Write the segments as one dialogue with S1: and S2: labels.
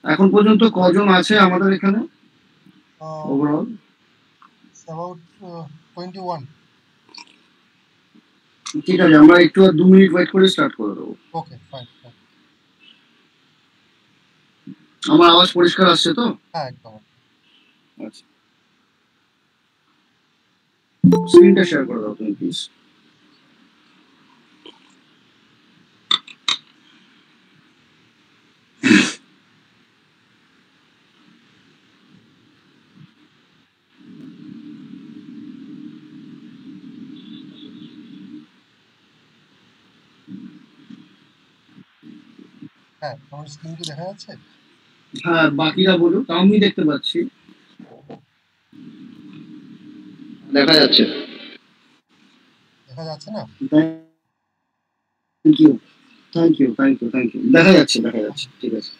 S1: এখন পর্যন্ত কজন আছে আমাদের এখানে
S2: Uh,
S1: ওভারঅল?
S2: it's about 21.
S1: ঠিক আছে, আমরা একটু আর 2 মিনিট ওয়েট করে স্টার্ট করে দেবো।
S2: Okay, fine. Fine.
S1: আমার আওয়াজ পরিষ্কার আসছে তো?
S2: হ্যাঁ, একদম।
S1: আচ্ছা, স্ক্রিনটা শেয়ার করে দাও তুমি প্লিজ।
S2: হ্যাঁ, আমার স্ক্রিন কি দেখা যাচ্ছে?
S1: হ্যাঁ, বাকিরা বলুক, আমি দেখতে পাচ্ছি। দেখা যাচ্ছে।
S2: দেখা যাচ্ছে না?
S1: Thank you, thank you, thank you, thank you. দেখা যাচ্ছে, দেখা যাচ্ছে, ঠিক আছে।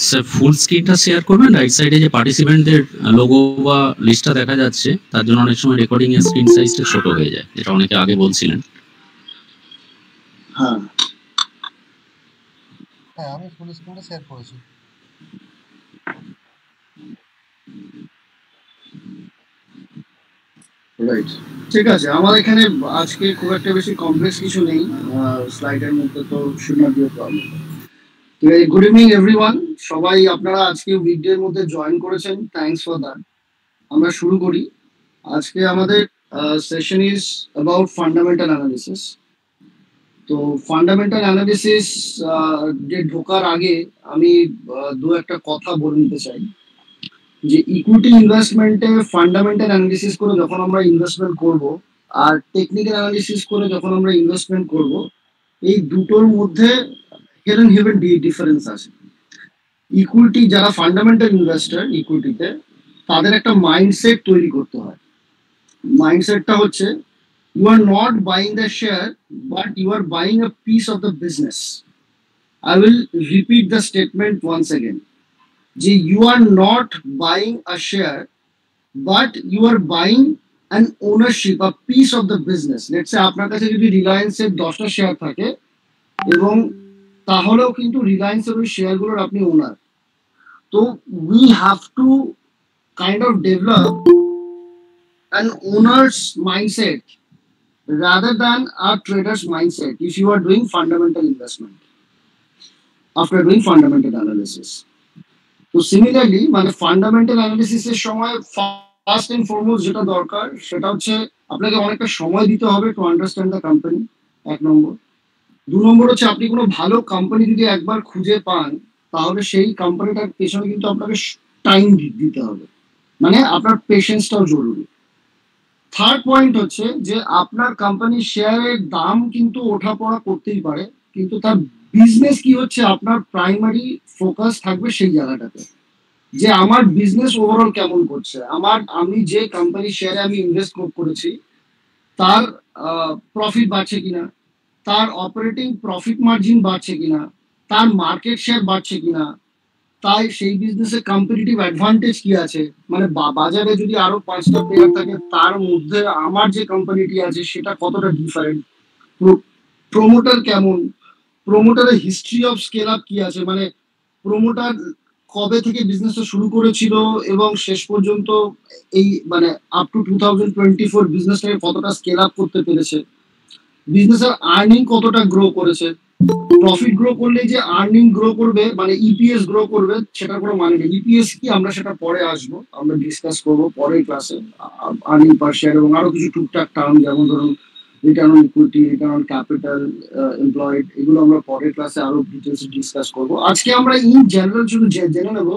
S3: স্যার ফুল স্ক্রিনটা শেয়ার করবেন। রাইট সাইডে যে পার্টিসিপেন্টদের লোগো বা লিস্টটা দেখা যাচ্ছে, তার জন্য অনেক সময় রেকর্ডিং এর স্ক্রিন সাইজটা ছোট হয়ে যায়, যেটা অনেকে আগে বলছিলেন।
S1: হ্যাঁ,
S2: হ্যাঁ, আমি ফুল স্ক্রিনটা শেয়ার করেছি।
S1: রাইট, ঠিক আছে। আমার এখানে আজকে খুব একটা বেশি কমপ্লেক্স কিছু নেই স্লাইডের মধ্যে, তো should not be a problem. Good evening everyone. সবাই আপনারা আজকে উইকডের মধ্যে জয়েন করেছেন, থ্যাঙ্কস ফর দ্যাট। আমরা শুরু করি। আজকে আমাদের session is about fundamental analysis. তো ফান্ডামেন্টাল অ্যানালিসিস যে ঢোকার আগে আমি দু একটা কথা বলে নিতে চাই যে ইকুইটি ইনভেস্টমেন্টে ফান্ডামেন্টাল অ্যানালিসিস করে যখন আমরা ইনভেস্টমেন্ট করব, আর টেকনিক্যাল অ্যানালিসিস করে যখন আমরা ইনভেস্টমেন্ট করব, এই দুটোর মধ্যে হেডেন হেভেন ডিফারেন্স আছে। ইকুইটি, যারা ফান্ডামেন্টাল ইনভেস্টর ইকুইটিতে, তাদের একটা মাইন্ডসেট তৈরি করতে হয়। মাইন্ডসেটটা হচ্ছে, you are not buying the share, but you are buying a piece of the business. I will repeat the statement once again. যে you are not buying a share, but you are buying an ownership, a piece of the business. Let's say আপনার কাছে যদি রিলায়েন্সের 10টা share থাকে, এবং তাহলেও কিন্তু রিলায়েন্সের ওই শেয়ারগুলোর আপনি ওনার। তো we have to kind of develop an owner's mindset rather than a trader's mindset if you are doing fundamental investment after doing fundamental analysis. তো সিমিলারলি মানে ফান্ডামেন্টাল অ্যানালিসিসের সময় ফার্স্ট এন্ড ফরমোস্ট যেটা দরকার সেটা হচ্ছে আপনাকে অনেকটা সময় দিতে হবে টু আন্ডারস্ট্যান্ড দ্য কোম্পানি, 1 নম্বর। 2 নম্বর হচ্ছে, আপনি কোনো ভালো কোম্পানি যদি একবার খুঁজে পান, তাহলে সেই কোম্পানিটার পেছনে কিন্তু আপনাকে টাইম দিতে হবে, মানে আপনার পেশেন্সটাও জরুরি। থার্ড পয়েন্ট হচ্ছে যে আপনার কোম্পানির শেয়ারের দাম কিন্তু ওঠা পড়া করতেই পারে, কিন্তু তার বিজনেস কি হচ্ছে আপনার প্রাইমারি ফোকাস থাকবে সেই জায়গাটাতে, যে আমার বিজনেস ওভারঅল কেমন করছে, আমি যে কোম্পানির শেয়ারে আমি ইনভেস্ট করেছি তার প্রফিট বাড়ছে কিনা, তার অপারেটিং প্রফিট মার্জিন বাড়ছে কিনা, তার মার্কেট শেয়ার বাড়ছে কিনা, তাই সেই বিজনেসে কম্পিটিটিভ অ্যাডভান্টেজ কি আছে, মানে বাজারে যদি আরো 5টা প্লেয়ার থাকে তার মধ্যে আমার যে কোম্পানিটি আছে সেটা কতটা ডিফারেন্ট, প্রোমোটার কেমন, প্রোমোটারের হিস্ট্রি অফ স্কেল আপ কি আছে, মানে প্রোমোটার কবে থেকে বিজনেসটা শুরু করেছিল এবং শেষ পর্যন্ত এই মানে আপ টু 2024 বিজনেসটাকে কতটা স্কেল আপ করতে পেরেছে, বিজনেসের আর্নিং কতটা গ্রো করেছে। প্রফিট গ্রো করলে যে আর্নিং গ্রো করবে, মানে ইপিএস গ্রো করবে, সেটা কোনো মানে নেই। ইপিএস কি আমরা সেটা পরে আসবো, আমরা ডিসকাস করবো পরের ক্লাসে। আর্নিং পার শেয়ার এবং আরো কিছু টুকটাক টার্ম, যেমন ধরুন return on equity, return on capital employed, এগুলো আমরা পরের ক্লাসে আরো ডিটেলস ডিসকাস করবো। আজকে আমরা ইন জেনারেল শুধু জেনে নেবো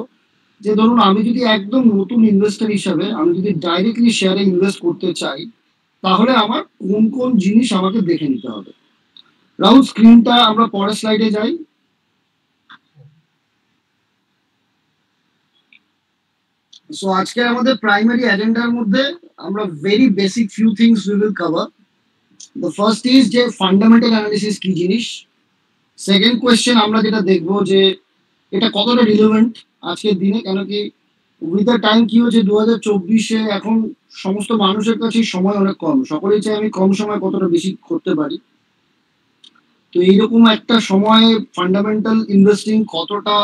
S1: যে ধরুন আমি যদি একদম নতুন ইনভেস্টর হিসাবে আমি যদি ডাইরেক্টলি শেয়ারে ইনভেস্ট করতে চাই, তাহলে আমার কোন কোন জিনিস আমাকে দেখে নিতে হবে। রাহুল, স্ক্রিনটা আমরা পরের স্লাইডে যাই। সো আজকে আমাদের প্রাইমারি এজেন্ডার মধ্যে আমরা very basic few things we will cover. The first is যে ফান্ডামেন্টাল অ্যানালিসিস কি জিনিস। সেকেন্ড কোয়েশ্চেন আমরা যেটা দেখবো যে এটা কতটা রিলেভেন্ট আজকের দিনে, কেন কি উইথ দ্য টাইম কি হচ্ছে 2024-এ এখন সমস্ত মানুষের কাছেই সময় অনেক কম, সকলেই চাই আমি কম সময় কতটা বেশি করতে পারি। তো এইরকম একটা সময়ে ফান্ডামেন্টাল ইনভেস্টিং কতটা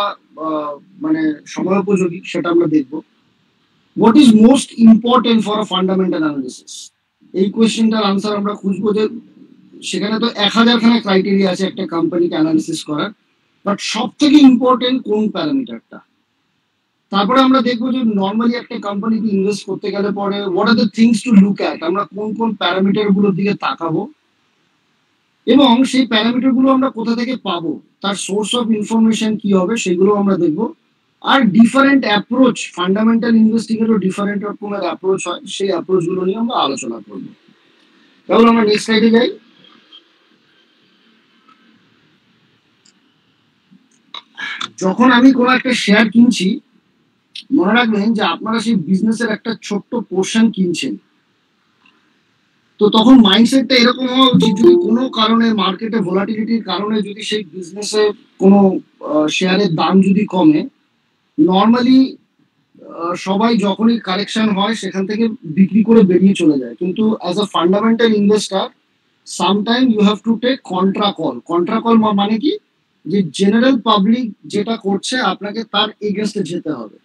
S1: মানে সময়োপযোগী সেটা আমরা দেখবো। What is most important for a fundamental analysis, এই কোয়েশ্চেনটার আনসার আমরা খুঁজবো। যে সেখানে তো 1000খানা ক্রাইটেরিয়া আছে একটা কোম্পানিকে অ্যানালিসিস করার, বাট সব থেকে ইম্পর্টেন্ট কোন প্যারামিটারটা। তারপরে আমরা দেখবো যে নর্মালি একটা কোম্পানিতে ইনভেস্ট করতে গেলে পরে what are the things to look at, আমরা কোন কোন প্যারামিটার গুলোর দিকে তাকাবো এবং সেই প্যারামিটার গুলো আমরা কোথা থেকে পাবো, তার সোর্স অফ ইনফরমেশন কি হবে সেগুলো আমরা দেখবো। আর ডিফারেন্ট অ্যাপ্রোচ, ফান্ডামেন্টাল ইনভেস্টিং এরও ডিফারেন্ট রকমের অ্যাপ্রোচ হয়, সেই অ্যাপ্রোচ গুলো নিয়ে আমরা আলোচনা করবো। তাহলে আমরা নেক্সট স্লাইডে যাই। যখন আমি কোনো একটা শেয়ার কিনছি, মনে রাখবেন যে আপনারা সেই বিজনেসের একটা ছোট্ট পোর্শন কিনছেন। তো তখন মাইন্ডসেটটা এরকম হওয়া উচিত, যদি কোনো কারণে মার্কেটে ভোলাটিলিটির কারণে যদি সেই বিজনেসে কোনো শেয়ারের দাম যদি কমে, নর্মালি সবাই যখনই কারেকশন হয় সেখান থেকে বিক্রি করে বেরিয়ে চলে যায়। কিন্তু as a fundamental investor sometime you have to take contra call. Contra call মানে কি, যে জেনারেল পাবলিক যেটা করছে আপনাকে তার এগেনস্টে যেতে হবে।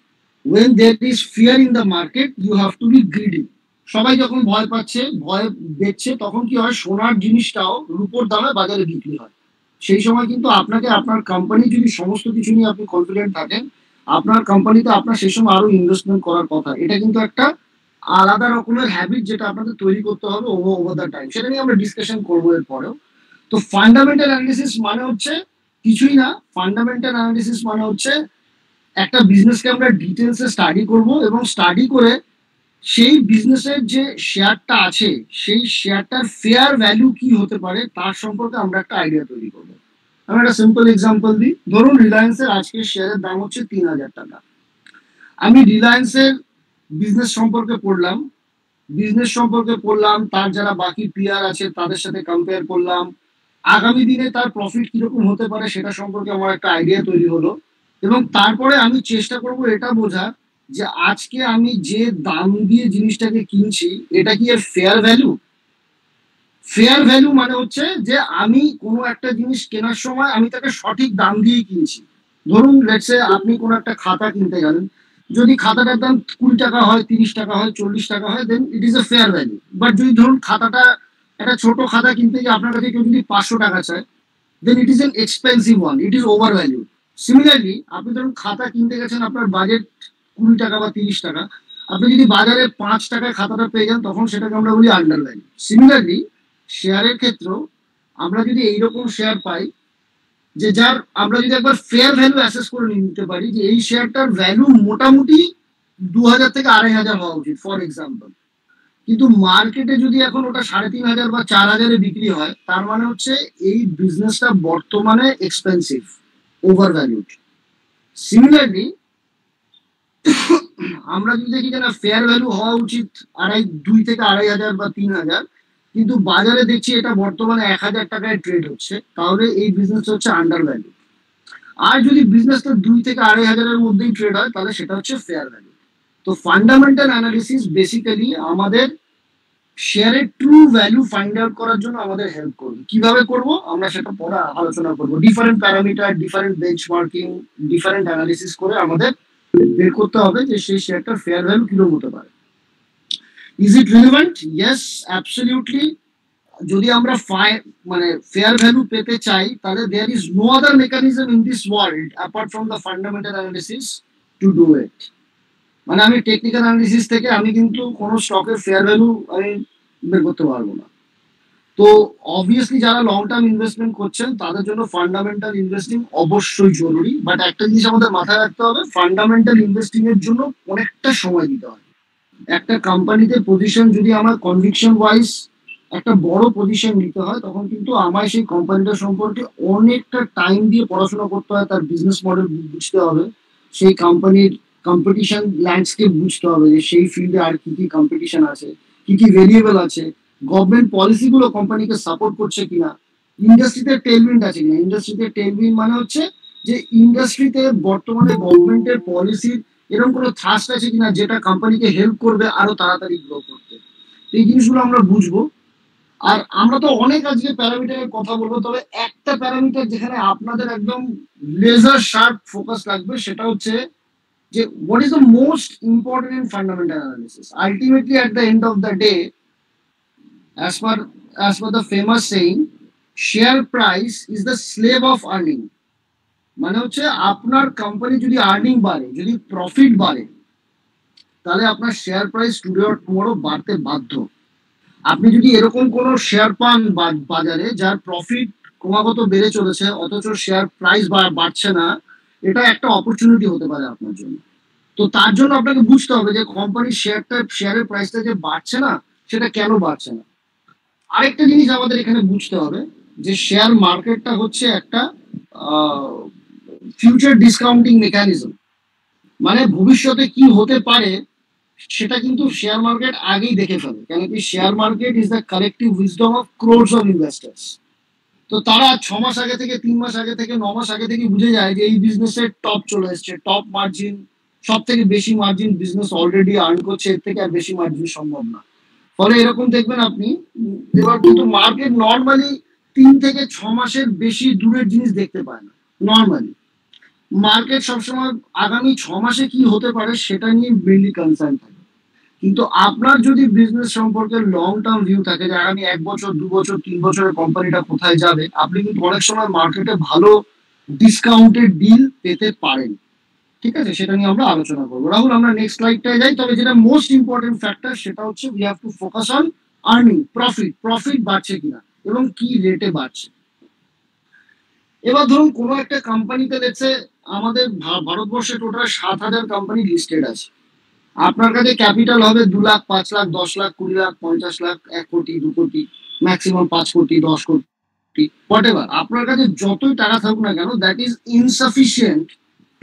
S1: when there is fear in the market you have to be greedy। সবাই যখন ভয় পাচ্ছে, ভয় দেখছে, তখন কি হয়, সোনার জিনিসটাও রূপোর দামে বাজারে বিক্রি হয়। সেই সময় কিন্তু আপনাকে, আপনার কোম্পানি যদি সমস্ত কিছু নিয়ে আপনি কনফিডেন্ট থাকেন, আপনার কোম্পানিতে আপনার সেই সময় আরো ইনভেস্টমেন্ট করার কথা। এটা কিন্তু একটা আলাদা রকমের হ্যাবিট যেটা আপনাদের তৈরি করতে হবে ওভার দ্য টাইম, সেটা নিয়ে আমরা ডিসকাশন করবো এর পরেও। তো ফান্ডামেন্টাল অ্যানালিসিস মানে হচ্ছে কিছুই না, ফান্ডামেন্টাল অ্যানালিসিস মানে হচ্ছে একটা বিজনেসকে আমরা ডিটেলসে স্টাডি করব এবং স্টাডি করে সেই বিজনেসের যে শেয়ারটা আছে সেই শেয়ারটার ফেয়ার ভ্যালু কি হতে পারে তার সম্পর্কে আমরা একটা আইডিয়া তৈরি করব। আমি একটা সিম্পল এক্সাম্পল দিই। ধরুন রিলায়েন্সের আজকের শেয়ারের দাম হচ্ছে 3000 টাকা। আমি রিলায়েন্সের বিজনেস সম্পর্কে পড়লাম, তার যারা বাকি পিয়ার আছে তাদের সাথে কম্পেয়ার করলাম, আগামী দিনে তার প্রফিট কিরকম হতে পারে সেটা সম্পর্কে আমার একটা আইডিয়া তৈরি হলো। এবং তারপরে আমি চেষ্টা করব এটা বোঝা যে আজকে আমি যে দাম দিয়ে জিনিসটাকে কিনছি এটা কি এর ফেয়ার ভ্যালু। ফেয়ার ভ্যালু মানে হচ্ছে যে আমি কোনো একটা জিনিস কেনার সময় আমি তাকে সঠিক দাম দিয়েই কিনছি। ধরুন লেটসে আপনি কোনো একটা খাতা কিনতে গেলেন, যদি খাতাটার দাম 20 টাকা হয়, 30 টাকা হয়, 40 টাকা হয়, then it is a fair value. But যদি ধরুন খাতাটা, একটা ছোট খাতা কিনতে গিয়ে আপনার কাছে কেউ যদি 500 টাকা চায়, then it is an expensive one, it is over value. Similarly আপনি ধরুন খাতা কিনতে গেছেন, আপনার বাজেট 20 টাকা বা 30 টাকা, আপনি যদি বাজারে 5 টাকায় খাতাটা পেয়ে যান তখন সেটাকে আমরা বলি আন্ডার ভ্যালু। সিমিলারলি শেয়ারের ক্ষেত্রেও আমরা যদি এইরকম শেয়ার পাই যে যার আমরা যদি একবার ফেয়ার ভ্যালু অ্যাসেস করে নিতে পারি যে এই শেয়ারটার ভ্যালু মোটামুটি 2000 থেকে 2500 হওয়া উচিত ফর এক্সাম্পল, কিন্তু মার্কেটে যদি এখন ওটা 3500 বা 4000-এ বিক্রি হয়, তার মানে হচ্ছে এই বিজনেসটা বর্তমানে এক্সপেন্সিভ, ওভার ভ্যালুড। সিমিলারলি আমরা যদি দেখি যে না ফেয়ার ভ্যালু হওয়া উচিত 2 থেকে 2500 বা 3000, কিন্তু বাজারে দেখছি এটা বর্তমানে 1000 টাকায় ট্রেড হচ্ছে, তাহলে এই বিজনেস হচ্ছে আন্ডার ভ্যালু। আর যদি বিজনেসটা 2 থেকে 2500-এর মধ্যেই ট্রেড হয় তাহলে সেটা হচ্ছে ফেয়ার ভ্যালু। তো ফান্ডামেন্টাল অ্যানালিসিস বেসিক্যালি আমাদের শেয়ারের ট্রু ভ্যালু ফাইন্ড আউট করার জন্য আমাদের হেল্প করবে। কিভাবে করব আমরা সেটা পরে আলোচনা করব। Different parameter, different benchmarking, different analysis করে আমাদের বের করতে হবে যে সেই শেয়ারটার ফেয়ার ভ্যালু কিরকম হতে পারে। Is it relevant? Yes, absolutely. যদি আমরা মানে ফেয়ার ভ্যালু পেতে চাই তাহলে there is no other mechanism in this world apart from the fundamental analysis to do it. মানে আমি টেকনিক্যাল অ্যানালিসিস থেকে আমি কিন্তু কোনো স্টকের ফেয়ার ভ্যালু আমি বের করতে পারবো না। তো অবভিয়াসলি যারা লং টার্ম ইনভেস্টমেন্ট করছেন তাদের জন্য ফান্ডামেন্টাল ইনভেস্টিং অবশ্যই জরুরি। বাট একটা জিনিস আমাদের মাথায় রাখতে হবে, ফান্ডামেন্টাল ইনভেস্টিং এর জন্য অনেকটা সময় দিতে হয়। একটা কোম্পানিতে পজিশন যদি আমার কনভিকশন ওয়াইজ একটা বড় পজিশন নিতে হয়, তখন কিন্তু আমায় সেই কোম্পানিটা সম্পর্কে অনেকটা টাইম দিয়ে পড়াশোনা করতে হয়, তার বিজনেস মডেল বুঝতে হবে, সেই কোম্পানির কম্পিটিশন ল্যান্ডস্কেপ বুঝতে হবে যে সেই ফিল্ডে আর কি কি কম্পিটিশন আছে, কি কি ভেরিয়েবল আছে, গভর্নমেন্ট পলিসিগুলো কোম্পানিকে সাপোর্ট করছে কিনা, ইন্ডাস্ট্রিতে টেলউইন্ড আছে কিনা। ইন্ডাস্ট্রিতে টেলউইন্ড মানে হচ্ছে যে ইন্ডাস্ট্রিতে বর্তমানে গভর্নমেন্টের পলিসির এরকম কোনো থ্রাস্ট আছে কিনা যেটা কোম্পানিকে হেল্প করবে আরো তাড়াতাড়ি গ্রো করতে। এই জিনিসগুলো আমরা বুঝবো। আর আমরা তো অনেক আজকে প্যারামিটারের কথা বলবো, তবে একটা প্যারামিটার যেখানে আপনাদের একদম লেজার শার্প ফোকাস লাগবে সেটা হচ্ছে যে what is the most important in fundamental analysis. Ultimately at the end of the day, as per the famous saying, share price is the slave of earning. মানে হচ্ছে আপনার কোম্পানি যদি earning বাড়ে, যদি প্রফিট বাড়ে, তাহলে আপনার share price today or tomorrow বাড়তে বাধ্য। আপনি যদি এরকম কোনো শেয়ার পান বাজারে যার প্রফিট ক্রমাগত বেড়ে চলেছে অথচ শেয়ার প্রাইস বাড়ছে না, এটা একটা অপরচুনিটি হতে পারে আপনার জন্য। তো তার জন্য আপনাকে বুঝতে হবে যে কোম্পানির শেয়ারের প্রাইসটা যে বাড়ছে না, সেটা কেন বাড়ছে না। আরেকটা জিনিস আমাদের এখানে বুঝতে হবে যে শেয়ার মার্কেটটা হচ্ছে একটা ফিউচার ডিসকাউন্টিং মেকানিজম। মানে ভবিষ্যতে কি হতে পারে সেটা কিন্তু শেয়ার মার্কেট আগেই দেখে ফেলে, কেন কি share market is the collective wisdom of crowds of investors. তো তারা 6 মাস আগে থেকে, 3 মাস আগে থেকে, 9 মাস আগে থেকে বুঝে যায় যে এই বিজনেসের টপ চলে এসছে, টপ মার্জিন, সব থেকে বেশি মার্জিন বিজনেস অলরেডি আর্ন করছে, এর থেকে আর বেশি মার্জিন সম্ভব না। ফলে এরকম দেখবেন আপনি, এবার কিন্তু মার্কেট নর্মালি 3 থেকে 6 মাসের বেশি দূরের জিনিস দেখতে পায় না। নর্মালি মার্কেট সবসময় আগামী 6 মাসে কি হতে পারে সেটা নিয়ে মেইনলি কনসার্ন থাকে। কিন্তু আপনার যদি বিজনেস সম্পর্কে লং টার্ম ভিউ থাকে যে আগামী 1 বছর, 2 বছর, 3 বছরের কোম্পানিটা কোথায় যাবে, আপনি কিন্তু অনেক সময় মার্কেটে ভালো ডিসকাউন্টেড ডিল পেতে পারেন। ঠিক আছে, সেটা নিয়ে আমরা আলোচনা করবো। রাহুল, আমরা নেক্সট স্লাইডটায় যাই। তবে যেটা মোস্ট ইম্পর্টেন্ট ফ্যাক্টর সেটা হচ্ছে we have to focus on earning, profit বাড়ছে কিনা এবং কি রেটে বাড়ছে। এবার ধরুন কোনো একটা কোম্পানিতে লেটসে আমাদের ভারতবর্ষে টোটাল 7,000 কোম্পানি লিস্টেড আছে। আপনার কাছে ক্যাপিটাল হবে 2 লাখ, 5 লাখ, 10 লাখ, 20 লাখ, 50 লাখ, 1 কোটি, 2 কোটি, ম্যাক্সিমাম 5 কোটি, 10 কোটি, হোয়াট এভার। আপনার কাছে যতই টাকা থাকুক না কেন, that is insufficient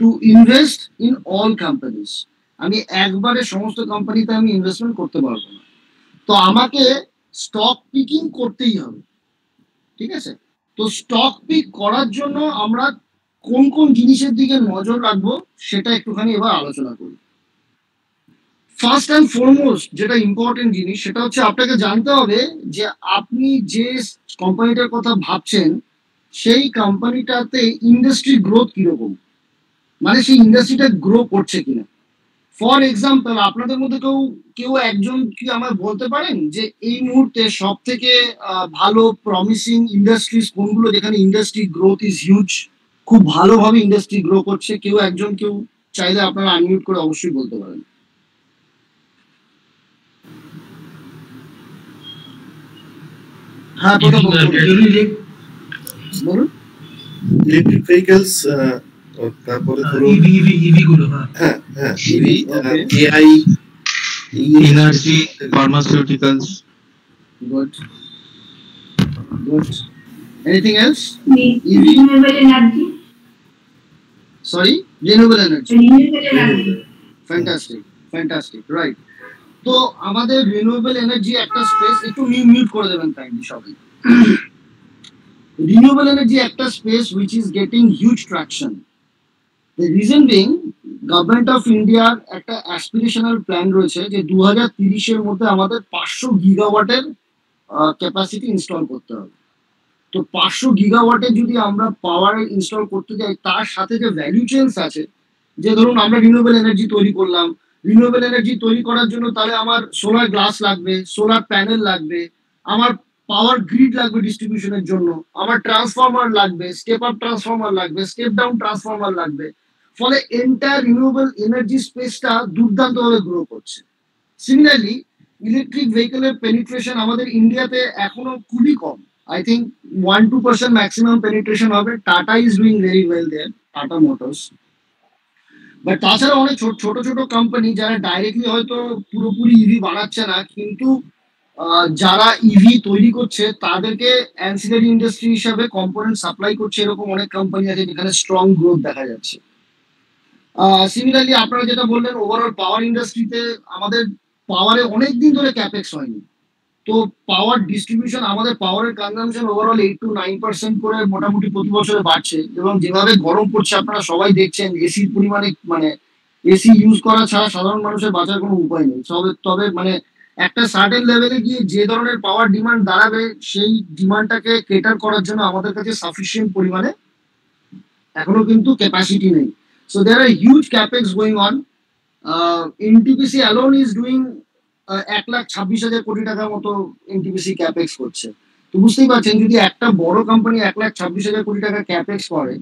S1: to invest in all companies. আমি একবারে সমস্ত কোম্পানিতে আমি ইনভেস্টমেন্ট করতে পারবো না। তো আমাকে স্টক পিকিং করতেই হবে। ঠিক আছে, তো স্টক পিক করার জন্য আমরা কোন কোন জিনিসের দিকে নজর রাখবো সেটা একটুখানি এবার আলোচনা করি। ফার্স্ট অ্যান্ড ফরমোস্ট যেটা ইম্পর্টেন্ট জিনিস সেটা হচ্ছে আপনাকে জানতে হবে যে আপনি যে কোম্পানিটার কথা ভাবছেন সেই কোম্পানিটাতে ইন্ডাস্ট্রি গ্রোথ কিরকম, মানে সেই ইন্ডাস্ট্রিটা গ্রো করছে কিনা। ফর এক্সাম্পল, আপনাদের মধ্যে কেউ একজন কি আমায় বলতে পারেন যে এই মুহূর্তে সব থেকে ভালো প্রমিসিং ইন্ডাস্ট্রিজ কোনগুলো, যেখানে ইন্ডাস্ট্রি গ্রোথ ইজ হিউজ, খুব ভালোভাবে ইন্ডাস্ট্রি গ্রো করছে? কেউ চাইলে আপনারা আনমিউট করে অবশ্যই বলতে পারেন। হ্যাঁ, বলুন।
S4: ইলেকট্রিক ভেহিকলস, তারপরে ধরুন
S5: ইভি গুলো,
S4: হ্যাঁ EV, AI,
S5: energy, pharmaceuticals.
S1: Good. Anything else?
S6: Renewable energy.
S1: Sorry, renewable energy. Fantastic, right. তো আমাদের রিনিউয়েবল এনার্জি একটা স্পেস, একটু মিউট করে দেবেন কাইন্ডলি সবাই। রিনিউয়েবল এনার্জি একটা space which is getting huge traction. The reason being, government of ইন্ডিয়ার একটা অ্যাসপিরেশনাল প্ল্যান রয়েছে যে 2030-এর মধ্যে আমাদের 500 গিগাওয়াটের ক্যাপাসিটি ইনস্টল করতে হবে। তো 500 গিগাওয়াটের যদি আমরা পাওয়ার ইনস্টল করতে যাই, তার সাথে যে ভ্যালু চেইনস আছে, যে ধরুন আমরা রিনিউয়েবল এনার্জি তৈরি করলাম, রিনিউয়েবল এনার্জি তৈরি করার জন্য তাহলে আমার সোলার গ্লাস লাগবে, সোলার প্যানেল লাগবে, আমার পাওয়ার গ্রিড লাগবে ডিস্ট্রিবিউশনের জন্য, আমার ট্রান্সফরমার লাগবে, স্টেপ আপ ট্রান্সফরমার লাগবে, স্টেপ ডাউন ট্রান্সফরমার লাগবে। ফলে এন্টায়ার রিনিউয়েবল এনার্জি স্পেসটা দুর্দান্তভাবে গ্রো করছে। সিমিলারলি ইলেকট্রিক ভেহিকলের পেনিট্রেশন আমাদের ইন্ডিয়াতে এখনো খুবই কম। I think 1-2% ম্যাক্সিমাম পেনিট্রেশন হবে। Tata is doing very well there, Tata Motors. But তাছাড়া অনেক ছোট ছোট কোম্পানি যারা ডাইরেক্টলি হয়তো পুরোপুরি ইভি বানাচ্ছে না, কিন্তু যারা ইভি তৈরি করছে তাদেরকে অ্যান্সিলারি ইন্ডাস্ট্রি হিসাবে কম্পোনেন্ট সাপ্লাই করছে, এরকম অনেক কোম্পানি আছে যেখানে স্ট্রং গ্রোথ দেখা যাচ্ছে। সিমিলারলি আপনারা যেটা বললেন, ওভারঅল পাওয়ার ইন্ডাস্ট্রিতে আমাদের পাওয়ারে অনেক দিন ধরে ক্যাপেক্স হয়নি। তো পাওয়ার ডিস্ট্রিবিউশন, আমাদের পাওয়ারের কনজাম্পশন ওভারঅল 8-9% করে মোটামুটি প্রতি বছরে বাড়ছে। এবং যেভাবে গরম পড়ছে আপনারা সবাই দেখছেন, এসির পরিমাণে, মানে এসি ইউজ করা ছাড়া সাধারণ মানুষের বাঁচার কোনো উপায় নেই। তবে মানে একটা সার্টেন লেভেলে গিয়ে যে ধরনের পাওয়ার ডিমান্ড দাঁড়াবে সেই ডিমান্ডটাকে কেটার করার জন্য আমাদের কাছে সাফিসিয়েন্ট পরিমাণে এখনো কিন্তু ক্যাপাসিটি নেই। So there are huge capex going on. NTPC alone is doing 1,26,000 crore টাকার মতো এনটিপিসি ক্যাপেক্স করছে। তো বুঝতেই পারছেন যদি একটা বড় কোম্পানি 1,26,000 কোটি টাকা ক্যাপেক্স করে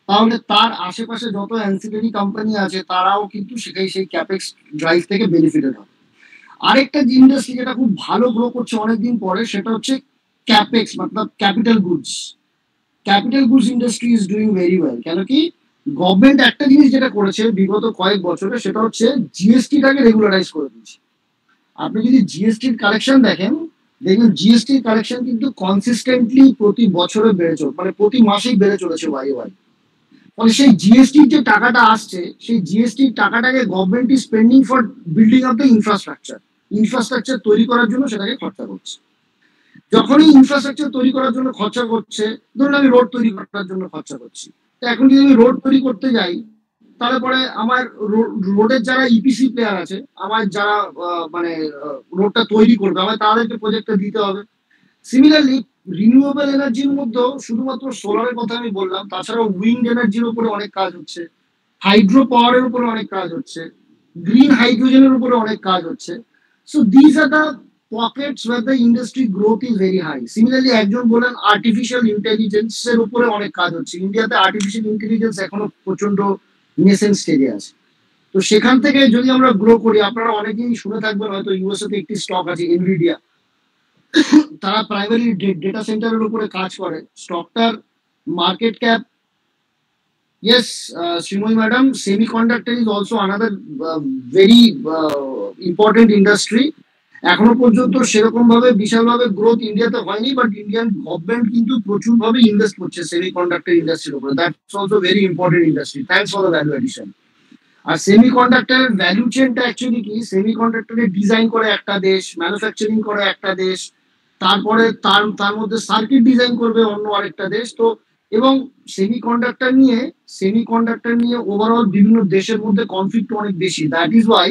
S1: তাহলে তার আশেপাশে যত অ্যান্সিলারি কোম্পানি আছে তারাও কিন্তু সেই ক্যাপেক্স ড্রাইভ থেকে বেনিফিটেড হবে। আরেকটা ইন্ডাস্ট্রি যেটা খুব ভালো গ্রো করছে অনেকদিন পরে সেটা হচ্ছে capex Matlab capital goods. Capital goods industry is doing very well. কেন কি গভর্নমেন্ট একটা জিনিস যেটা করেছে বিগত কয়েক বছরে সেটা হচ্ছে জিএসটিটাকে রেগুলারাইজ করে দিচ্ছে। আপনি যদি জিএসটির কালেকশন দেখেন দেখবেন জিএসটির কালেকশন কিন্তু কনসিস্টেন্টলি প্রতি বছরে বেড়ে চলছে, মানে প্রতি মাসেই বেড়ে চলেছে ওয়াই। ফলে সেই জিএসটির যে টাকাটা আসছে সেই জিএসটির টাকাটাকে government is spending for building up the infrastructure তৈরি করার জন্য সেটাকে খরচা করছে। যখনই ইনফ্রাস্ট্রাকচার তৈরি করার জন্য খরচা করছে, ধরুন আমি রোড তৈরি করার জন্য খরচা করছি, তো এখন যদি আমি রোড তৈরি করতে যাই তাহলে পরে আমার রোডের যারা ইপিসি প্লেয়ার আছে, আমার যারা মানে রোডটা তৈরি করবে আমার তাদেরকে প্রজেক্টটা দিতে হবে। সিমিলারলি রিনিউয়েবল এনার্জির মধ্যেও শুধুমাত্র সোলারের কথা আমি বললাম, তাছাড়াও উইন্ড এনার্জির উপরে অনেক কাজ হচ্ছে, হাইড্রো পাওয়ারের উপরে অনেক কাজ হচ্ছে, গ্রিন হাইড্রোজেনের উপরে অনেক কাজ হচ্ছে। So this are the pockets where the industry growth is very high. Similarly একজন বলেন আর্টিফিশিয়াল ইন্টেলিজেন্সের উপরে অনেক কাজ হচ্ছে। ইন্ডিয়াতে আর্টিফিশিয়াল ইন্টেলিজেন্স এখনো প্রচন্ড নেসেন্ট স্টেজে আছে। তো সেখান থেকে যদি আমরা গ্রো করি, আপনারা অনেকেই শুনে থাকবেন হয়তো ইউএসএ তে একটি স্টক আছে এনভিডিয়া, তারা প্রাইমারি ডেটা সেন্টারের উপরে কাজ করে। স্টকটার market cap, yes Sreemoyee madam, semiconductor is also another very important industry. এখনো পর্যন্ত সেরকম ভাবে বিশাল ভাবে গ্রোথ ইন্ডিয়াতে হয়নি, বাট ইন্ডিয়ান গভর্নমেন্ট কিন্তু প্রচুর ভাবে ইনভেস্ট করছে সেমিকন্ডাক্টর ইন্ডাস্ট্রির উপরে। That's also very important industry. Thanks for the value addition. আর সেমিকন্ডাক্টরের ভ্যালু চেনটা অ্যাকচুয়ালি কি, সেমিকন্ডাক্টরের ডিজাইন করে একটা দেশ, ম্যানুফ্যাকচারিং করে একটা দেশ, তারপরে তার মধ্যে সার্কিট ডিজাইন করবে অন্য আরেকটা দেশ। তো এবং সেমিকন্ডাক্টর নিয়ে ওভারঅল বিভিন্ন দেশের মধ্যে কনফ্লিক্ট অনেক বেশি। That is Y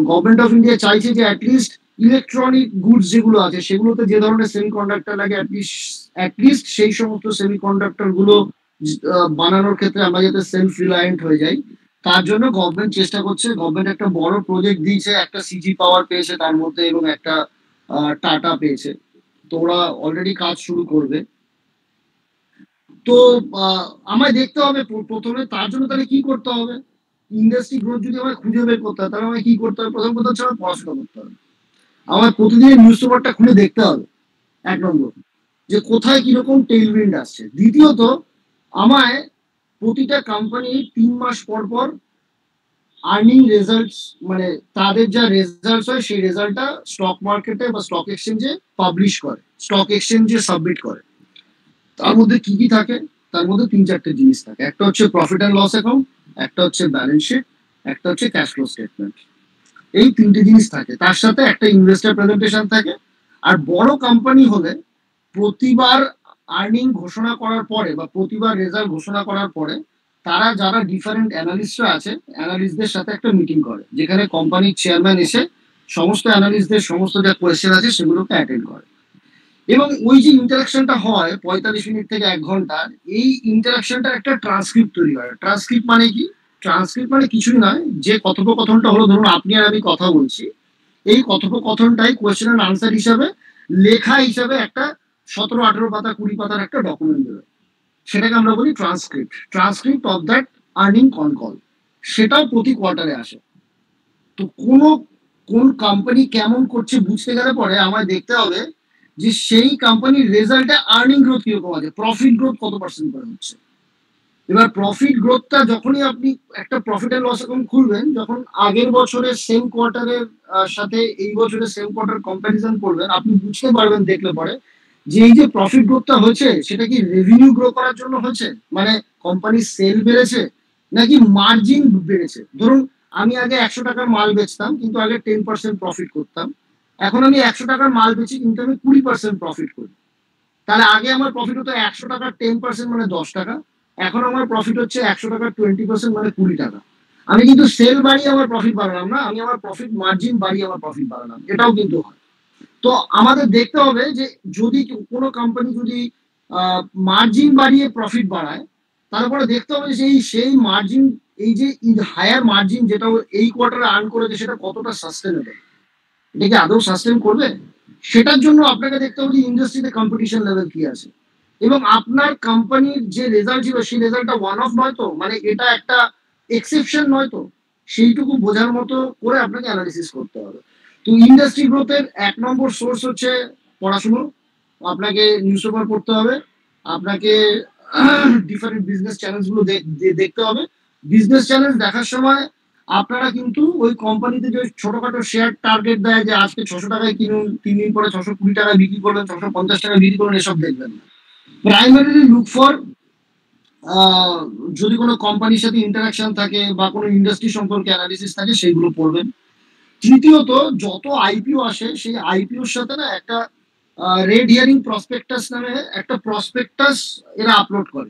S1: government of India চাইছে যে অ্যাটলিস্ট ইলেকট্রনিক গুডস যেগুলো আছে সেগুলোতে যে ধরনের সেমিকন্ডাক্টর লাগে অ্যাটলিস্ট সেই সমস্ত সেমিকন্ডাক্টর গুলো বানানোর ক্ষেত্রে আমরা যাতে সেলফ রিলায়েন্ট হয়ে যাই তার জন্য গভর্নমেন্ট চেষ্টা করছে। গভর্নমেন্ট একটা বড় প্রজেক্ট দিয়েছে, একটা সিজি পাওয়ার পেয়েছে তার মধ্যে এবং একটা টাটা পেয়েছে। তো ওরা অলরেডি কাজ শুরু করবে। তো আমায় দেখতে হবে প্রথমে তার জন্য তাহলে কি করতে হবে, ইন্ডাস্ট্রি গ্রোথ যদি আমায় খুঁজে বের করতে হয় তাহলে আমায় কি করতে হবে। প্রথম কথা হচ্ছে আমার পড়াশোনা করতে হবে, আমার প্রতিদিনের নিউজ পেপারটা খুলে দেখতে হবে এক নম্বর, যে কোথায় কিরকম টেইলউইন্ড আসছে। দ্বিতীয়ত আমায় প্রতিটা কোম্পানি 3 মাস পর পর আর্নিং রেজাল্টস, মানে তাদের যা রেজাল্টস হয় সেই রেজাল্টটা স্টক মার্কেটে বা স্টক এক্সচেঞ্জে পাবলিশ করে, স্টক এক্সচেঞ্জে সাবমিট করে। তার মধ্যে কি কি থাকে, তার মধ্যে 3-4টে জিনিস থাকে। একটা হচ্ছে প্রফিট অ্যান্ড লস অ্যাকাউন্ট, একটা হচ্ছে ব্যালেন্স শিট, একটা হচ্ছে ক্যাশ ফ্লো স্টেটমেন্ট। এই 3টে জিনিস থাকে, তার সাথে একটা ইনভেস্টর প্রেজেন্টেশন থাকে। আর বড় কোম্পানি হলে প্রতিবার আর্নিং ঘোষণা করার পরে বা প্রতিবার রেজাল্ট ঘোষণা করার পরে তারা যারা ডিফারেন্ট অ্যানালিস্টরা আছে অ্যানালিস্টদের সাথে একটা মিটিং করে, যেখানে কোম্পানির চেয়ারম্যান এসে সমস্ত অ্যানালিস্টদের সমস্ত যা কোয়েশ্চেন আছে সেগুলোকে অ্যাটেন্ড করে। এবং ওই যে ইন্টারাকশনটা হয় 45 মিনিট থেকে 1 ঘন্টার, এই ইন্টারাকশনটা একটা ট্রান্সক্রিপ্ট তৈরি হয়। ট্রান্সক্রিপ্ট মানে কি, ট্রান্সক্রিপ্ট মানে কিছুই নয়, যে কথোপকথনটা হলো, ধরুন আপনি আর আমি কথা বলছি, এই কথোপকথনটাই কোয়েশ্চেন এন্ড আনসার হিসাবে লেখা হিসাবে একটা 17-18 পাতা 20 পাতার একটা ডকুমেন্ট দেবে, সেটাকে আমরা বলি transcript of that earning call. সেটাও প্রতি কোয়ার্টারে আসে। তো কোন কোম্পানি কেমন করছে বুঝতে গেলে পরে আমায় দেখতে হবে যে সেই কোম্পানির রেজাল্টে আর্নিং গ্রোথ কিরকম আছে, প্রফিট গ্রোথ কত পার্সেন্ট করে হচ্ছে। এবার প্রফিট গ্রোথটা যখনই আপনি একটা প্রফিট এন্ড লস অ্যাকাউন্ট খুলবেন, যখন আগের বছরের সেম কোয়ার্টারের সাথে এই বছরের সেম কোয়ার্টার কম্প্যারিজন করবেন, আপনি বুঝতে পারবেন দেখলে পরে যে এই যে প্রফিট গ্রোথটা হয়েছে সেটা কি রেভিনিউ গ্রো করার জন্য হয়েছে, মানে কোম্পানির সেল বেড়েছে নাকি মার্জিন বেড়েছে। ধরুন আমি আগে 100 টাকার মাল বেচতাম কিন্তু আগে 10% প্রফিট করতাম, এখন আমি 100 টাকার মাল বেচি কিন্তু আমি 20% প্রফিট করি। তাহলে আগে আমার প্রফিট হতো 100 টাকার 10% মানে 10 টাকা, এখন আমার প্রফিট হচ্ছে 100 টাকার 20% মানে 20 টাকা। আমি কিন্তু সেল বাড়িয়ে আমার প্রফিট বাড়ালাম না, আমি আমার প্রফিট মার্জিন বাড়িয়ে আমার প্রফিট বাড়ালাম, এটাও কিন্তু হয়। তো আমাদের দেখতে হবে যে যদি কোনো কোম্পানি যদি মার্জিন বাড়িয়ে প্রফিট বাড়ায়, তারপরে দেখতে হবে যে সেই মার্জিন, এই যে হায়ার মার্জিন যেটা এই কোয়ার্টারে আর্ন করেছে সেটা কতটা সাস্টেনেবল, এটা কি আদৌ সাস্টেন করবে। সেটার জন্য আপনাকে দেখতে হবে যে ইন্ডাস্ট্রিতে কম্পিটিশন লেভেল কি আছে, এবং আপনার কোম্পানির যে রেজাল্ট ছিল সেই রেজাল্টটা ওয়ান অফ নয় তো, মানে এটা একটা এক্সেপশন নয় তো, সেইটুকু বোঝার মতো করে আপনাকে অ্যানালিসিস করতে হবে। তো ইন্ডাস্ট্রি গ্রোথের 1 নম্বর সোর্স হচ্ছে পড়াশুনো, আপনাকে নিউজ পেপার পড়তে হবে, আপনাকে ডিফারেন্ট বিজনেস চ্যানেলসগুলো দেখতে হবে। বিজনেস চ্যানেল দেখার সময় আপনারা কিন্তু ওই কোম্পানিতে যে ছোটখাটো শেয়ার টার্গেট দেয় যে আজকে 600 টাকায় কিনুন, 3 দিন পরে 620 টাকায় বিক্রি করবেন, 650 টাকায় বিক্রি করবেন, এসব দেখবেন না। প্রাইমারিলি লুক ফর যদি কোনো কোম্পানির সাথে ইন্টারাকশন থাকে বা কোনো ইন্ডাস্ট্রি সম্পর্কে অ্যানালিসিস থাকে সেগুলো পড়বেন। তৃতীয়ত, যত আইপিও আসে সেই আইপিওর সাথে না একটা রেড হিয়ারিং প্রসপেক্টাস নামে একটা প্রসপেক্টাস এরা আপলোড করে।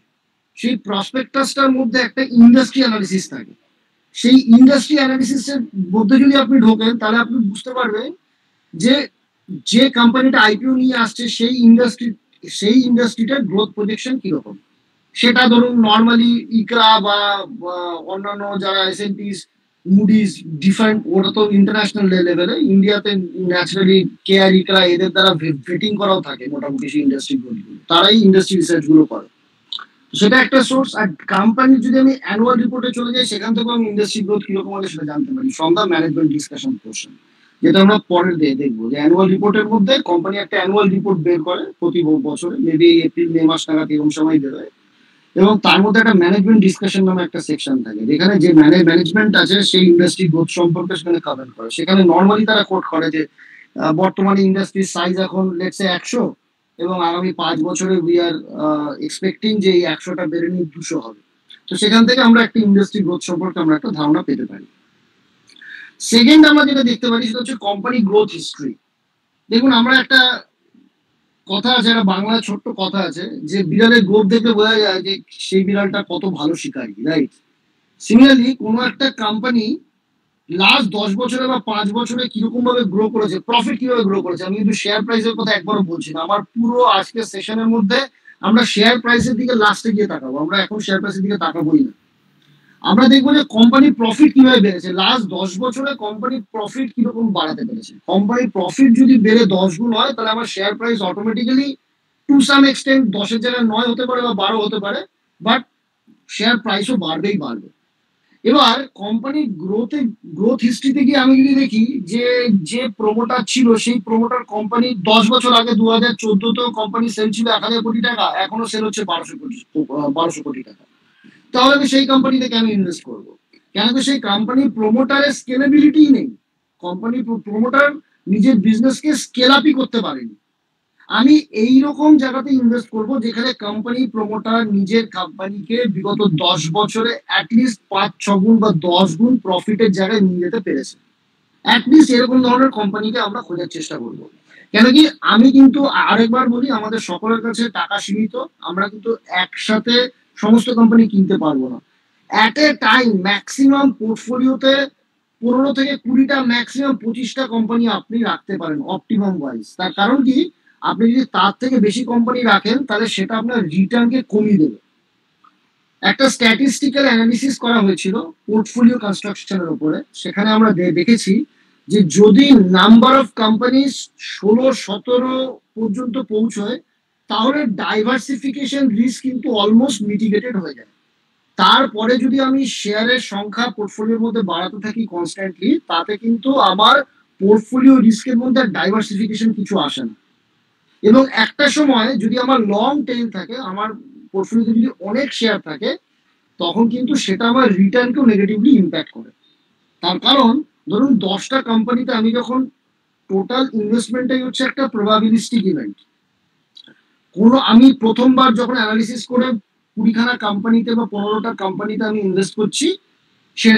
S1: সেই প্রসপেক্টাসটার মধ্যে একটা ইন্ডাস্ট্রি অ্যানালিসিস থাকে। সেই ইন্ডাস্ট্রি অ্যানালিসিসের মধ্যে যদি আপনি ঢোকেন তাহলে আপনি বুঝতে পারবেন যে যে কোম্পানিটা আইপিও নিয়ে আসছে সেই ইন্ডাস্ট্রিটার গ্রোথ প্রজেকশন কিরকম। সেটা ধরুন নর্মালি ইকরা বা অন্যান্য যারা এসএনপি, মুডিজ, ডিফারেন্ট, ওরা তো ইন্টারন্যাশনাল লেভেলে, ইন্ডিয়াতে ন্যাচারালি কেআর, ইকরা এদের দ্বারা ভেটিং করাও থাকে মোটামুটি সেই ইন্ডাস্ট্রি গ্রোথগুলো, তারাই ইন্ডাস্ট্রি রিসার্চ গুলো করে, সেটা একটা সোর্স। আর কোম্পানির যদি আমি অ্যানুয়াল রিপোর্টে চলে যাই সেখান থেকেও আমি ইন্ডাস্ট্রি গ্রোথ কিরকম হবে সেটা জানতে পারি from the management discussion portion, যেটা আমরা পরের দিয়ে দেখবো। যে অ্যানুয়াল রিপোর্টের মধ্যে কোম্পানি একটা অ্যানুয়াল রিপোর্ট বের করে প্রতি বছরে, মেবি এপ্রিল মে মাস নাগাদ এরকম সময় বেরোয়, এবং তার মধ্যে একটা ম্যানেজমেন্ট ডিসকাশন নামে একটা সেকশন থাকে যেখানে যে ম্যানেজমেন্ট আছে সেই ইন্ডাস্ট্রি গ্রোথ সম্পর্কে সেখানে কমেন্ট করে। সেখানে নর্মালি তারা কোট করে যে বর্তমানে ইন্ডাস্ট্রির সাইজ এখন লেটস সে 100, এবং আগামী 5 বছরে উই আর এক্সপেক্টিং যে এই 100টা বেড়ে নিয়ে 200 হবে। তো সেখান থেকে আমরা একটা ইন্ডাস্ট্রি গ্রোথ সম্পর্কে আমরা একটা ধারণা পেতে পারি। সেকেন্ড আমরা যেটা দেখতে পারি সেটা হচ্ছে কোম্পানি গ্রোথ হিস্ট্রি। দেখুন, আমরা একটা কথা আছে, একটা বাংলায় ছোট্ট কথা আছে যে বিড়ালের গোপ দেখলে বোঝা যায় যে সেই বিড়ালটা কত ভালো শিকারী, রাইট? সিমিলারলি কোনো একটা কোম্পানি লাস্ট 10 বছরে বা 5 বছরে কিরকম ভাবে গ্রো করেছে, প্রফিট কিভাবে গ্রো করেছে, আমি কিন্তু শেয়ার প্রাইসের কথা একবারও বলছি না। আমার পুরো আজকের সেশনের মধ্যে আমরা শেয়ার প্রাইসের দিকে লাস্টে গিয়ে তাকাবো, আমরা এখন শেয়ার প্রাইসের দিকে তাকাবোই না। আমরা দেখবো যে কোম্পানির প্রফিট কিভাবে বেড়েছে, লাস্ট 10 বছরে কোম্পানির প্রফিট কিরকম বাড়াতে পেরেছে। কোম্পানির প্রফিট যদি বেড়ে 10 গুণ হয় তাহলে আমার share price automatically to some extent 10-এর জায়গায় 9 হতে পারে বা 12 হতে পারে, বাট শেয়ার প্রাইসও বাড়বেই বাড়বে। এবার কোম্পানির গ্রোথ হিস্ট্রিতে গিয়ে আমি যদি দেখি যে প্রমোটার ছিল সেই প্রমোটার কোম্পানি 10 বছর আগে 2014-তেও কোম্পানি সেল ছিল 1000 কোটি টাকা, এখনো সেল হচ্ছে 1200 কোটি টাকা, তাহলে আমি সেই কোম্পানিতে কেন ইনভেস্ট করবো? কেন কি সেই কোম্পানির প্রমোটারের স্কেলেবিলিটি নেই, কোম্পানির প্রমোটার নিজের বিজনেসকে স্কেল আপই করতে পারেনি। আমি এইরকম জায়গাতে ইনভেস্ট করব যেখানে কোম্পানি প্রমোটার নিজের কোম্পানিকে বিগত 10 বছরে অ্যাটলিস্ট 5-6 গুণ বা 10 গুণ প্রফিটের জায়গায় নিয়ে যেতে পেরেছে। অ্যাটলিস্ট এরকম ধরনের কোম্পানিকে আমরা খোঁজার চেষ্টা করব। কেন কি আমি কিন্তু আরেকবার বলি, আমাদের সকলের কাছে টাকা সীমিত, আমরা কিন্তু একসাথে সমস্ত কোম্পানি কিনতে পারবো না। অ্যাট এ টাইম ম্যাক্সিমাম পোর্টফোলিওতে 15 থেকে 20টা, ম্যাক্সিমাম 25টা কোম্পানি আপনি রাখতে পারেন অপটিমাম ওয়াইজ। তার কারণ কি, আপনি যদি তার থেকে বেশি কোম্পানি রাখেন তাহলে সেটা আপনার রিটার্নকে কমিয়ে দেবে। একটা স্ট্যাটিস্টিক্যাল অ্যানালিসিস করা হয়েছিল পোর্টফোলিও কনস্ট্রাকশনের উপরে, সেখানে আমরা দেখেছি যে যদি নাম্বার অফ কোম্পানি 16-17 পর্যন্ত পৌঁছয় তাহলে ডাইভার্সিফিকেশন রিস্ক কিন্তু অলমোস্ট মিটিগেটেড হয়ে যায়। তারপরে যদি আমি শেয়ারের সংখ্যা পোর্টফোলিওর মধ্যে বাড়াতে থাকি কনস্ট্যান্টলি, তাতে কিন্তু আমার পোর্টফোলিও রিস্কের মধ্যে ডাইভার্সিফিকেশন কিছু আসে না। এবং একটা সময় যদি আমার লং টেইল থাকে, আমার পোর্টফোলিওতে যদি অনেক শেয়ার থাকে, তখন কিন্তু সেটা আমার রিটার্নকেও নেগেটিভলি ইম্প্যাক্ট করে। তার কারণ ধরুন 10টা কোম্পানিতে আমি যখন টোটাল ইনভেস্টমেন্টটাই হচ্ছে একটা প্রবাবিলিস্টিক ইভেন্ট, আমি প্রথমবার যখন অ্যানালিসিস করে 20খানা কোম্পানিতে বা 15টা কোম্পানিতে আমি ইনভেস্ট করছি,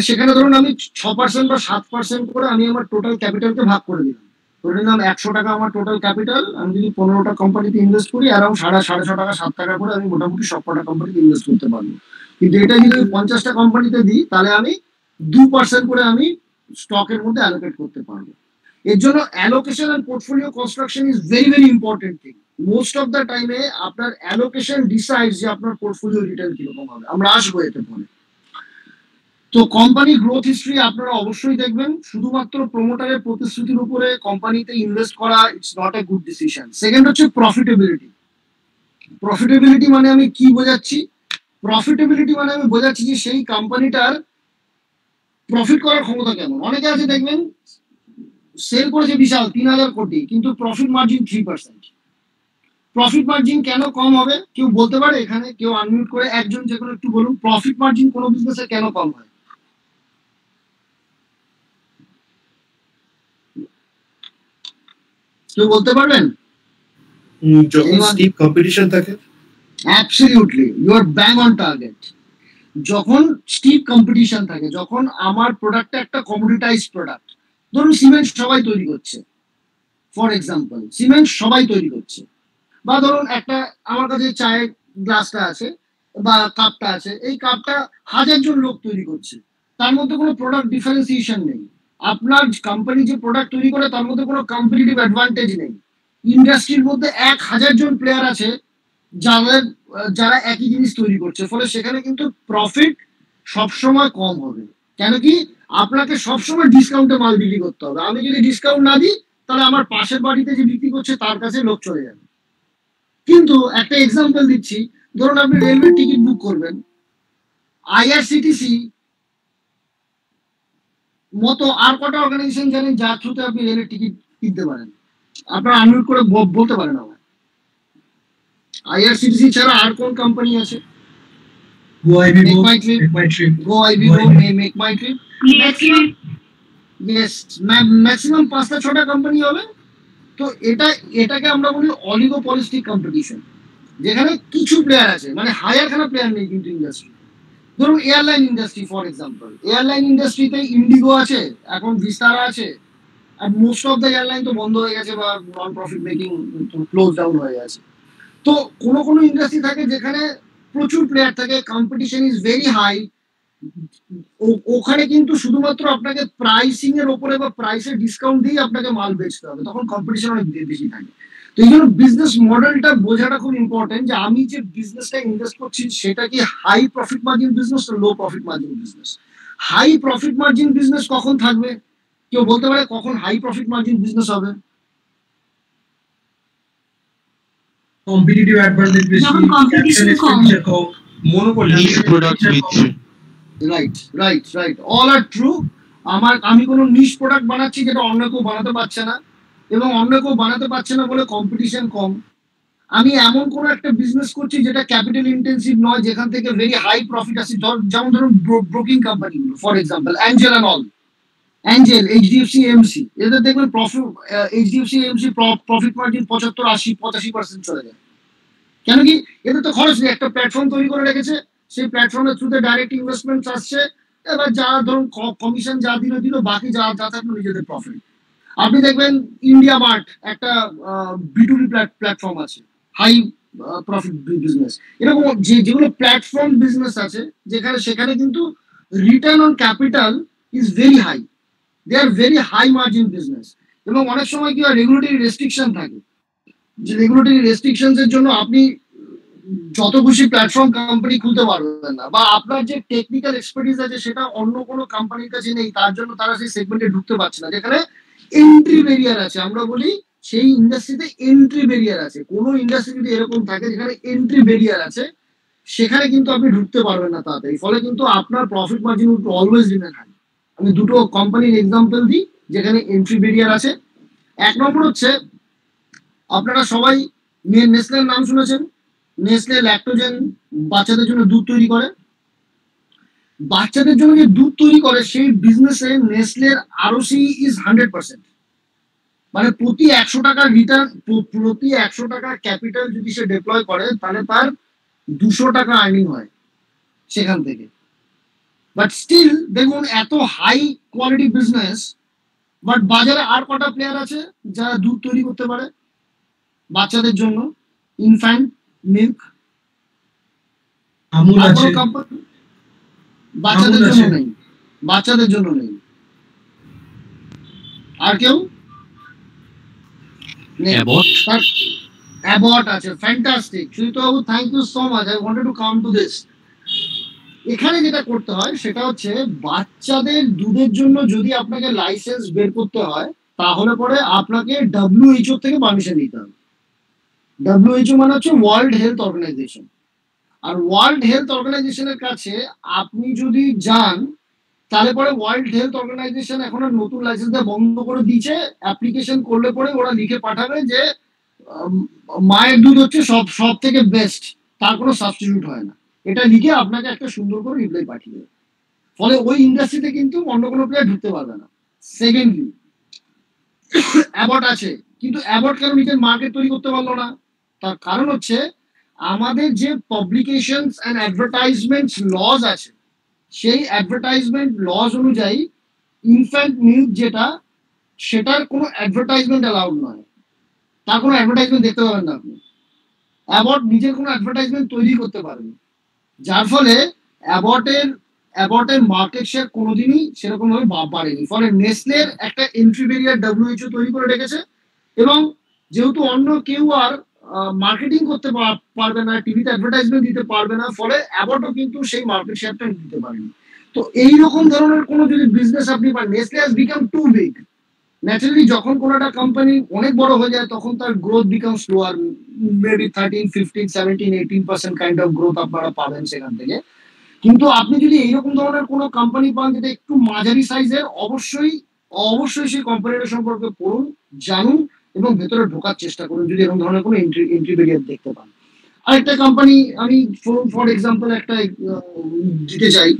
S1: সেখানে ধরুন আমি 6% বা 7% করে আমি আমার টোটাল ক্যাপিটালকে ভাগ করে দিলাম। ধরে নিলাম 100 টাকা আমার টোটাল ক্যাপিটাল, আমি যদি 15টা কোম্পানিতে ইনভেস্ট করি অ্যারাউন্ড 6.5 টাকা 7 টাকা করে আমি মোটামুটি সবকটা কোম্পানিতে ইনভেস্ট করতে পারবো। কিন্তু এটা যদি 50টা কোম্পানিতে দিই তাহলে আমি 2% করে আমি স্টকের মধ্যে অ্যালোকেট করতে পারবো। এর জন্য allocation and portfolio construction is very very important thing. Most of the টাইমে আপনার অ্যালোকেশন ডিসাইডস যে আপনার পোর্টফোলিও রিটার্ন কিরকম হবে। আমরা আসবো এতে পরে। তো কোম্পানি গ্রোথ হিস্ট্রি আপনারা অবশ্যই দেখবেন। শুধুমাত্র প্রমোটারের প্রতিশ্রুতির উপরে কোম্পানিতে ইনভেস্ট করা it's not a good decision. Second হচ্ছে প্রফিটেবিলিটি। প্রফিটেবিলিটি মানে আমি কি বোঝাচ্ছি? প্রফিটেবিলিটি মানে আমি বোঝাচ্ছি যে সেই কোম্পানিটার প্রফিট করার ক্ষমতা কেমন। অনেকে আছে দেখবেন সেল করেছে বিশাল 3000 কোটি, কিন্তু প্রফিট মার্জিন 3%। প্রফিট মার্জিন কেন কম হবে কেউ বলতে পারে? এখানে কেউ আনমিউট করে একজন যে কোনো একটু বলুন, প্রফিট মার্জিন কোনো বিজনেসে কেন কম হয়? কেউ বলতে পারবেন?
S4: যখন স্টিপ কম্পিটিশন থাকে।
S1: Absolutely, you are bang on target. যখন স্টিপ কম্পিটিশন থাকে, যখন আমার প্রোডাক্টটা একটা কমোডিটাইজ প্রোডাক্ট, ধরুন সিমেন্ট সবাই তৈরি করছে, ফর এক্সাম্পল সিমেন্ট সবাই তৈরি করছে, বা ধরুন একটা আমার কাছে চায়ের গ্লাসটা আছে বা কাপটা আছে, এই কাপটা 1000 জন লোক তৈরি করছে, তার মধ্যে কোনো প্রোডাক্ট ডিফারেন্সিয়েশন নেই। আপনার কোম্পানি যে প্রোডাক্ট তৈরি করে তার মধ্যে কোনো কম্পিটিটিভ অ্যাডভান্টেজ নেই। ইন্ডাস্ট্রির মধ্যে 1000 জন প্লেয়ার আছে যারা একই জিনিস তৈরি করছে, ফলে সেখানে কিন্তু প্রফিট সবসময় কম হবে। কেন কি? আপনাকে সবসময় ডিসকাউন্টে মাল বিক্রি করতে হবে। আমি যদি ডিসকাউন্ট না দিই তাহলে আমার পাশের বাড়িতে যে বিক্রি করছে তার কাছে লোক চলে যাবে। কিন্তু একটা এক্সাম্পল দিচ্ছি, ধরুন আপনি রেলওয়ে টিকিট বুক করবেন, আইআরসিটিসি মতো আর কটা অর্গানাইজেশন জানেন যার থ্রুতে আপনি রেলের টিকিট কিনতে পারেন? আপনারা আনমিউট করে বলতে পারেন আমার। আইআরসিটিসি ছাড়া আর কোন কোম্পানি আছে? Make my trip, Go IBO, Make my trip, yes, maximum 5-6টা কোম্পানি হবে। তো এটাকে আমরা বলি অলিগোপলিস্টিক কম্পিটিশন, যেখানে কিছু প্লেয়ার আছে, মানে হাজারখানা প্লেয়ার নেই কিন্তু ইন্ডাস্ট্রি। ধরুন airline industry for example, airline ইন্ডাস্ট্রিতে ইন্ডিগো আছে, এখন ভিস্তারা আছে, আর মোস্ট অফ দ্য এয়ারলাইন তো বন্ধ হয়ে গেছে বা non profit making close down হয়ে গেছে। তো কোনো ইন্ডাস্ট্রি থাকে যেখানে প্রচুর প্লেয়ার থাকে, কম্পিটিশন ইজ ভেরি হাই। ওখানে কিন্তু শুধুমাত্র আপনাকে প্রাইসিং এর উপরে বা প্রাইসের ডিসকাউন্ট দিয়ে আপনাকে মাল বেচতে হবে, তখন কম্পিটিশন অনেক বেশি থাকে। তো এই জন্য বিজনেস মডেলটা বোঝাটা খুব ইম্পর্টেন্ট, যে আমি যে বিজনেসটা ইনভেস্ট করছি সেটা কি হাই প্রফিট মার্জিন বিজনেস না low profit margin business. High profit margin business কখন থাকবে? কেউ বলতে পারে কখন হাই প্রফিট মার্জিন বিজনেস হবে?
S5: কম্পিটিটিভ অ্যাডভান্টেজ বেশি,
S6: যখন competition
S5: এক্সপেন্ডিচার কম, মনোপলি
S3: নিশ প্রোডাক্ট দিচ্ছে।
S1: Right, all are true. আমি কোনো নিশ প্রোডাক্ট বানাচ্ছি যেটা অন্য কেউ বানাতে পারছে না, এবং অন্য কেউ বানাতে পারছে না বলে কম্পিটিশন কম। আমি এমন কোনো একটা বিজনেস করছি যেটা ক্যাপিটাল ইন্টেন্সিভ নয়, যেখান থেকে ভেরি হাই প্রফিট আসে। যেমন ধরুন ব্রোকিং কোম্পানিগুলো, for example Angel and all, Angel, HDFC MC, এদের দেখবেন profit, HDFC MC profit margin 75-80-85% চলে যায়। কেন কি? এদের তো খরচ নেই, একটা প্ল্যাটফর্ম তৈরি করে রেখেছে, সেই প্ল্যাটফর্মের থ্রুতে ডাইরেক্ট ইনভেস্টমেন্ট আসছে, এবার যা ধরুন কমিশন যা দিল, বাকি যা থাকলো নিজেদের প্রফিট। আপনি দেখবেন ইন্ডিয়া মার্ট একটা বিটুবি প্ল্যাটফর্ম আছে, হাই প্রফিট বিজনেস। এরকম যেগুলো প্ল্যাটফর্ম বিজনেস আছে সেখানে কিন্তু return on capital is very high, they are very high margin business. এবং অনেক সময় কি হয়, রেগুলেটরি রেস্ট্রিকশন থাকে, যে রেগুলেটরি রেস্ট্রিকশনস এর জন্য আপনি যত খুশি প্ল্যাটফর্ম কোম্পানি খুলতে পারবেন না, বা আপনার যে টেকনিক্যাল এক্সপার্টিস আছে সেটা অন্য কোনো কোম্পানির কাছে নেই, তার জন্য তারা সেই সেগমেন্টে ঢুকতে পারছে না। যেখানে এন্ট্রি ব্যারিয়ার আছে, আমরা বলি সেই ইন্ডাস্ট্রিতে এন্ট্রি ব্যারিয়ার আছে। কোনো ইন্ডাস্ট্রি যদি এরকম থাকে যেখানে এন্ট্রি ব্যারিয়ার আছে, সেখানে কিন্তু আপনি ঢুকতে পারবেন না তাড়াতাড়ি, ফলে কিন্তু আপনার profit margin will always remain high. আমি দুটো কোম্পানির এক্সাম্পল দিই যেখানে এন্ট্রি ব্যারিয়ার আছে। এক নম্বর হচ্ছে, আপনারা সবাই নেসলের নাম শুনেছেন। নেসলে ল্যাকটোজেন বাচ্চাদের জন্য দুধ তৈরি করে। বাচ্চাদের জন্য যে দুধ তৈরি করে সেই বিজনেসে নেসলের আরওসি ইজ 100%। মানে প্রতি 100 টাকার রিটার্ন, প্রতি 100 টাকা ক্যাপিটাল যদি সে ডিপ্লয় করে তাহলে তার 200 টাকা আর্নিং হয় সেখান থেকে। বাট স্টিল দেখুন এত হাই কোয়ালিটি বিজনেস, বাট বাজারে আর কটা প্লেয়ার আছে যারা দুধ তৈরি করতে পারে বাচ্চাদের জন্য? ইনফ্যান্ট মিল্ক,
S5: আমুল আছে,
S1: বাচ্চাদের জন্য নেই। বাচ্চাদের জন্য নেই। আর কেউ নেই?
S3: অ্যাবট
S1: অ্যাবট আছে, ফ্যান্টাস্টিক। সুজিতবাবু, thank you so much, I wanted to come to this. এখানে যেটা করতে হয় সেটা হচ্ছে বাচ্চাদের দুধের জন্য যদি আপনাকে লাইসেন্স বের করতে হয় তাহলে পরে আপনাকে WHO থেকে পারমিশন নিতে হবে। WHO মানে হচ্ছে ওয়ার্ল্ড হেলথ অর্গানাইজেশন। আর ওয়ার্ল্ড হেলথ অর্গানাইজেশনের কাছে আপনি যদি যান তাহলে পরে ওয়ার্ল্ড হেলথ অর্গানাইজেশন এখন আর নতুন লাইসেন্স দেওয়া বন্ধ করে দিয়েছে। অ্যাপ্লিকেশন করলে পরে ওরা লিখে পাঠাবে যে মায়ের দুধ হচ্ছে সব থেকে বেস্ট, তার কোনো সাবস্টিটিউট হয় না। এটা লিখে আপনাকে একটা সুন্দর করে রিপ্লাই পাঠিয়ে দেবে। ফলে ওই ইন্ডাস্ট্রিতে কিন্তু অন্য কোনো প্লেয়ার ঢুকতে পারবে না। সেকেন্ডলি, অ্যাবট আছে, কিন্তু অ্যাবট কেন নিজের মার্কেট তৈরি করতে পারলো না? তার কারণ হচ্ছে আমাদের যে পাবলিকেশনস অ্যান্ড অ্যাডভার্টাইজমেন্টস লজ আছে, সেই অ্যাডভার্টাইজমেন্ট লজ অনুযায়ী ইনফ্যান্ট মিল্ক যেটা, সেটার কোনো অ্যাডভার্টাইজমেন্ট অ্যালাউড নয়। তার কোনো অ্যাডভার্টাইজমেন্ট দেখতে পাবেন না আপনি। অ্যাবট নিজের কোনো অ্যাডভার্টাইজমেন্ট তৈরি করতে পারেনি, যার ফলে অ্যাবটের মার্কেট শেয়ার কোনোদিনই সেরকম ভাবে বাড়েনি। ফলে নেসলের একটা এন্ট্রি ব্যারিয়ার WHO তৈরি করে রেখেছে, এবং যেহেতু অন্য কেউ আর মার্কেটিং করতে পারবে না, টিভিতে অ্যাডভার্টাইজমেন্ট দিতে পারবে না, ফলে অ্যাবটও কিন্তু সেই মার্কেট শেয়ারটা দিতে পারেনি। তো এইরকম ধরনের কোনো যদি বিজনেস আপনি পান, Nestle has become too big. Naturally যখন কোনো একটা কোম্পানি অনেক বড় হয়ে যায় তখন তার growth become slower, maybe 13, 15, 17, 18% kind of growth আপনারা পাবেন সেখান থেকে। কিন্তু আপনি যদি এইরকম ধরনের কোনো কোম্পানি পান যেটা একটু মাঝারি সাইজের, অবশ্যই সেই কোম্পানিটার সম্পর্কে পড়ুন, জানুন এবং ভেতরে ঢোকার চেষ্টা করুন যদি এরকম ধরনের কোনো এন্ট্রি ব্যারিয়ার দেখতে পান। আরেকটা কোম্পানি আমি ফর এক্সাম্পল একটা দিতে চাই।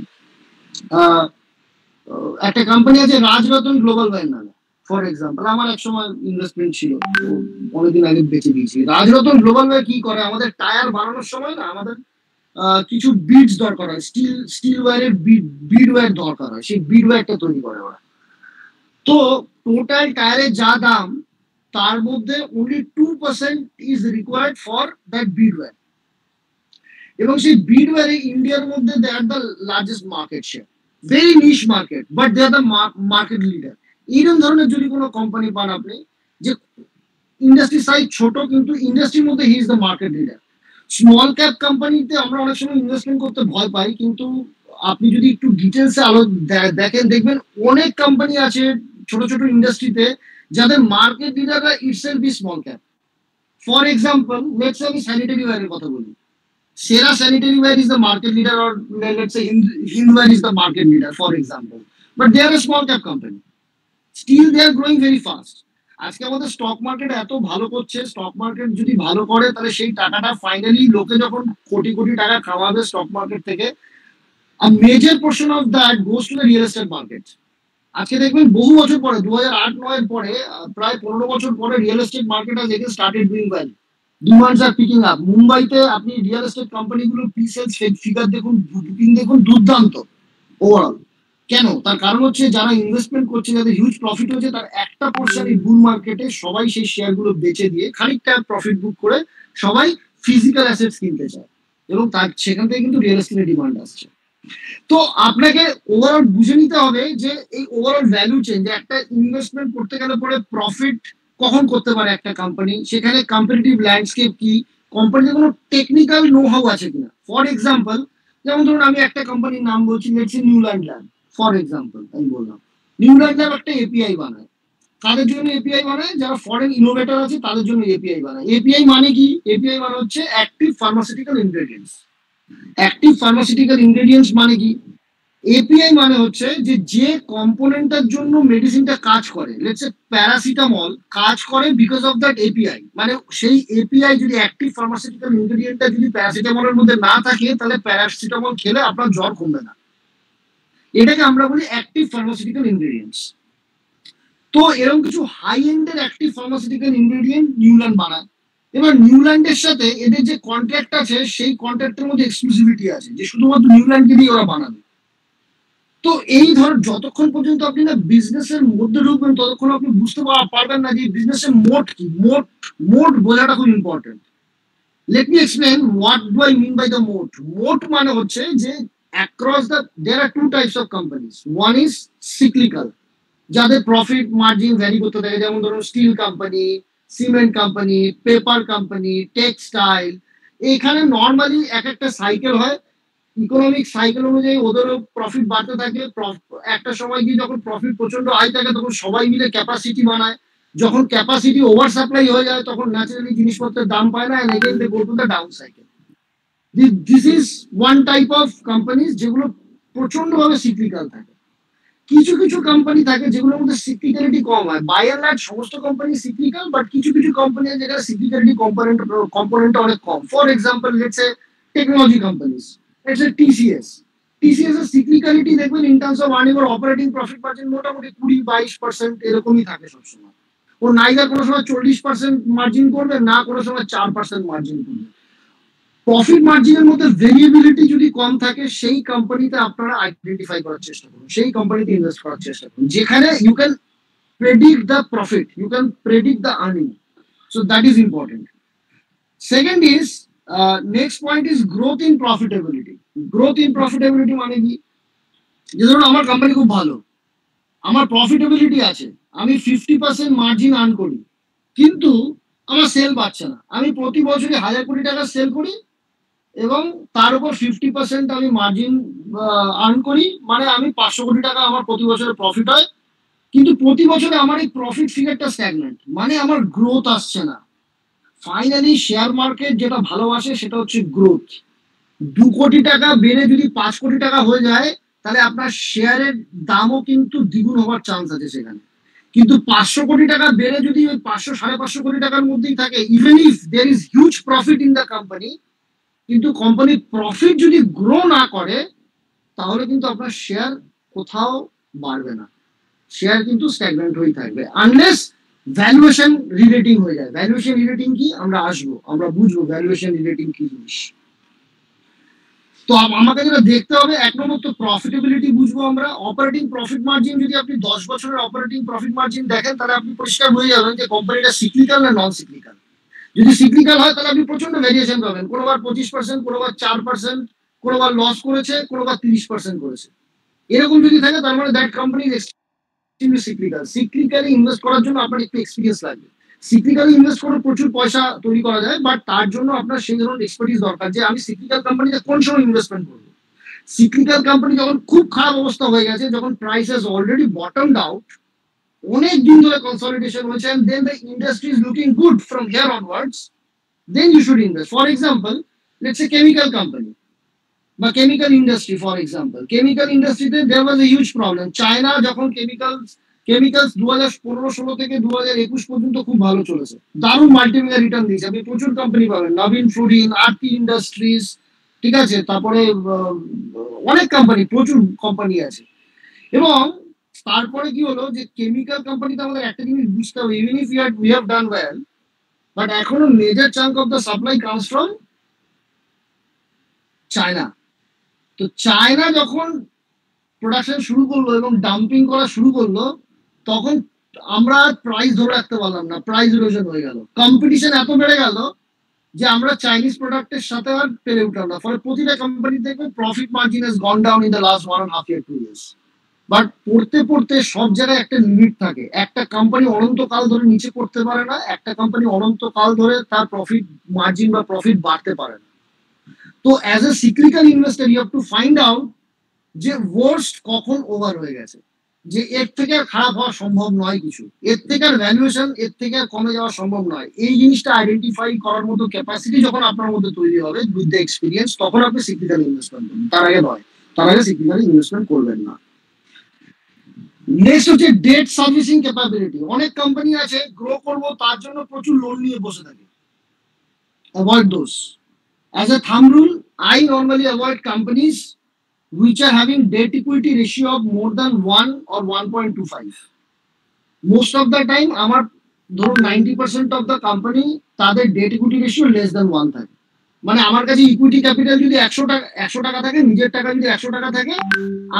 S1: একটা কোম্পানি আছে রাজরতন গ্লোবাল ব্র্যান্ড নামে, ফর এক্সাম্পল। আমার এক সময় ইনভেস্টমেন্ট ছিল, অনেকদিন আগে বেঁচে দিয়েছি। রাজরতন গ্লোবাল ব্র্যান্ড কি করে, আমাদের টায়ার বানানোর সময় না আমাদের কিছু বিডস দরকার হয়, স্টিল ওয়্যারের বিড ওয়্যার দরকার হয়, সেই বিড ওয়্যারটা তৈরি করে ওরা। তো টোটাল টায়ারের যা দাম তার মধ্যে only 2% is required for that bead wire, এবং সেই বিড ওয়্যারে ইন্ডিয়ার মধ্যে they are the largest market share, very niche market, but they are the market leader. এইরকম ধরনের যদি কোনো কোম্পানি পান আপনি, যে ইন্ডাস্ট্রি সাইজ ছোট কিন্তু ইন্ডাস্ট্রির মধ্যে he is the market leader. Small cap কোম্পানিতে আমরা অনেক সময় ইনভেস্টমেন্ট করতে ভয় পাই, কিন্তু আপনি যদি একটু ডিটেলসে দেখেন দেখবেন অনেক কোম্পানি আছে ছোট ছোট ইন্ডাস্ট্রিতে যাদের মার্কেট লিডাররা itself be small cap. For example, let's আমি স্যানিটারি ওয়্যারের কথা বলি। Cera sanitary ware is the market leader, or let's say Hindware is the market leader for example, but they are a small cap company, still they are growing very fast. আজকে আমাদের stock market এত ভালো করছে, stock market যদি ভালো করে তাহলে সেই টাকাটা ফাইনালি লোকে যখন কোটি কোটি টাকা কামাবে স্টক মার্কেট থেকে, a major portion of that goes to the real estate market. আজকে দেখবেন বহু বছর পরে 2008-9 পরে, প্রায় 15 বছর পরে real estate market has again started doing well. Demands are picking up. মুম্বাইতে আপনি রিয়েল এস্টেট কোম্পানিগুলোর প্রি-সেলস ফিগার দেখুন, বুকিং দেখুন, দুর্দান্ত ওভারঅল। কেন? তার কারণ হচ্ছে যারা ইনভেস্টমেন্ট করছে, যাদের হিউজ প্রফিট হচ্ছে, তার একটা পোর্শন এই বুল মার্কেটে সবাই সেই শেয়ারগুলো বেচে দিয়ে খানিকটা প্রফিট বুক করে সবাই ফিজিক্যাল অ্যাসেটস কিনতে চায়, এবং তার সেখান থেকে কিন্তু রিয়েল এস্টেটের ডিমান্ড আসছে। তো আপনাকে ওভারঅল বুঝে নিতে হবে যে এই ওভারঅল ভ্যালু চেঞ্জ, একটা ইনভেস্টমেন্ট করতে গেলে পরে প্রফিট কখন করতে পারে একটা কোম্পানি, সেখানে কম্পিটিটিভ ল্যান্ডস্কেপ কি, কোম্পানির কোনো টেকনিক্যাল নো হাউ আছে কিনা। ফর এক্সাম্পল, যেমন ধরুন আমি একটা কোম্পানির নাম বলছি, let's say Newland lab. For example আমি বললাম, নিউল্যান্ড ল্যাব একটা এপিআই বানায়। কাদের জন্য এপিআই বানায়? যারা ফরেন ইনোভেটর আছে তাদের জন্য এপিআই বানায়। এপিআই মানে কি? এপিআই মানে হচ্ছে active pharmaceutical ingredients. Active pharmaceutical ingredients মানে কি? এপিআই মানে হচ্ছে যে কম্পোনেন্টটার জন্য মেডিসিনটা কাজ করে, লেটস সে প্যারাসিটামল কাজ করে বিকজ অফ দ্যাট এপিআই। মানে সেই এপিআই যদি অ্যাক্টিভ ফার্মাসিউটিক্যাল ইনগ্রেডিয়েন্টটা যদি প্যারাসিটামলের মধ্যে না থাকে তাহলে প্যারাসিটামল খেলে আপনার জ্বর কমবে না। এটাকে আমরা বলি অ্যাক্টিভ ফার্মাসিউটিক্যাল ইনগ্রেডিয়েন্টস। তো এরকম কিছু হাই এন্ডের অ্যাক্টিভ ফার্মাসিউটিক্যাল ইনগ্রেডিয়েন্ট নিউল্যান্ড বানায়। এবার নিউল্যান্ডের সাথে এদের যে কন্ট্রাক্ট আছে সেই কন্ট্রাক্টের মধ্যে এক্সক্লুসিভিটি আছে যে শুধুমাত্র নিউল্যান্ডকে দিয়ে ওরা বানাবে। তো এই ধর যতক্ষণ পর্যন্ত আপনি না বিজনেসের মধ্যে ঢুকবেন ততক্ষণ আপনি বুঝতে পারবেন না যে বিজনেসের মোট কি। মোট বোঝাটা খুব important. Let me explain what do I mean by the moat. Moat মানে হচ্ছে যে across there are two types of companies. One is cyclical, যাদের প্রফিট মার্জিন ভ্যারি করতে থাকে, যেমন ধরুন steel company, cement company, paper company, textile. এখানে normally এক একটা সাইকেল হয়, ইকোনমিক সাইকেল অনুযায়ী ওদেরও প্রফিট বাড়তে থাকে। একটা সময় গিয়ে যখন প্রফিট প্রচন্ড হাই থাকে তখন সবাই মিলে ক্যাপাসিটি বানায়, যখন ক্যাপাসিটি ওভার সাপ্লাই হয়ে যায় তখন ন্যাচারালি জিনিসপত্রের দাম পায় না, and again they go to the down cycle. This is one type of companies যেগুলো প্রচন্ড ভাবে সিক্লিক্যাল থাকে। কিছু কিছু কোম্পানি থাকে যেগুলোর মধ্যে সিক্লিক্যালিটি কম হয়। বাই এন্ড লার্জ সমস্ত কোম্পানি সিক্লিক্যাল, বাট কিছু কিছু কোম্পানি আছে যেখানে সিক্লিক্যালিটি কম্পোনেন্ট অনেক কম। For example let's say technology companies, let's say TCS. TCS এর সিক্লিক্যালিটি দেখবেন in terms of earning or operating profit margin মোটামুটি 20-22% এরকমই থাকে সবসময়। ও নাইদার কোনো সময় 40% মার্জিন করবে, না কোনো সময় 4% মার্জিন করবে। প্রফিট মার্জিনের মধ্যে ভেরিয়েবিলিটি যদি কম থাকে সেই কোম্পানিতে আপনারা আইডেন্টিফাই করার চেষ্টা করুন, সেই কোম্পানিতে ইনভেস্ট করার চেষ্টা করুন যেখানে you can predict the profit, you can predict the earning. So that is important. Second is next point is growth in profitability. Growth in profitability মানে কি, যে ধরুন আমার কোম্পানি খুব ভালো, আমার প্রফিটেবিলিটি আছে, আমি 50% মার্জিন আর্ন করি, কিন্তু আমার সেল পাচ্ছে না। আমি প্রতি বছরে 1000 কোটি টাকা সেল করি এবং তার উপর 50% আমি মার্জিন আর্ন করি, মানে আমি 500 কোটি টাকা আমার প্রতি বছরে প্রফিট হয়, কিন্তু প্রতি বছরে আমার এই প্রফিট ফিগারটা স্ট্যাগন্যান্ট, মানে আমার গ্রোথ আসছে না। ফাইনালি শেয়ার মার্কেট যেটা ভালোবাসে সেটা হচ্ছে গ্রোথ। 2 কোটি টাকা বেড়ে যদি 5 কোটি টাকা হয়ে যায় তাহলে আপনার শেয়ারের দামও কিন্তু দ্বিগুণ হওয়ার চান্স আছে সেখানে। কিন্তু 500 কোটি টাকা বেড়ে যদি ওই 500-550 কোটি টাকার মধ্যেই থাকে, even if there is huge profit in the company, কিন্তু কোম্পানির প্রফিট যদি গ্রো না করে তাহলে কিন্তু আপনার শেয়ার কোথাও বাড়বে না, শেয়ার কিন্তু স্ট্যাগন্যান্ট হয়ে থাকবে, আনলেস ভ্যালুয়েশন রিলেটিং হয়ে যায়। ভ্যালুয়েশন রিলেটিং কি আমরা আসবো, আমরা বুঝবো ভ্যালুয়েশন রিলেটিং কি জিনিস। তো আমাকে যেটা দেখতে হবে, এক নম্বর তো প্রফিটেবিলিটি বুঝবো আমরা। অপারেটিং প্রফিট মার্জিন যদি আপনি 10 বছরের অপারেটিং প্রফিট মার্জিন দেখেন তাহলে আপনি পরিষ্কার হয়ে যাবেন যে কোম্পানিটা সিক্লিক্যাল না নন সিক্লিক্যাল। যদি সিক্লিক্যাল হয় তাহলে আপনি প্রচন্ড ভেরিয়েশন পাবেন, কোনোবার 25%, কোনোবার 4%, কোনোবার লস করেছে, কোনোবার 30% করেছে। এরকম যদি থাকে তার মানে that company is extremely cyclical. Cyclically invest করার জন্য আপনার একটু এক্সপিরিয়েন্স লাগবে। সিক্লিক্যালি ইনভেস্ট করে প্রচুর পয়সা তৈরি করা যায়, বাট তার জন্য আপনার সেই ধরনের এক্সপার্টিস দরকার যে আমি সিক্লিক্যাল কোম্পানিতে কোন সময় ইনভেস্টমেন্ট করবো। সিক্লিক্যাল কোম্পানি যখন খুব খারাপ অবস্থা হয়ে গেছে, যখন প্রাইস হ্যাজ অলরেডি বটমড আউট, অনেক দিন ধরে কনসলিডেশন হয়েছে, and then the industry is looking good from here onwards, then you should invest. For example, let's say chemical company বা chemical industry, for example, chemical industry তে there was a huge problem. China যখন chemicals 2015-16 থেকে 2021 পর্যন্ত খুব ভালো চলেছে, দারুণ multimillion return দিয়েছে, আপনি প্রচুর কোম্পানি পাবেন, নবীন ফ্লোরিন, আরতি ইন্ডাস্ট্রিজ, ঠিক আছে, তারপরে অনেক কোম্পানি, প্রচুর কোম্পানি আছে। এবং তারপরে কি হলো যে কেমিক্যাল কোম্পানিতে আমাদের একটা জিনিস বুঝতে হবে, even if we have done well, but এখনো major chunk of the supply comes from China. তো চায়না যখন প্রোডাকশন শুরু করলো এবং ডাম্পিং করা শুরু করলো, তখন আমরা প্রাইস ধরে রাখতে পারলাম না, প্রাইস ইরোশন হয়ে গেল, কম্পিটিশন এত বেড়ে গেল যে আমরা চাইনিজ প্রোডাক্টের সাথে আর পেরে উঠলাম না। ফলে প্রতিটা কোম্পানি থেকে profit margin has gone down in the last 1.5 year 2 years। But পড়তে পড়তে সব জায়গায় একটা লিমিট থাকে, একটা কোম্পানি অনন্তকাল ধরে নিচে পড়তে পারে না, একটা কোম্পানি অনন্তকাল ধরে তার প্রফিট মার্জিন বা প্রফিট বাড়তে পারে না। তো as a cyclical investor you have to find out যে ওয়ার্স্ট কখন ওভার হয়ে গেছে, যে এর থেকে আর খারাপ হওয়া সম্ভব নয়, কিছু এর থেকে আর ভ্যালুয়েশন এর থেকে আর কমে যাওয়া সম্ভব নয়। এই জিনিসটা আইডেন্টিফাই করার মতো ক্যাপাসিটি যখন আপনার মধ্যে তৈরি হবে উইথ দ্য এক্সপিরিয়েন্স, তখন আপনি সিক্লিক্যাল ইনভেস্টমেন্ট করবেন, তার আগে নয়, তার আগে সিক্লিক্যাল ইনভেস্টমেন্ট করবেন না। নেক্সট হচ্ছে ডেট সার্ভিসিং ক্যাপাবিলিটি। অনেক কোম্পানি আছে গ্রো করবো তার জন্য প্রচুর লোন নিয়ে বসে থাকে, avoid those. As a thumb rule, I normally avoid companies which are having debt equity ratio of more than 1 or 1.25. Most of the time আমার ধরুন 90% of the company তাদের debt equity ratio less than 1 থাকে। মানে আমার কাছে equity capital যদি 100 টাকা থাকে, নিজের টাকা যদি 100 টাকা থাকে,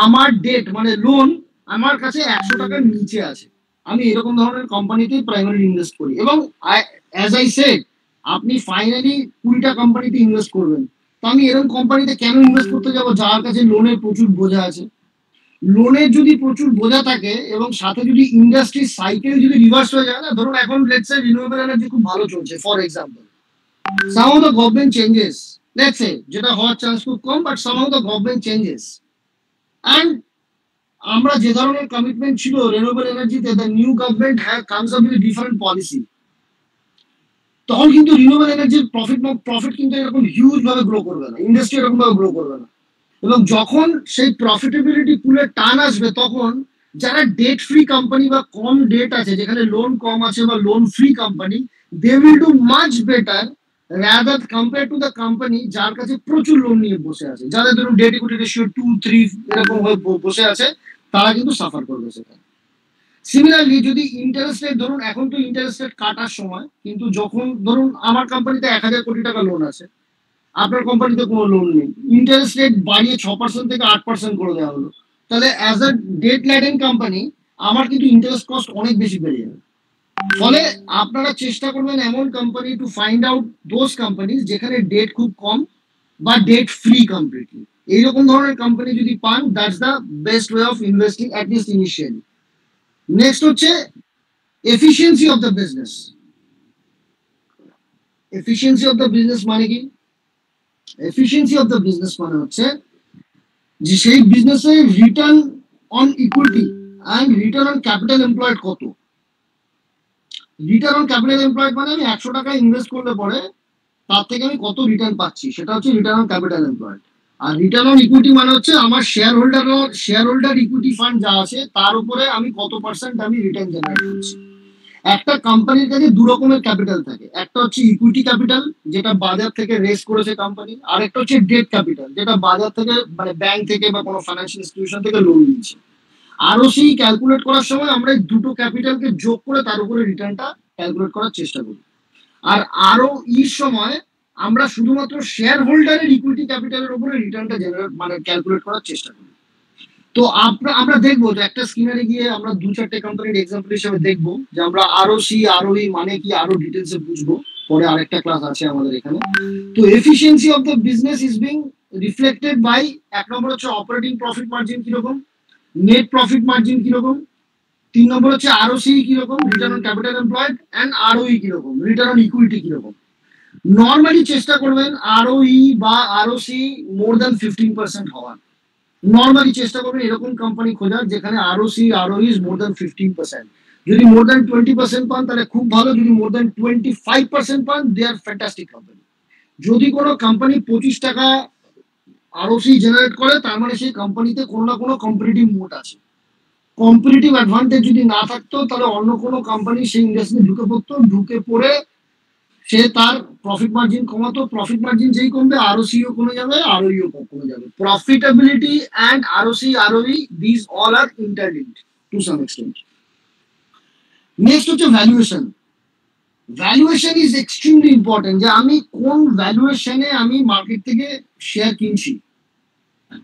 S1: আমার ডেট মানে লোন আমার কাছে 100 টাকার নিচে আছে। আমি এরকম ধরনের কোম্পানিতেই প্রাইমারি ইনভেস্ট করি। এবং অ্যাজ আই সেড, আপনি ফাইনালি 20টা কোম্পানিতে ইনভেস্ট করবেন, তো আমি এরকম কোম্পানিতে কেন ইনভেস্ট করতে যাবো যার কাছে লোনের প্রচুর বোঝা আছে? লোনের যদি প্রচুর বোঝা থাকে এবং সাথে যদি ইন্ডাস্ট্রি সাইকেল যদি রিভার্স হয়ে যায় না, ধরুন এখন লেটস সে রিনিউয়েবল এনার্জি খুব ভালো চলছে for example, some of the government changes, let's say, যেটা হওয়ার চান্স খুব কম, but some of the government changes and আমরা যে ধরনের কমিটমেন্ট ছিল রিনিউয়েবল এনার্জিতে, the new government comes up with different policy, তখন কিন্তু রিনিউয়েবল এনার্জির প্রফিট কিন্তু এরকম হিউজ ভাবে গ্রো করবে না, ইন্ডাস্ট্রি এরকম ভাবে গ্রো করবে না। এবং যখন সেই প্রফিটেবিলিটি পুলে টান আসবে, তখন যারা ডেট ফ্রি কোম্পানি বা কম ডেট আছে, যেখানে লোন কম আছে বা loan free company, they will do much better rather compare to the company যার কাছে প্রচুর লোন নিয়ে বসে আছে, যাদের ধরুন ডেট ইকুইটি রেশিও 2-3 এরকম হয়ে বসে আছে, তারা কিন্তু সাফার করবে সেখানে। সিমিলারলি যদি ইন্টারেস্ট রেট, ধরুন এখন তো ইন্টারেস্ট রেট কাটার সময়, কিন্তু যখন ধরুন আমার কোম্পানিতে 1000 কোটি টাকা লোন আছে, আপনার কোম্পানিতে কোনো লোন নেই, ইন্টারেস্ট রেট বাড়িয়ে 6% থেকে 8% করে দেওয়া হলো, তাহলে অ্যাজ আ ডেট ল্যাডেন কোম্পানি আমার কিন্তু ইন্টারেস্ট কস্ট অনেক বেশি বেড়ে যাবে। ফলে আপনারা চেষ্টা করবেন এমন company two find out those company যেখানে ডেট খুব কম বা ডেট ফ্রি কমপ্লিটলি, এইরকম ধরনের কোম্পানি যদি পান, that's the best way of investing at least initially. Next হচ্ছে efficiency of the business. Efficiency of the business মানে কি? এফিসিয়েন্সি অফ দ্য বিজনেস মানে হচ্ছে যে সেই বিজনেসের return on equity and return on capital employed কত। রিটার্ন অন ক্যাপিটাল এমপ্লয়েড মানে আমি 100 টাকা ইনভেস্ট করলে পরে তার থেকে আমি কত রিটার্ন পাচ্ছি, সেটা হচ্ছে রিটার্ন অন ক্যাপিটাল এমপ্লয়েড। আর রিটার্ন অন ইকুইটি মানে হচ্ছে আমার শেয়ার হোল্ডার ইকুইটি ফান্ড যা আছে তার উপরে আমি কত পার্সেন্ট আমি রিটার্ন জেনারেট করছি। একটা কোম্পানির কাছে দু রকমের ক্যাপিটাল থাকে, একটা হচ্ছে ইকুইটি ক্যাপিটাল যেটা বাজার থেকে রেজ করেছে কোম্পানি, আর একটা হচ্ছে ডেট ক্যাপিটাল যেটা বাজার থেকে মানে ব্যাংক থেকে বা কোনো ফাইন্যান্সিয়াল ইনস্টিটিউশন থেকে লোন নিচ্ছে। আরওসি ক্যালকুলেট করার সময় আমরা এই দুটো ক্যাপিটালকে যোগ করে তার উপরে রিটার্নটা ক্যালকুলেট করার চেষ্টা করি। আর আরওইর সময় আমরা শুধুমাত্র শেয়ার হোল্ডারের ইকুইটি ক্যাপিটালের উপরে রিটার্নটা জেনারেট মানে ক্যালকুলেট করার চেষ্টা করি। তো আমরা দেখবো যে একটা স্ক্রিনারে গিয়ে আমরা 2-4টে কোম্পানির এক্সাম্পল হিসেবে দেখবো যে আমরা আরওসি আরওই মানে কি আরো ডিটেলসে বুঝবো, পরে আরেকটা ক্লাস আছে আমাদের এখানে। তো efficiency of the business is being reflected by, এক নম্বর হচ্ছে অপারেটিং প্রফিট মার্জিন কিরকম, নেট প্রফিট মার্জিন কিরকম, 3 নম্বর হচ্ছে আরওসি কিরকম, return on capital employed, and ROE কিরকম, রিটার্ন অন ইকুইটি কিরকম। নর্মালি চেষ্টা করবেন আরওই বা আরওসি মোর দ্যান 15% হওয়ার। নর্মালি চেষ্টা করবেন এরকম কোম্পানি খোঁজার যেখানে আরওসি আরওই ইজ মোর দ্যান 15%। যদি মোর দ্যান 20% পান তাহলে খুব ভালো, যদি মোর দ্যান 25% পান দে আর ফ্যান্টাস্টিক কোম্পানি। যদি কোনো কোম্পানি 25 টাকা আরওসি জেনারেট করে, তার মানে সেই কোম্পানিতে কোনো না কোনো কম্পিটিটিভ মোড আছে। কম্পিটিটিভ অ্যাডভান্টেজ যদি না থাকতো তাহলে অন্য কোনো কোম্পানি সেই ইন্ডাস্ট্রি ঢুকে পড়তো, ঢুকে পড়ে সে তার প্রফিট মার্জিন কমাতো, প্রফিট মার্জিন যেই কমবে আরওসিও কমে যাবে, আরওইও কমে যাবে। Profitability and ROC ROE this all are interlinked to some extent. Next হচ্ছে valuation. Valuation is extremely important, যে আমি কোন ভ্যালুয়েশনে আমি মার্কেট থেকে শেয়ার কিনছি,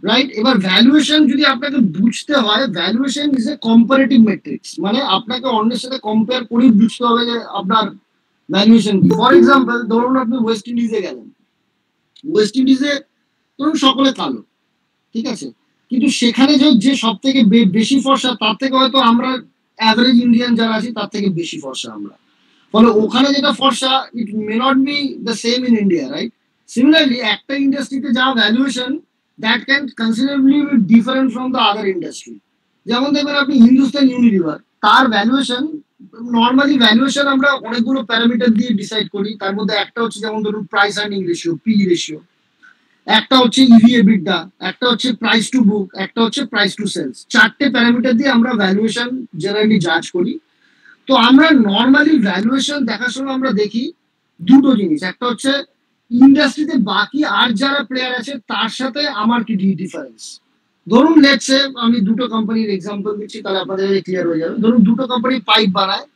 S1: রাইট? এবার ভ্যালুয়েশন যদি আপনাকে বুঝতে হয়, valuation is a comparative metrics, মানে আপনাকে অন্যের সাথে কম্পেয়ার করেই বুঝতে হবে যে আপনার ভ্যালুয়েশন কি। ফর এক্সাম্পল ধরুন আপনি ওয়েস্ট ইন্ডিজে গেলেন, ওয়েস্ট ইন্ডিজে ধরুন সকলে কালো, ঠিক আছে, কিন্তু সেখানে যে সব থেকে বেশি ফর্সা তার থেকে হয়তো আমরা অ্যাভারেজ ইন্ডিয়ান যারা আছি তার থেকে বেশি ফর্সা আমরা, ফলে ওখানে যেটা ফর্সা it may not be the same in India, right? Similarly একটা ইন্ডাস্ট্রিতে যা valuation that can considerably be different from the other industry. যেমন দেখবেন আপনি হিন্দুস্তান ইউনিলিভার, তার ভ্যালুয়েশন, নর্মালি ভ্যালুয়েশন আমরা অনেকগুলো প্যারামিটার দিয়ে ডিসাইড করি, তার মধ্যে একটা হচ্ছে যেমন ধরুন price earning ratio, P ratio, একটা হচ্ছে ইভি এবিডা, একটা হচ্ছে প্রাইস টু বুক, একটা হচ্ছে প্রাইস টু সেলস। 4টে প্যারামিটার দিয়ে আমরা ভ্যালুয়েশন জেনারেলি জাজ করি। তো আমরা নর্মালি ভ্যালুয়েশন দেখার সময় আমরা দেখি দুটো জিনিস, একটা হচ্ছে ইন্ডাস্ট্রিতে বাকি আর যারা প্লেয়ার আছে তার সাথে আমার কি ডিফারেন্স। ধরুন লেটস সে আমি দুটো কোম্পানির এক্সাম্পল দিচ্ছি, তাহলে আপনাদের ক্লিয়ার হয়ে যাবে। ধরুন দুটো কোম্পানি পাইপ বানায়,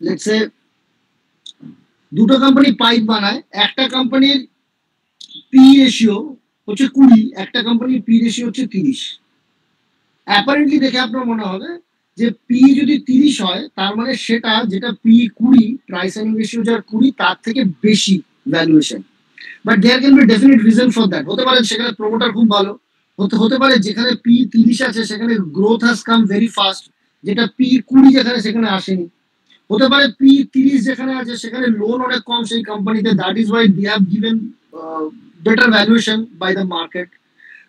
S1: লেটস সে দুটো কোম্পানি পাইপ বানায়, একটা কোম্পানির পি রেশিও হচ্ছে 20, একটা কোম্পানির পি রেশিও হচ্ছে 30। অ্যাপারেন্টলি দেখে আপনার মনে হবে যে পি যদি 30 হয় তার মানে সেটা যেটা পি 20, প্রাইস আর্নিং রেশিও যার 20 তার থেকে বেশি valuation, but there can be definite reason for that. হতে পারে সেখানে প্রমোটার খুব ভালো, হতে পারে যেখানে P30 আছে সেখানে growth has come very fast, যেটা P20 যেখানে সেখানে আসেনি। হতে পারে P30 যেখানে আছে সেখানে লোন অনেক কম সেই কোম্পানিতে, that is why they have given better valuation by the market.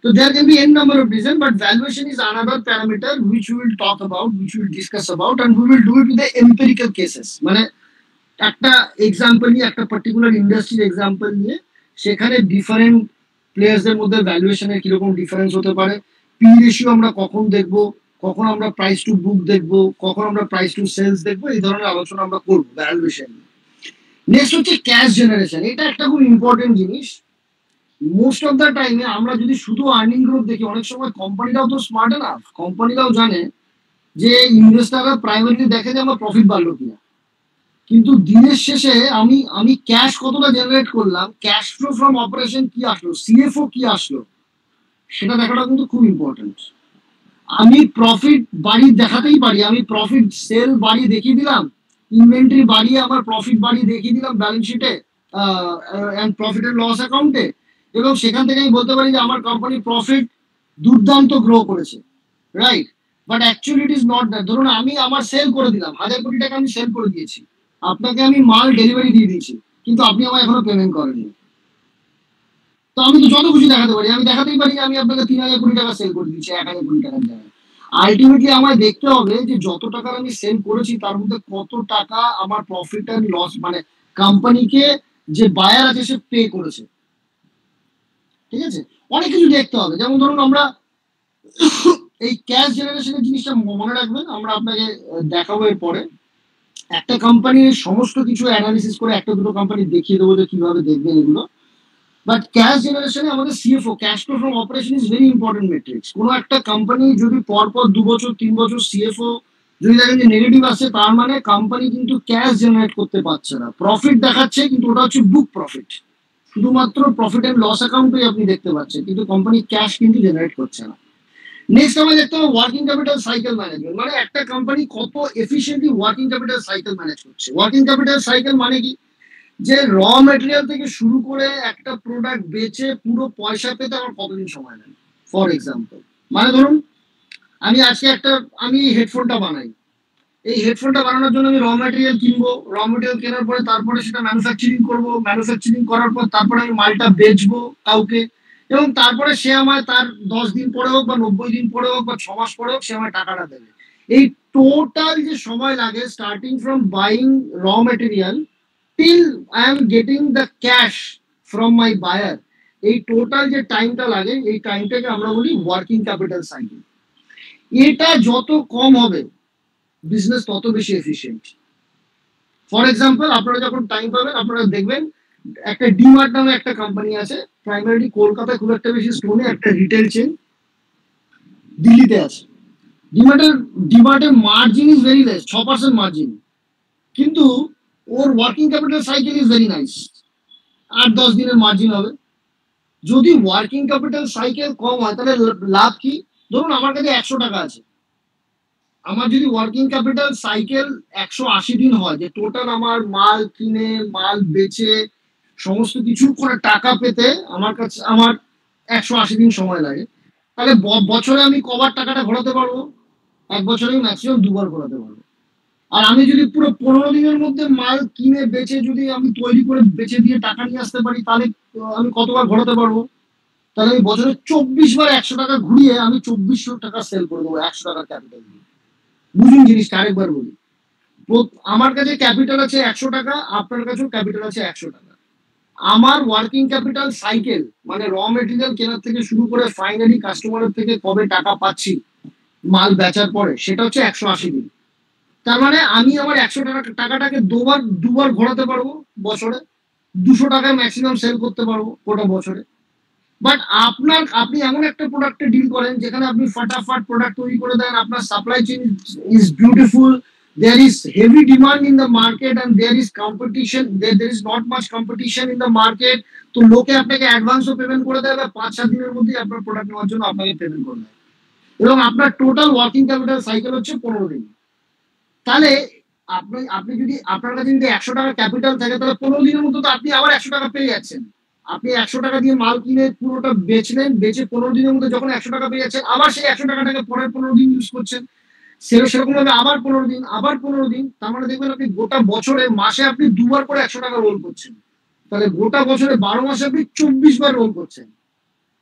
S1: So there can be n number of reasons, but valuation is another parameter which we will talk about, which we will discuss about, and we will do it with the empirical cases. মানে একটা example নিয়ে, একটা particular ইন্ডাস্ট্রির example নিয়ে সেখানে different প্লেয়ার্সদের মধ্যে ভ্যালুয়েশনের কিরকম difference হতে পারে, পি রেশিও আমরা কখন দেখবো, কখন আমরা প্রাইস টু বুক দেখবো, কখন আমরা প্রাইস টু সেলস দেখবো, এই ধরনের আলোচনা আমরা করবো ভ্যালুয়েশন। নেক্সট হচ্ছে ক্যাশ জেনারেশন। এটা একটা খুব ইম্পর্টেন্ট জিনিস। মোস্ট অফ দ্য টাইমে আমরা যদি শুধু আর্নিং গ্রোথ দেখি, অনেক সময় কোম্পানিরাও তো স্মার্ট এনাফ, কোম্পানিরাও জানে যে ইনভেস্টাররা প্রাইমারিলি দেখে যে আমার প্রফিট বাড়লো কিনা, কিন্তু দিনের শেষে আমি ক্যাশ কতটা জেনারেট করলাম, ক্যাশ ফ্লো ফ্রম অপারেশন কি আসলো, সিএফও কি আসলো, সেটা দেখাটা কিন্তু খুব ইম্পর্টেন্ট। আমি প্রফিট বাড়ি দেখাতেই পারি, আমি প্রফিট সেল বাড়িয়ে দেখিয়ে দিলাম, ইনভেন্টরি বাড়িয়ে আমার প্রফিট বাড়িয়ে দেখিয়ে দিলাম ব্যালেন্স শিটে এন্ড প্রফিট এন্ড লস অ্যাকাউন্টে, এবং সেখান থেকে আমি বলতে পারি যে আমার কোম্পানি প্রফিট দুর্দান্ত গ্রো করেছে, right? But actually it is not that. ধরুন আমি আমার সেল করে দিলাম, 1000 কোটি টাকা আমি সেল করে দিয়েছি, আপনাকে আমি মাল ডেলিভারি দিয়ে দিয়েছি, কিন্তু আপনি আমায় এখনো পেমেন্ট করেননি। তো আমি তো যত খুশি দেখাতে পারি, আমি দেখাতেই পারি যে আমি আপনাকে 3000 কোটি টাকা সেল করে দিচ্ছি 1000 কোটি টাকার জায়গায়। আলটিমেটলি আমায় দেখতে হবে যে যত টাকার আমি সেল করেছি তার মধ্যে কত টাকা আমার প্রফিট অ্যান্ড লস, মানে কোম্পানিকে যে বায়ার আছে সে পে করেছে, ঠিক আছে? অনেক কিছু দেখতে হবে। যেমন ধরুন আমরা এই ক্যাশ জেনারেশনের জিনিসটা মনে রাখবেন, আমরা আপনাকে দেখাবো এরপরে। একটা কোম্পানির সমস্ত কিছু অ্যানালিসিস করে একটা দুটো কোম্পানি দেখিয়ে দেবো যে কিভাবে দেখবেন এগুলো। বাট ক্যাশ জেনারেশনে আমাদের CFO, cash flow from operation is very important metrics. কোনো একটা কোম্পানি যদি পরপর 2 বছর 3 বছর সিএফও যদি দেখেন যে নেগেটিভ আসছে, তার মানে কোম্পানি কিন্তু ক্যাশ জেনারেট করতে পারছে না, প্রফিট দেখাচ্ছে কিন্তু ওটা হচ্ছে বুক প্রফিট, শুধুমাত্র প্রফিট এন্ড লস অ্যাকাউন্টই আপনি দেখতে পাচ্ছেন, কিন্তু কোম্পানি ক্যাশ কিন্তু জেনারেট করছে না। নেক্সট আমরা দেখতে হবে ওয়ার্কিং ক্যাপিটাল সাইকেল ম্যানেজমেন্ট, মানে একটা কোম্পানি কত efficiently working capital cycle manage করছে। ওয়ার্কিং ক্যাপিটাল সাইকেল মানে কি, যে র মেটেরিয়াল থেকে শুরু করে একটা প্রোডাক্ট বেচে পুরো পয়সা পেতে আমার কতদিন সময় লাগে। ফর এক্সাম্পল, মানে ধরুন আমি হেডফোনটা বানাই, এই হেডফোনটা বানানোর জন্য আমি র মেটেরিয়াল কিনবো, র মেটেরিয়াল কেনার পরে তারপরে সেটা ম্যানুফ্যাকচারিং করবো, ম্যানুফ্যাকচারিং করার পর তারপরে আমি মালটা বেচবো কাউকে, এবং তারপরে সে আমায় তার 10 দিন পরে হোক বা 90 দিন পরে হোক বা 6 মাস পরে হোক সে আমায় টাকাটা দেবে। এই টোটাল যে সময় লাগে স্টার্টিং ফ্রম বাইং র material till I am getting the cash from my buyer, এই টোটাল যে টাইমটা লাগে এই টাইমটাকে আমরা বলি ওয়ার্কিং ক্যাপিটাল সাইকেল। এটা যত কম হবে বিজনেস তত বেশি এফিশিয়েন্ট। ফর এক্সাম্পল, আপনারা যখন টাইম পাবেন আপনারা দেখবেন একটা ডিমার্ট নামে একটা কোম্পানি আছে, প্রাইমারিলি কলকাতায় খুব একটা বেশি স্টোনে, একটা রিটেল চেন দিল্লিতে আছে। ডিমার্টের margin is very less, 6% margin, কিন্তু ওর working capital cycle is very nice, 8-10 দিনের মার্জিন হবে। যদি ওয়ার্কিং ক্যাপিটাল সাইকেল কম হয় তাহলে লাভ কি? ধরুন আমার কাছে 100 টাকা আছে, আমার যদি ওয়ার্কিং ক্যাপিটাল সাইকেল 180 দিন হয়, যে টোটাল আমার মাল কিনে মাল বেচে সমস্ত কিছু করে টাকা পেতে আমার 180 দিন সময় লাগে, তাহলে বছরে আমি কবার টাকাটা ঘোরাতে পারবো? 1 বছরে ম্যাক্সিমাম 2 বার ঘোরাতে পারবো। আর আমি যদি পুরো 15 দিনের মধ্যে মাল কিনে বেচে যদি আমি তৈরি করে বেচে দিয়ে টাকা নিয়ে আসতে পারি, তাহলে আমি কতবার ঘোরাতে পারবো? তাহলে আমি বছরে 24 বার 100 টাকা ঘুরিয়ে আমি 2400 টাকা সেল করে দেবো 100 টাকার ক্যাপিটাল দিয়ে। বুঝুন জিনিসটা, আরেকবার বলি। আমার কাছে ক্যাপিটাল আছে 100 টাকা, আপনার কাছেও ক্যাপিটাল আছে 100 টাকা। আমার ওয়ার্কিং ক্যাপিটাল সাইকেল মানে র মেটেরিয়াল কেনার থেকে শুরু করে ফাইনালি কাস্টমারের থেকে কবে টাকা পাচ্ছি মাল বেচার পরে, সেটা হচ্ছে 180 দিন। তার মানে আমি আমার 100 টাকাটাকে দুবার ঘোরাতে পারবো বছরে, 200 টাকায় ম্যাক্সিমাম সেল করতে পারবো গোটা বছরে। বাট আপনি এমন একটা প্রোডাক্টে ডিল করেন যেখানে আপনি ফাটাফাট প্রোডাক্ট তৈরি করে দেন, আপনার supply chain is beautiful, there is heavy demand in the market and there is competition, there is not much competition in the market, তো লোকে আপনাকে অ্যাডভান্সও পেমেন্ট করে দেবে, 5-7 দিনের মধ্যে আপনার প্রোডাক্ট নেওয়ার জন্য আপনাকে পেমেন্ট করে দেবে, এবং আপনার টোটাল ওয়ার্কিং ক্যাপিটাল সাইকেল হচ্ছে 15 দিন। তাহলে আপনি যদি আপনার কাছে যদি 100 টাকা ক্যাপিটাল থাকে, তাহলে 15 দিনের মধ্যে তো আপনি আবার 100 টাকা পেয়ে যাচ্ছেন, আপনি 100 টাকা দিয়ে মাল কিনে পুরোটা বেচলেন, বেচে 15 দিনের মধ্যে যখন 100 টাকা পেয়ে যাচ্ছেন, আবার সেই 100 টাকাটাকে পরের 15 দিন ইউজ করছেন, সেরকম ভাবে আবার 15 দিন, আবার 15 দিন, তার মানে দেখবেন আপনি গোটা বছরে মাসে আপনি দুবার করে 100 টাকা রোল করছেন। তাহলে গোটা বছরে 12 মাসে আপনি 24 বার রোল করছেন।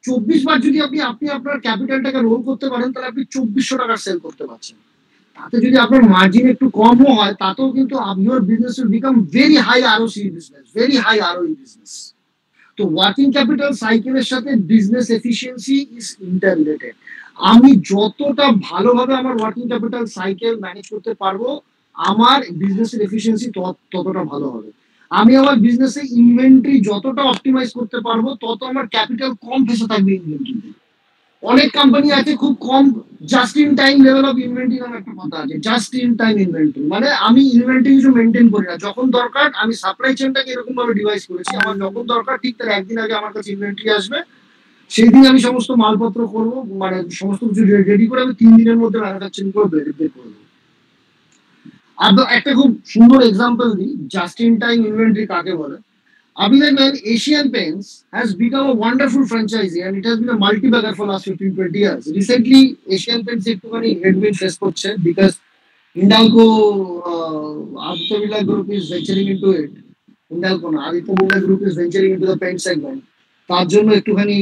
S1: 24 বার যদি আপনি আপনি আপনার ক্যাপিটালটাকে রোল করতে পারেন, তাহলে আপনি 2400 টাকার সেল করতে পারছেন। তাতে যদি আপনার মার্জিন একটু কমও হয়, তাতেও কিন্তু your business will become very high ROC business, very high ROE business. তো ওয়ার্কিং ক্যাপিটাল সাইকেলের সাথে business efficiency is interrelated. আমি যতটা ভালোভাবে আমার ওয়ার্কিং ক্যাপিটাল সাইকেল ম্যানেজ করতে পারবো, আমার বিজনেসের এফিসিয়েন্সি ততটা ভালো হবে। আমি আমার বিজনেসে ইনভেন্টরি যতটা অপটিমাইজ করতে পারবো, তত আমার ক্যাপিটাল কম ফেসে থাকবে ইনভেন্টরি। অনেক কোম্পানি আছে খুব কম just in time level of inventory নামে একটা কথা আছে। জাস্ট ইন টাইম ইনভেন্টরি মানে আমি ইনভেন্টরি কিছু মেনটেন করি না। যখন দরকার আমি সাপ্লাই চেনটাকে এরকম ভাবে ডিভাইস করেছি, আমার যখন দরকার ঠিক তার একদিন আগে আমার কাছে ইনভেন্টরি আসবে, সেই দিন আমি সমস্ত মালপত্র করবো, মানে সমস্ত কিছু রেডি করে আমি 3 দিনের মধ্যে ম্যানুফ্যাকচারিং করে বের করবো। আর একটা খুব সুন্দর এক্সাম্পল দিই জাস্ট ইন টাইম ইনভেন্টরি কাকে বলে। আপনি দেখবেন Asian paints has become a wonderful franchisee and it has been a multi-bagger for last 15-20 years. Recently, Asian Paints একটুখানি headwind face করছে because Hindalco, Aditya Birla Group is venturing into it. Hindalco না, Aditya Birla Group is venturing into the paint segment. তার জন্য একটুখানি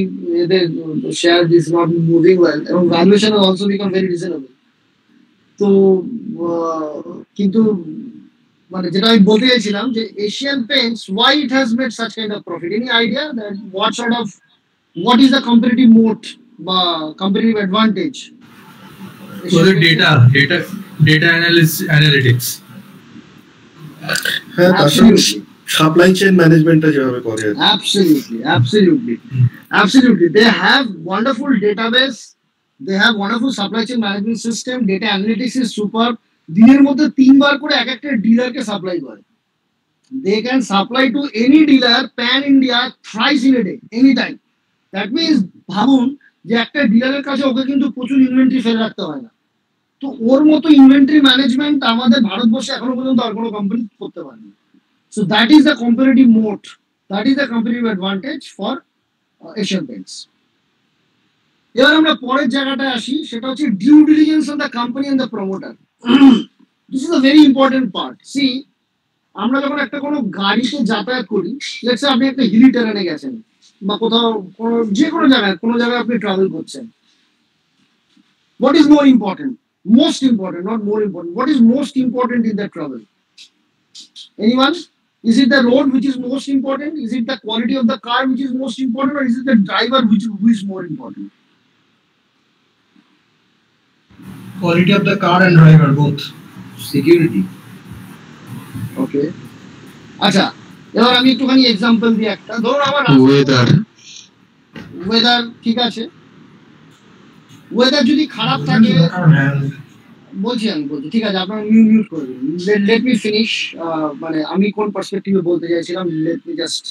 S1: এদের share is not moving well এবং valuation has also become very reasonable. তো কিন্তু মানে যেটা আমি বলতে চাইছিলাম যে Asian paints why it has made such kind of profit, any idea that what is the competitive moat বা competitive advantage?
S5: ওদের ডেটা অ্যানালিটিক্স।
S4: হ্যাঁ, তাছাড়া সাপ্লাই চেইন ম্যানেজমেন্টটা যেভাবে করে।
S1: Absolutely. They have wonderful database, they have wonderful supply chain management system, data analytics is super. দিনের মধ্যে 3 বার করে এক একটা ডিলারকে সাপ্লাই করে। They can supply to any dealer pan India thrice in a day, anytime. That means ভাবুন যে একটা ডিলারের কাছে ওকে কিন্তু প্রচুর ইনভেন্টরি ফেলে রাখতে হয় না। তো ওর মতো ইনভেন্টরি ম্যানেজমেন্ট আমাদের ভারতবর্ষে এখনো পর্যন্ত আর কোনো কোম্পানি করতে পারেনি। So that is the competitive moat, that is the competitive advantage for Asian Paints. এবার আমরা পরের জায়গাটায় আসি, সেটা হচ্ছে due diligence on the company and the promoter. This is a very important part. See, আমরা যখন একটা কোনো গাড়িতে যাতায়াত করি, লেটস সে আপনি একটা হিলি টেরেনে গেছেন বা কোথাও যে কোনো জায়গায় আপনি ট্রাভেল করছেন, what is more important? Most important, not more important. What is most important in that travel? Anyone? Is it the road which is most important? Is it the quality of the car which is most important, or is it the driver who is more important?
S5: Quality of the car and driver both.
S7: Security.
S1: Okay. আচ্ছা, এবার আমি একটুখানি example দিই একটা। ধরুন আমার weather ঠিক আছে, ওয়েদার যদি খারাপ থাকে, বলছি ঠিক আছে, আপনারা মিউট করে দিন। Let me finish. মানে আমি কোন পার্সপেক্টিভে বলতে চাইছিলাম, let me just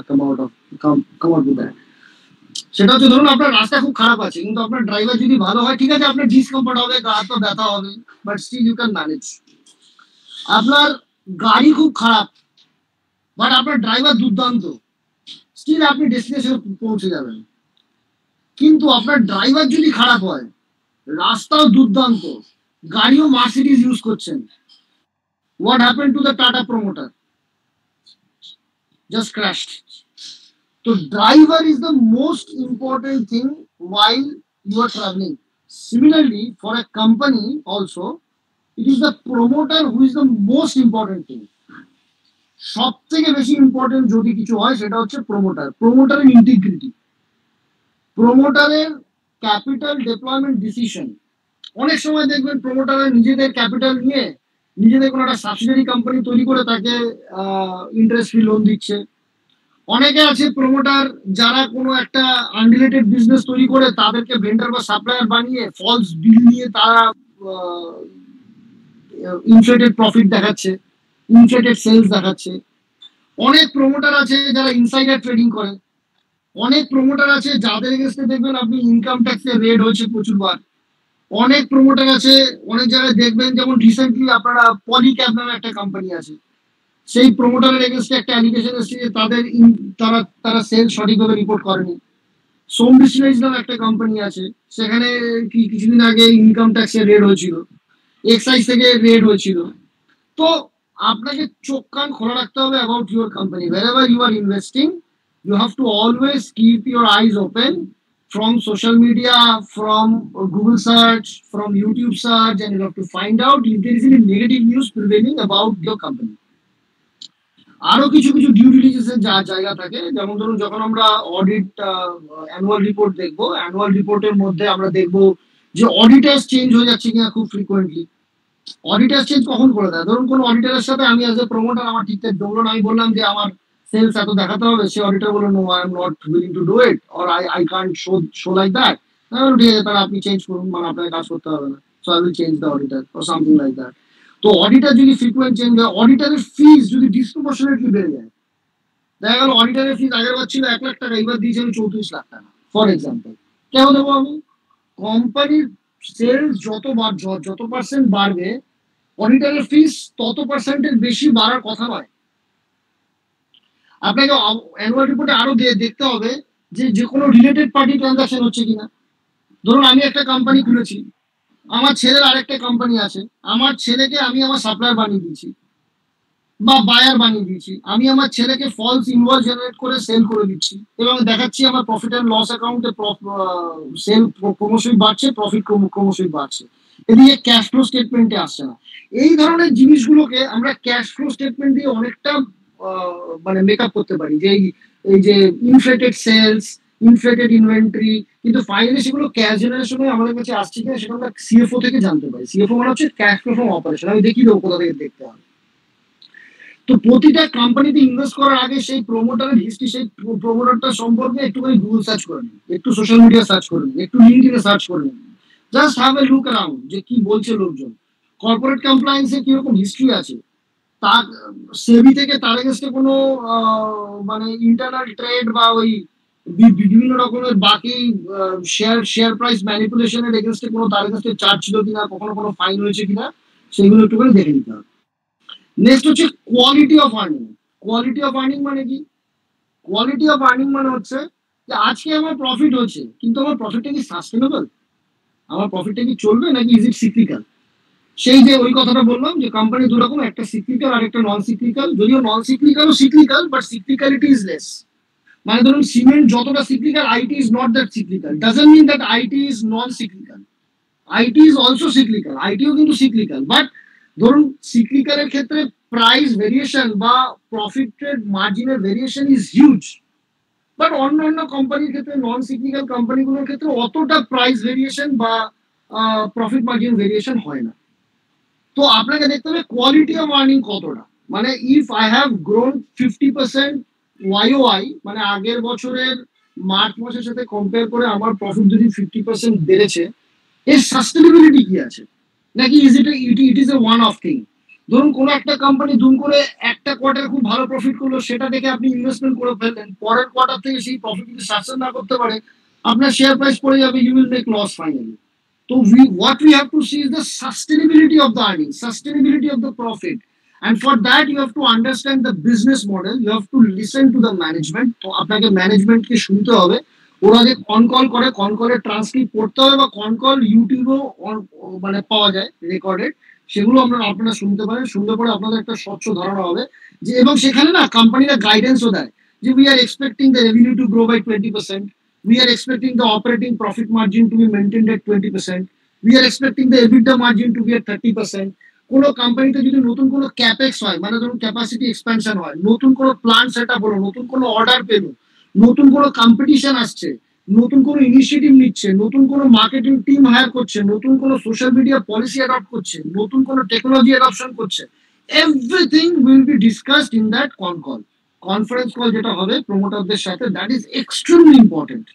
S1: come out with that. সেটা হচ্ছে ধরুন আপনার রাস্তা খুব খারাপ আছে, কিন্তু আপনার ড্রাইভার যদি ভালো হয়, ঠিক আছে আপনার ডিসকমফর্ট হবে, গা হাত পা ব্যথা হবে, but still you can manage. আপনার গাড়ি খুব খারাপ বাট আপনার ড্রাইভার দুর্দান্ত, স্টিল আপনি ডেস্টিনেশনে পৌঁছে যাবেন। কিন্তু আপনার ড্রাইভার যদি খারাপ হয়, রাস্তাও দুর্দান্ত, গাড়িও মার্সিডিজ ইউজ করছেন, what happened to the Tata promoter? Just crashed. So driver is the most important thing while you are traveling. Similarly, for a company also, it is the promoter who is the most important thing. সব থেকে বেশি important যদি কিছু হয় সেটা হচ্ছে প্রমোটারের integrity, প্রমোটারের capital deployment decision. অনেক সময় দেখবেন প্রমোটাররা নিজেদের ক্যাপিটাল নিয়ে নিজেদের কোনো একটা সাবসিডারি কোম্পানি তৈরি করে তাকে ইন্টারেস্ট ফ্রি লোন দিচ্ছে। অনেকে আছে প্রমোটার যারা কোনো একটা আনরিলেটেড বিজনেস তৈরি করে তাদেরকে ভেন্ডার বা সাপ্লায়ার বানিয়ে ফলস বিল নিয়ে তারা ইনফ্লেটেড প্রফিট দেখাচ্ছে, ইনফ্লেটেড সেলস দেখাচ্ছে। অনেক প্রমোটার আছে যারা ইনসাইডার ট্রেডিং করে। অনেক প্রমোটার আছে যাদের এগেইনস্টে দেখবেন আপনি ইনকাম ট্যাক্সের রেড হয়েছে প্রচুরবার। অনেক প্রমোটার আছে অনেক জায়গায় দেখবেন, যেমন রিসেন্টলি আপনারা পলিক্যাব নামে একটা কোম্পানি আছে, সেই প্রমোটারের এগেইনস্টে একটা অ্যালিগেশন এসেছে যে তারা তারা সেল সঠিকভাবে রিপোর্ট করেনি। সোম ডিস্টিলারিজ নামে একটা কোম্পানি আছে, সেখানে কিছুদিন আগে ইনকাম ট্যাক্সের রেড হয়েছিল, এক্সাইজ থেকে রেড হয়েছিল। তো আপনাকে চোখ কান খোলা রাখতে হবে about your company. wherever you are investing, you have to always keep your eyes open from social media, from Google search, from YouTube search, and you have to find out if there is any negative news prevailing about your company. আরো কিছু কিছু due ডিলিজেন্সের জায়গা থাকে, যেমন ধরুন যখন আমরা audit annual report দেখবো, অ্যানুয়াল রিপোর্টের মধ্যে আমরা দেখবো যে অডিটার্স চেঞ্জ হয়ে যাচ্ছে কিনা খুব ফ্রিকোয়েন্টলি। অডিটার চেঞ্জ কখন করে দেয়? ধরুন কোন অডিটারের সাথে আমি অ্যাজ এ প্রমোটার আমার ঠিকঠাক জমলো না, আমি বললাম যে আমার সেলস এত দেখাতে হবে, সে অডিটার বললো no I am not willing to do it, or I can't show like that. ঠিক আছে, তাহলে আপনি চেঞ্জ করুন, মানে আপনাকে কাজ করতে হবে না, so I will change the auditor or something like that. তো অডিটার যদি ফ্রিকোয়েন্ট চেঞ্জ হয়, অডিটারের ফিস যদি ডিসপ্রপোর্শনেটলি বেড়ে যায়, দেখা গেল অডিটারের ফিস আগের বার ছিল 1 লাখ টাকা, এবার দিয়েছে 34 লাখ টাকা ফর এক্সাম্পল, কেন দেবো আমি? কোম্পানির সেলস যত পার্সেন্ট বাড়বে, অডিটারের ফিস তত পার্সেন্টের বেশি বাড়ার কথা নয়। আপনাকে অ্যানুয়াল রিপোর্টে আরো দেখতে হবে যে কোনো রিলেটেড পার্টি ট্রানজাকশন হচ্ছে কিনা। ধরুন আমি একটা কোম্পানি খুলেছি, আমার ছেলের আরেকটা কোম্পানি আছে, আমার ছেলেকে আমি আমার সাপ্লায়ার বানিয়ে দিয়েছি বা বায়ার বানিয়ে দিয়েছি, আমি আমার ছেলেকে ফলস ইনভয়েস জেনারেট করে সেল করে দিচ্ছি এবং দেখাচ্ছি আমার প্রফিট অ্যান্ড লস অ্যাকাউন্টে সেল ক্রমশই বাড়ছে, প্রফিট ক্রমশই বাড়ছে, এদিকে ক্যাশ ফ্লো স্টেটমেন্টে আসছে না। এই ধরনের জিনিসগুলোকে আমরা ক্যাশ ফ্লো স্টেটমেন্ট দিয়ে অনেকটা মানে মেকআপ করতে পারি, যে এই যে ইনফ্লেটেড সেলস, ইনফ্লেটেড ইনভেন্টরি, কিন্তু ফাইনালি সেগুলো ক্যাশ জেনারেশনে আমাদের কাছে আসছে কিনা সেটা আমরা সিএফও থেকে জানতে পারি। সিএফও মানে হচ্ছে ক্যাশ ফ্লো ফ্রম অপারেশন, আমি দেখিয়ে দেবো কোথা থেকে দেখতে হবে। তো প্রতিটা কোম্পানিতে ইনভেস্ট করার আগে সেই প্রমোটারের হিস্ট্রি, সেই প্রমোটারটা সম্পর্কে একটুখানি গুগল সার্চ করে নিন, একটু সোশ্যাল মিডিয়া সার্চ করে নিন, একটু লিঙ্কডইনে সার্চ করে নিন, just have a look around যে কি বলছে লোকজন, কর্পোরেট কমপ্লায়েন্সে কিরকম হিস্ট্রি আছে, তার সেবি থেকে তার এগেন্সটে কোনো মানে ইন্টারনাল ট্রেড বা ওই বিভিন্ন রকমের বাকি শেয়ার প্রাইস ম্যানিপুলেশনের এগেন্সটে কোনো তার এগেন্সটে চার্জ ছিল কিনা, কখনো কোনো ফাইন হয়েছে কিনা, সেগুলো একটুখানি দেখে নিতে হবে। নেক্সট হচ্ছে quality of earning. Quality of earning মানে কি? কোয়ালিটি অফ আর্নিং মানে হচ্ছে যে আজকে আমার প্রফিট হচ্ছে, কিন্তু আমার প্রফিটটা কি সাস্টেনেবল, আমার প্রফিটটা কি চলবে নাকি ইজ ইট সিক্লিক্যাল? সেই যে ওই কথাটা বললাম যে কোম্পানি দু রকম, একটা সিক্লিক্যাল আর একটা নন সিক্লিক্যাল। যদিও নন সিক্লিক্যালও cyclical, but cyclicality is less. মানে ধরুন সিমেন্ট যতটা cyclical, IT is not that cyclical, doesn't mean that IT is non cyclical, IT is also cyclical, আইটিও কিন্তু সিক্লিক্যাল। বাট ধরুন সিক্লিক্যালের ক্ষেত্রে প্রাইস ভেরিয়েশন বা প্রফিটের মার্জিনের ভেরিয়েশন ইজ হিউজ, বাট অন্যান্য কোম্পানির ক্ষেত্রে, নন সিক্লিক্যাল কোম্পানিগুলোর ক্ষেত্রে অতটা প্রাইস ভেরিয়েশন বা প্রফিট মার্জিন ভেরিয়েশন হয় না। তো আপনাকে দেখতে হবে কোয়ালিটি অফ আর্নিং কতটা, মানে if I have grown 50% YOY, মানে আগের বছরের মার্চ মাসের সাথে কম্পেয়ার করে আমার প্রফিট যদি 50% বেড়েছে, এর সাস্টেনেবিলিটি কি আছে, নাকি ইট is A one of thing. ধরুন কোনো একটা কোম্পানি দুম করে একটা কোয়ার্টার খুব ভালো প্রফিট করলো, সেটা দেখে আপনি ইনভেস্টমেন্ট করে ফেললেন, পরের কোয়ার্টার থেকে সেই প্রফিট যদি সাস্টেন না করতে পারে, আপনার শেয়ার প্রাইস পড়ে যাবে, you will make loss finally. So what we have to see is the sustainability of the earnings, sustainability of the profit, and for that you have to understand the business model. You have to listen to the management. তো আপনাকে ম্যানেজমেন্টকে শুনতে হবে, ওরা যে call করে transcript করতে হবে, বা কল ইউটিউবেও মানে পাওয়া যায় রেকর্ডেড, সেগুলো আপনারা শুনতে পারেন। শুনতে পরে আপনাদের একটা স্বচ্ছ ধারণা হবে যে, এবং সেখানে না কোম্পানিরা গাইডেন্সও দেয় যে we are expecting the revenue to grow by 20%. We are expecting the operating profit margin to be maintained at 20%. We are expecting the EBITDA margin to be at 30%. কোনো কোম্পানিতে যদি নতুন কোনো ক্যাপেক্স হয়, মানে ধরুন ক্যাপাসিটি এক্সপ্যানশন হয়, নতুন কোনো প্ল্যান সেটআপ হলো, নতুন কোনো অর্ডার পেলো, নতুন কোনো কম্পিটিশন আসছে, নতুন কোনো ইনিশিয়েটিভ নিচ্ছে, নতুন কোনো মার্কেটিং টিম হায়ার করছে, নতুন কোনো সোশ্যাল মিডিয়া পলিসি অ্যাডপ্ট করছে, নতুন কোনো টেকনোলজি অ্যাডপশন করছে, everything will be discussed in that conference call যেটা হবে প্রমোটারদের সাথে, that is extremely important.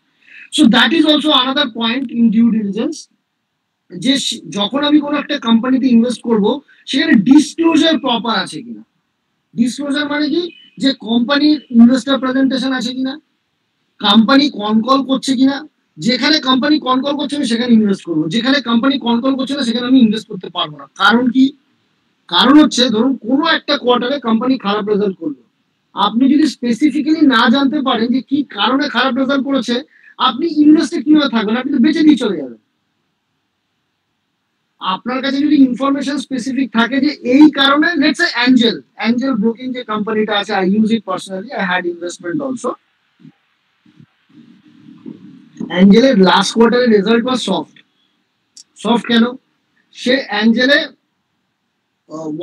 S1: So that is also another point in due diligence, যে যখন আমি কোনো একটা কোম্পানিতে ইনভেস্ট করব, সেখানে ডিসক্লোজার প্রপার আছে কিনা। ডিসক্লোজার মানে কি, যে কোম্পানির ইনভেস্টর প্রেজেন্টেশন আছে কিনা, কোম্পানি কল করছে কিনা। যেখানে কোম্পানি কল করছে আমি সেখানে ইনভেস্ট করবো, যেখানে কোম্পানি কল করছে না সেখানে আমি ইনভেস্ট করতে পারবো না। কারণ কি? কারণ হচ্ছে ধরুন কোনো একটা কোয়ার্টারে কোম্পানি খারাপ রেজাল্ট করলো, আপনি যদি স্পেসিফিক্যালি না জানতে পারেন যে কি কারণে খারাপ রেজাল্ট করেছে, আপনি ইনভেস্টে কিভাবে থাকবেন? আপনি তো বেঁচে দিয়ে চলে যাবেন। আপনার কাছে যদি ইনফরমেশন স্পেসিফিক থাকে যে এই কারণে, লেটস সে অ্যাঞ্জেল ব্রোকিং যে কোম্পানিটা আছে, I use it personally, I had investment also. অ্যাঞ্জেলের লাস্ট কোয়ার্টারের রেজাল্ট ওয়াজ সফট কেন? সে অ্যাঞ্জেলে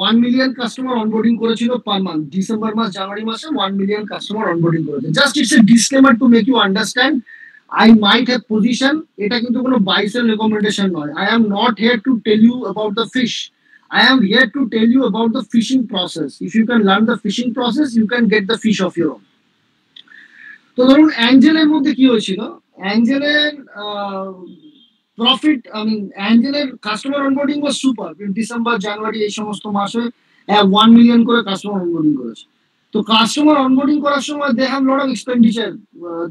S1: 1 মিলিয়ন কাস্টমার অনবোর্ডিং করেছিল পার মান্থ, ডিসেম্বর মাস জানুয়ারি মাসে 1 মিলিয়ন কাস্টমার অনবোর্ডিং করেছে। Just it's a disclaimer to make you understand I might have position, এটা কিন্তু কোনো buy sell recommendation নয়। I am not here to tell you about the fish, I am here to tell you about the fishing process. If you can learn the fishing process, you can get the fish of your own. তো ধরুন অ্যাঞ্জেলের মধ্যে কি হয়েছিল, অ্যাঞ্জেলের profit, অ্যাঞ্জেলের customer onboarding was super. December January এই সমস্ত মাসে 1 মিলিয়ন করে কাস্টমার অনবোর্ডিং করেছে। তো কাস্টমার অনবোর্ডিং করার সময় they have lot of expenditure,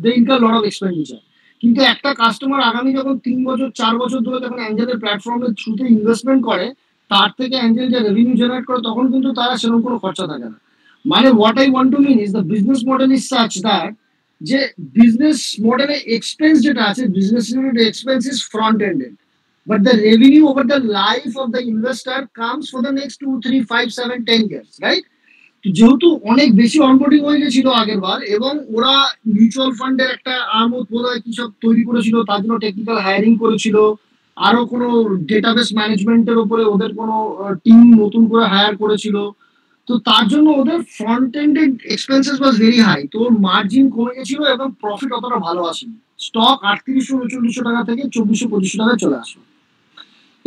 S1: they incur lot of expenditure. কিন্তু একটা কাস্টমার আগামী যখন 3 বছর 4 বছর ধরে যখন অ্যাঞ্জেলের প্ল্যাটফর্মের থ্রুতে ইনভেস্টমেন্ট করে, তার থেকে অ্যাঞ্জেল যে রেভিনিউ জেনারেট করে, তখন কিন্তু তারা সেরকম কোনো খরচা থাকে না। মানে what I want to mean is the business model is such that, যে বিজনেস মডেলে এক্সপেন্স যেটা আছে, business related expense is front ended, but the revenue over the life of the investor comes for the next 2, 3, 5, 7, 10 years, right? যেহেতু অনেক বেশি onboarding হয়ে গেছিল আগের বার, এবং ওরা মিউচুয়াল ফান্ডের একটা আমোদ বোধ হয় কি সব তৈরি করেছিল, তার জন্য টেকনিক্যাল হায়ারিং করেছিল, আরো কোনো ডেটাবেস ম্যানেজমেন্টের উপরে ওদের কোনো টিম নতুন করে হায়ার করেছিল। তো তার জন্য ওদের front ended expenses was very high, তো মার্জিন কমে গেছিল এবং প্রফিট অতটা ভালো আসেনি। স্টক 3800-3900 টাকা থেকে 2400-2500 টাকায় চলে আসলো।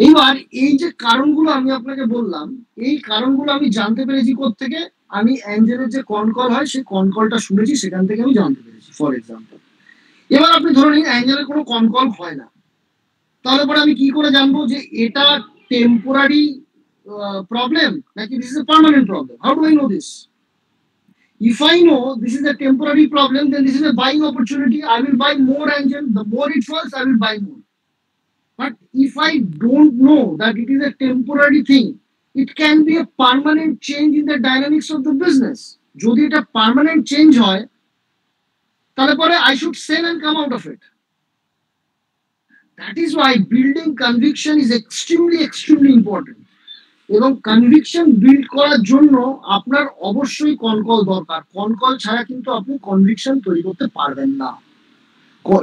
S1: এইবার এই যে কারণগুলো আমি আপনাকে বললাম, এই কারণগুলো আমি জানতে পেরেছি কোত্থেকে? আমি অ্যাঞ্জেলের যে কনকল হয় সেই কনকলটা শুনেছি, সেখান থেকে আমি জানতে পেরেছি, ফর এক্সাম্পল। এবার আপনি ধরে নিন অ্যাঞ্জেলের কোনো কনকল হয় না, তাহলে পরে আমি কি করে জানবো যে এটা টেম্পোরারি প্রবলেম নাকি this is a permanent problem? How do I know this? If I know this is a temporary problem, then this is a buying opportunity. I will buy more Angel. The more it falls, I will buy more. But if I don't know that it is a temporary thing, it can be a permanent change in the dynamics of the business. যদি এটা permanent change হয়, তাহলে পরে I should sell and come out of it. That is why building conviction is extremely important. এবং conviction build করার জন্য আপনার অবশ্যই কনকল দরকার। কনকল ছাড়া কিন্তু আপনি কনভিকশন তৈরি করতে পারবেন না।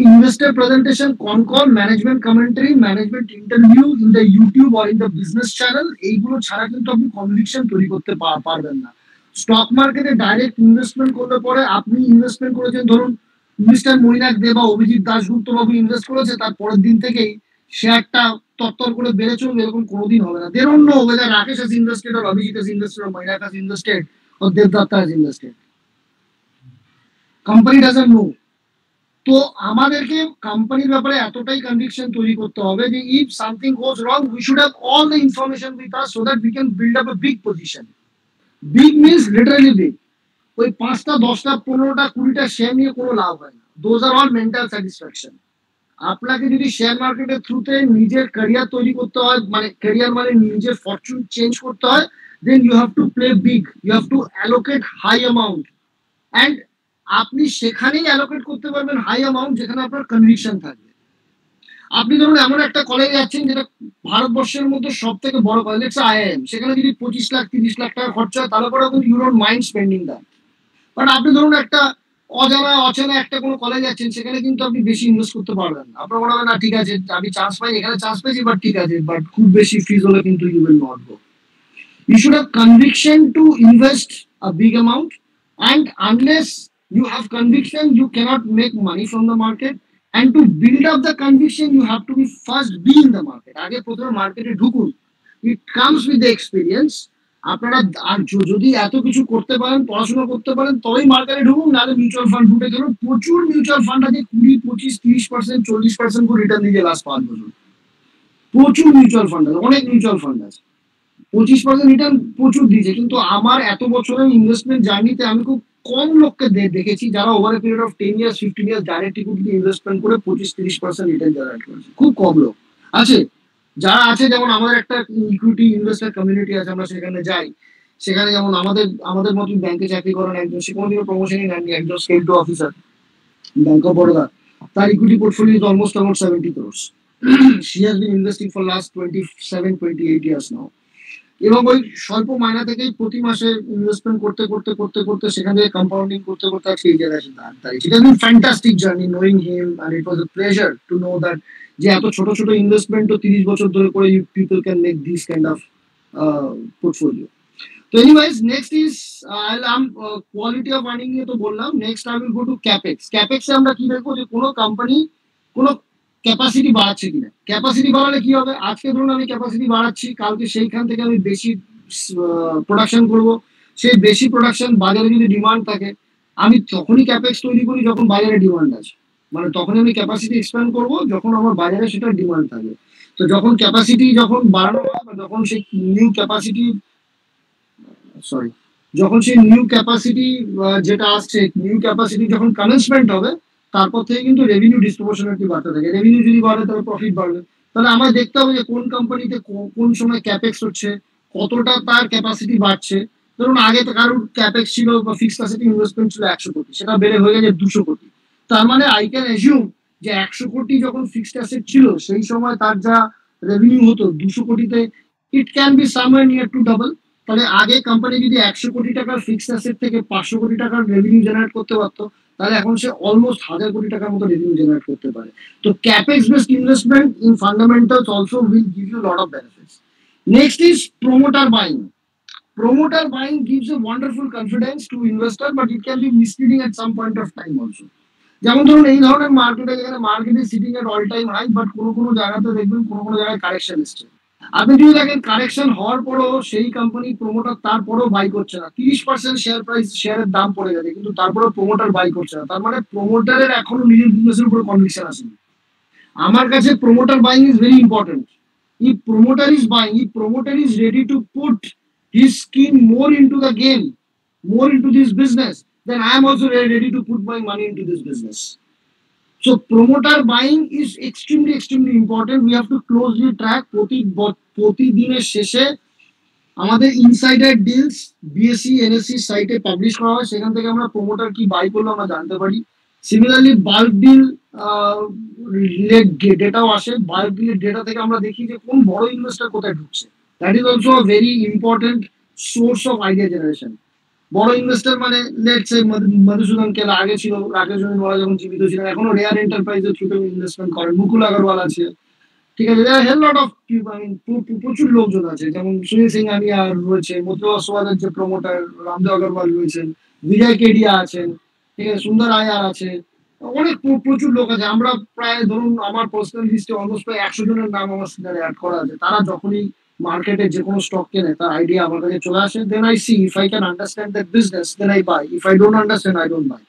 S1: Investor presentation, concall, management commentary, management interview in the YouTube or in the business channel, এইগুলো ছাড়া কিন্তু আপনি কনভিকশন তৈরি করতে পারবেন না। স্টক মার্কেটে ডাইরেক্ট ইনভেস্টমেন্ট করলে পরে, আপনি ইনভেস্টমেন্ট করেছেন, ধরুন মিস্টার মৈনাক দে বা অভিজিৎ দাশগুপ্ত বাবু ইনভেস্ট করেছে, তার পরের দিন থেকেই শেয়ারটা তত্তর করে বেড়ে চলবে, এরকম কোনোদিন হবে না। They don't know whether Rakesh has invested or Abhijit has invested or Mainak has invested or Devdatta has invested. Company doesn't know. তো আমাদেরকে কোম্পানির ব্যাপারে এতটাই কনভিকশন তৈরি করতে হবে যে if something goes wrong, we should have all the information with us so that we can build up a big position. Big means literally big. ওই 5টা 10টা 15টা 20টা শেয়ার নিয়ে কোনো লাভ হয় না। Those are all mental satisfaction. আপনাকে যদি share মার্কেটের থ্রুতে নিজের ক্যারিয়ার তৈরি করতে হয়, মানে ক্যারিয়ার মানে নিজের ফরচুন চেঞ্জ করতে হয়, then you have to play big, you have to allocate high amount, and আপনি সেখানেই অ্যালোকেট করতে পারবেন হাই অ্যামাউন্ট যেখানে আপনার কনভিকশন থাকবে। আপনি ধরুন এমন একটা কলেজে যাচ্ছেন যেটা ভারতবর্ষের মধ্যে সব থেকে বড় কলেজ, IIM, সেখানে যদি 25 লাখ 30 লাখ টাকা খরচা হয়, তাহলে পরে you don't mind spending that. But আপনি ধরুন একটা অচেনা একটা কোনো কলেজ যাচ্ছেন, সেখানে কিন্তু আপনি বেশি ইনভেস্ট করতে পারবেন না। আপনার মনে হবে না ঠিক আছে আমি চান্স পাই, এখানে চান্স পেয়েছি, বাট ঠিক আছে, বাট খুব বেশি ফিজ হলে কিন্তু you will not go. You should have conviction to invest a big amount, and unless you have conviction, you cannot make money from the market. And to build up the conviction, you have to be first be in the market. আগে প্রথমে মার্কেটে ঢুকুন। It comes with the experience. আপনারা আর যদি এত কিছু করতে পারেন, পড়াশোনা করতে পারেন, তবেই মার্কেটে ঢুকুন, নাহলে মিউচুয়াল ফান্ড ঢুকে গেল। প্রচুর মিউচুয়াল ফান্ড আছে 20, 25, 30%, 40% করে রিটার্ন দিয়ে লাস্ট 5 বছর। প্রচুর মিউচুয়াল ফান্ড আছে, অনেক মিউচুয়াল ফান্ড আছে 25% রিটার্ন প্রচুর দিয়েছে। কিন্তু আমার এত বছরের ইনভেস্টমেন্ট জার্নিতে আমি খুব কম লোককে দেখেছি যারা over a period of 10 years 15 years direct equity investment করে 25-30% রিটার্ন জেনারেট করেছে। খুব কম লোক আছে। যারা আছে, যেমন আমাদের একটা ইকুইটি ইনভেস্টর কমিউনিটি আছে, আমরা সেখানে যাই, সেখানে যেমন আমাদের আমাদের মতন ব্যাংকে চাকরি করেন একজন, সে কোনোদিনও প্রমোশনই নেননি, একজন scale two officer, bank of Baroda, তার equity portfolio is almost about 70 crores. She has been investing for last 27-28 years now. এবং ওই স্বল্প মায়না থেকেই প্রতি মাসে ইনভেস্টমেন্ট করতে করতে করতে করতে সেখান থেকে কম্পাউন্ডিং করতে করতে আজকে এই জায়গায় এসে দাঁড়িয়েছে। It has been fantastic journey knowing him, and it was a pleasure to know that যে এত ছোট ছোট ইনভেস্টমেন্টও 30 বছর ধরে করে people can make this kind of portfolio. তো anyways next is quality of earning নিয়ে তো বললাম। Next I will go to capex. ক্যাপেক্সে আমরা কি দেখবো যে কোনো কোম্পানি কোনো ক্যাপাসিটি বাড়াচ্ছে কিনা। ক্যাপাসিটি বাড়ালে কি হবে, আজকে ধরুন আমি ক্যাপাসিটি বাড়াচ্ছি, কালকে সেইখান থেকে আমি বেশি প্রোডাকশন করব, সেই বেশি প্রোডাকশন বাজারে যদি ডিমান্ড থাকে, আমি তখনই ক্যাপেক্স তৈরি করি যখন বাজারে ডিমান্ড আছে, মানে তখনই আমি ক্যাপাসিটি এক্সপ্যান্ড করব যখন আমার বাজারে সেটা ডিমান্ড থাকে। তো যখন ক্যাপাসিটি যখন বাড়ানো হয় বা যখন সেই নিউ ক্যাপাসিটি সরি যখন সেই নিউ ক্যাপাসিটি যেটা আসছে, নিউ ক্যাপাসিটি যখন কমেন্সমেন্ট হবে, তারপর থেকে কিন্তু রেভিনিউ ডিসপ্রপোর্শনেটলি বাড়তে থাকে। রেভিনিউ যদি বাড়ে তাহলে প্রফিট বাড়বে। তাহলে আমায় দেখতে হবে যে কোন কোম্পানিতে কোন সময় ক্যাপেক্স হচ্ছে, কতটা তার ক্যাপাসিটি বাড়ছে। ধরুন আগে তো কারোর ক্যাপেক্স ছিল বা ফিক্সড অ্যাসেট ইনভেস্টমেন্ট ছিল 100 কোটি, সেটা বেড়ে হয়ে গেছে 200 কোটি। তার মানে আই ক্যান অ্যাজিউম যে 100 কোটি যখন ফিক্সড অ্যাসেট ছিল সেই সময় তার যা রেভিনিউ হতো 200 কোটিতে, it can be somewhere near to double. তাহলে আগে কোম্পানি যদি 100 কোটি টাকার ফিক্সড অ্যাসেট থেকে 500 কোটি টাকার রেভিনিউ জেনারেট করতে পারতো, তাহলে এখন সে অলমোস্ট 1000 কোটি টাকার মতো রেভিনিউ জেনারেট করতে পারে। তো capex based investment in fundamentals also will give you lot of benefits. Next is promoter buying. Promoter buying gives a wonderful confidence to investor, but it can be misleading at some point of time also. যেমন ধরুন এই ধরনের মার্কেটে, যেখানে market is sitting at all time high, but কোনো কোনো জায়গাতে দেখবেন কোনো কোনো জায়গায় কারেকশন এসছে। আপনি যদি দেখেন কারেকশন হওয়ার পরও সেই কোম্পানি প্রমোটার তারপরেও বাই করছে না, 30% শেয়ার প্রাইস শেয়ারের দাম পড়ে গেছে, কিন্তু তারপরেও প্রমোটার বাই করছে না। তার মানে প্রমোটারের এখনো নিজের বিজনেসের উপর কনভিকশন আসেনি। আমার কাছে promoter buying is very important. If promoter is buying, if promoter is ready to put his skin more into the game, more into this business, then I am also ready to put my money into this business. So promoter buying is extremely important. We have to closely track প্রতিদিনের শেষে আমাদের insider deals BSc NSC সাইটে publish করা হয়, সেখান থেকে আমরা promoter কি বাই করলো আমরা জানতে পারি। সিমিলারলি বাল্ক ডিল রিলেট ডেটাও আসে, বাল্ক ডিলের ডেটা থেকে আমরা দেখি যে কোন বড় ইনভেস্টর কোথায় ঢুকছে। That is also a very important source of idea generation. বড় ইনভেস্টর মানে লেটস সে মধুসূদন কেলা আগে ছিল, রাকেশ জমিওয়ালা যখন জীবিত ছিলেন, এখনো রেয়ার এন্টারপ্রাইজের থ্রুতে ইনভেস্টমেন্ট করেন, মুকুল আগরওয়াল আছে, ঠিক আছে, হেল লট অফ প্রচুর লোকজন আছে, যেমন সুনীল সিংহানিয়া রয়েছে, মধু অসওয়ালের যে প্রমোটার রামদেব আগরওয়াল রয়েছেন, বিজয় কেডিয়া আছেন, ঠিক আছে, সুন্দর আয়ার আছে, অনেক প্রচুর লোক আছে। আমরা প্রায় ধরুন আমার পার্সোনাল লিস্টে অলমোস্ট প্রায় 100 জনের নাম আমার সিনারে অ্যাড করা আছে। তারা যখনই মার্কেটে যে কোনো স্টক কেনে তার আইডিয়া আমার কাছে চলে আসে, then I see if I can understand that business, then I buy, if I don't understand I don't buy.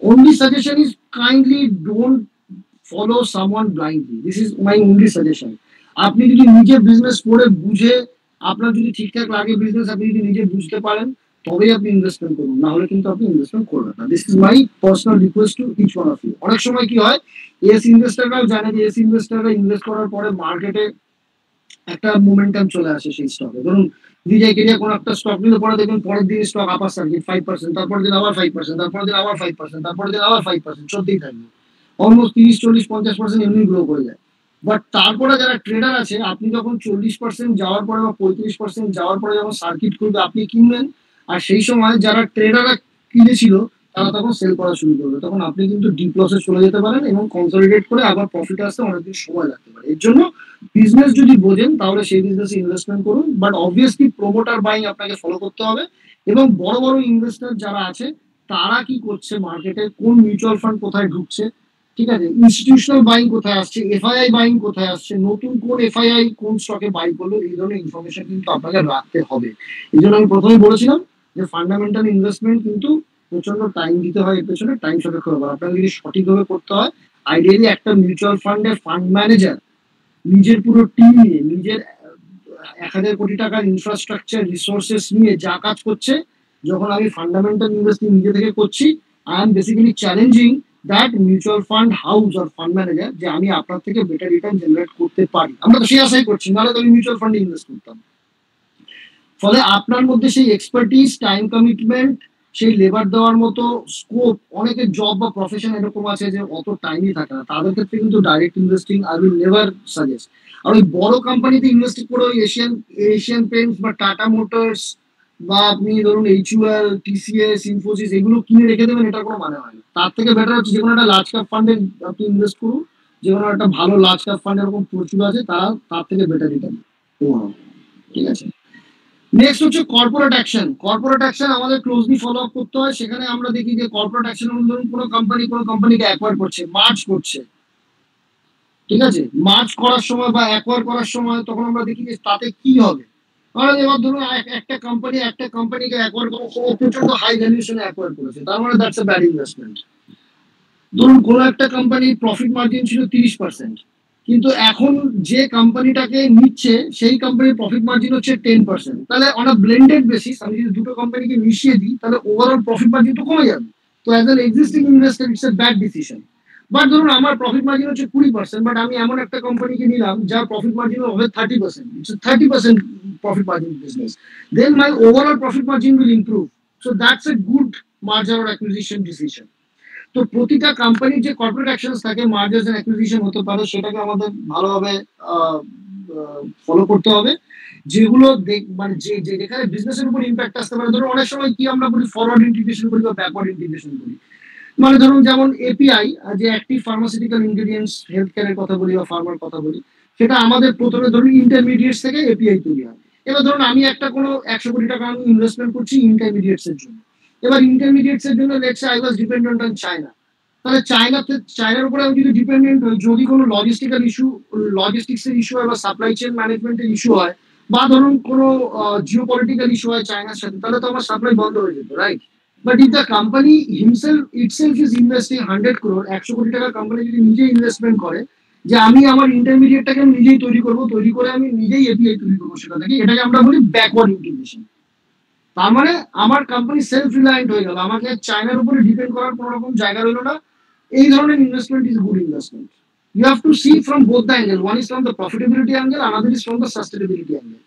S1: Only suggestion is kindly don't follow someone blindly. This is my only suggestion. আপনি যদি নিজে business পড়ে বুঝে, আপনার যদি ঠিকঠাক লাগে business, আপনি যদি নিজে বুঝতে পারেন, তবেই আপনি ইনভেস্টমেন্ট করুন, না হলে কিন্তু আপনি ইনভেস্টমেন্ট করবেন না। This is my personal request to each one of you. অনেক সময় কি হয়, এস ইনভেস্টাররাও জানে যে এস ইনভেস্টাররা ইনভেস্ট করার পরে মার্কেটে একটা মোমেন্টাম চলে আসে সেই স্টকে। ধরুন বিজয় কেরিয়া কোনো একটা স্টক নিলে পরে দেখবেন পরের দিন স্টক আপার সার্কিট 5%, তারপর দিন আবার 5%, তারপর দিন আবার 5%, তারপর দিন আবার 5%, চলতেই থাকবে। অলমোস্ট 30-40-50% এমনি গ্রো করে যায়। বাট তারপরে যারা ট্রেডার আছে, আপনি যখন 40% যাওয়ার পরে বা 35% যাওয়ার পরে যখন সার্কিট করবে আপনি কিনবেন, আর সেই সময় যারা ট্রেডাররা কিনেছিল তারা তখন সেল করা শুরু করবে, তখন আপনি কিন্তু ডিপ লসে চলে যেতে পারেন এবং কনসলিডেট করে আবার প্রফিট আসতে অনেকদিন সময় লাগতে পারে। এর জন্য বিজনেস যদি বোঝেন তাহলে সেই বিজনেসে ইনভেস্টমেন্ট করুন, বাট অবভিয়াসলি প্রমোটার বাইং আপনাকে ফলো করতে হবে। এবং বড় বড় ইনভেস্টর যারা আছে তারা কি করছে মার্কেটে, কোন মিউচুয়াল ফান্ড কোথায় ঢুকছে, ঠিক আছে, ইনস্টিটিউশনাল বাইং কোথায় আসছে, এফআইআই বাইং কোথায় আসছে, নতুন কোন এফআইআই কোন স্টকে বাই করলো, এই ধরনের ইনফরমেশন কিন্তু আপনাকে রাখতে হবে। এই জন্য আমি প্রথমে বলেছিলাম যে ফান্ডামেন্টাল ইনভেস্টমেন্ট কিন্তু প্রচন্ড টাইম দিতে হয়, এর পেছনে টাইম সাপেক্ষ ব্যাপার। আপনাকে যদি সঠিকভাবে করতে হয়, আইডিয়ালি একটা মিউচুয়াল ফান্ডের ফান্ড ম্যানেজার নিজের পুরো টিম নিয়ে, নিজের 1000 কোটি টাকার ইনফ্রাস্ট্রাকচার রিসোর্সেস নিয়ে যা কাজ করছে, যখন আমি ফান্ডামেন্টাল ইনভেস্টিং নিজে থেকে করছি, I am basically challenging that mutual fund house আর ফান্ড ম্যানেজার যে আমি আপনার থেকে বেটার রিটার্ন জেনারেট করতে পারি। আমরা তো সেই আশাই করছি, নাহলে তো আমি মিউচুয়াল ফান্ডে ইনভেস্ট করতাম। ফলে আপনার মধ্যে সেই এক্সপার্টিস, টাইম কমিটমেন্ট, সেই লেবার দেওয়ার মতো স্কোপ, অনেকের জব বা প্রফেশন এরকম আছে যে অত টাইমই থাকে না, তাদের ক্ষেত্রে কিন্তু direct investing I will never suggest. আর ওই বড় কোম্পানিতে ইনভেস্ট করে ওই এশিয়ান পেইন্টস বা টাটা মোটরস বা আপনি ধরুন HUL, TCS, ইনফোসিস এগুলো কিনে রেখে দেবেন, এটা কোনো মানে হয় না। তার থেকে বেটার হচ্ছে যে কোনো একটা লার্জ ক্যাপ ফান্ডে আপনি ইনভেস্ট করুন, যে কোনো একটা ভালো লার্জ ক্যাপ ফান্ড এরকম প্রচুর আছে, তারা তার থেকে বেটার রিটার্ন। ঠিক আছে, নেক্সট হচ্ছে কর্পোরেট অ্যাকশন। কর্পোরেট অ্যাকশন আমাদের ক্লোজলি ফলো আপ করতে হয়। সেখানে আমরা দেখি যে কর্পোরেট অ্যাকশন ধরুন কোনো কোম্পানিকে অ্যাকোয়ার করছে, মার্জ করছে, ঠিক আছে, মার্জ করার সময় বা অ্যাকোয়ার করার সময় তখন আমরা দেখি যে তাতে কি হবে। আমরা এবার ধরুন একটা কোম্পানিকে অ্যাকোয়ার করার সময় প্রচন্ড হাই ভ্যালুয়েশনে অ্যাকোয়ার করেছে, তার মানে দ্যাটস এ ব্যাড ইনভেস্টমেন্ট। ধরুন কোনো একটা কোম্পানির প্রফিট মার্জিন ছিল 30%, কিন্তু এখন যে কোম্পানিটাকে নিচ্ছে সেই কোম্পানির প্রফিট মার্জিন হচ্ছে 10%, তাহলে অন আ ব্লেন্ডেড বেসিস আমি যদি দুটো কোম্পানিকে মিশিয়ে দিই তাহলে ওভারঅল প্রফিট মার্জিন তো কমে যাবে। তো as an existing investor it's a bad decision. But ধরুন আমার প্রফিট মার্জিন হচ্ছে 20%, বাট আমি এমন একটা কোম্পানিকে নিলাম যার প্রফিট মার্জিন হবে 30%, it's 30% profit margin business, then my overall profit margin will improve. So that's a good merger or acquisition decision. তো প্রতিটা কোম্পানির যে কর্পোরেট অ্যাকশনস থাকে, মার্জার্স এন্ড অ্যাকুইজিশন হতে পারে, সেটাকে আমাদের ভালোভাবে ফলো করতে হবে। যেগুলো মানে যেখানে বিজনেসের উপর ইম্প্যাক্ট আসতে পারে, ধরুন অনেক সময় কি আমরা বলি ফরওয়ার্ড ইন্টিগ্রেশন করি বা ব্যাকওয়ার্ড ইন্টিগ্রেশন করি। মানে ধরুন যেমন API, যে অ্যাক্টিভ ফার্মাসিউটিক্যাল ইনগ্রেডিয়েন্টস, হেলথ কেয়ারের কথা বলি বা ফার্মার কথা বলি, সেটা আমাদের প্রথমে ধরুন ইন্টারমিডিয়েটস থেকে API তৈরি হয়। এবার ধরুন আমি একটা কোনো 100 কোটি টাকা আমি ইনভেস্টমেন্ট করছি ইন্টারমিডিয়েটস এর জন্য। এবার ইন্টারমিডিয়েটস এর জন্য let's say I was dependent on China, তাহলে চায়নার উপরে আমি যদি ডিপেন্ডেন্ট হই, যদি কোনো লজিস্টিক্সের ইস্যু হয় বা সাপ্লাই চেইন ম্যানেজমেন্টের ইস্যু হয়, বা ধরুন কোনো জিওপলিটিক্যাল ইস্যু হয় চায়নার সাথে, তাহলে তো আমার সাপ্লাই বন্ধ হয়ে যেত, right? But if the company itself is investing 100 crore, 100 কোটি টাকা কোম্পানি যদি নিজে ইনভেস্টমেন্ট করে যে আমি আমার ইন্টারমিডিয়েটটাকে আমি নিজেই তৈরি করে আমি নিজেই API তৈরি করবো সেটা থেকে, এটাকে আমরা বলি ব্যাকওয়ার্ড ইন্টিগ্রেশন। তার মানে আমার কোম্পানি সেলফ রিলায়েন্ট হয়ে গেল, আমাকে চায়নার উপরে ডিপেন্ড করার কোনো রকম জায়গা রইল না। এই ধরনের investment is good investment. You have to see from both the angle, one is from the profitability angle, another is from the sustainability angle.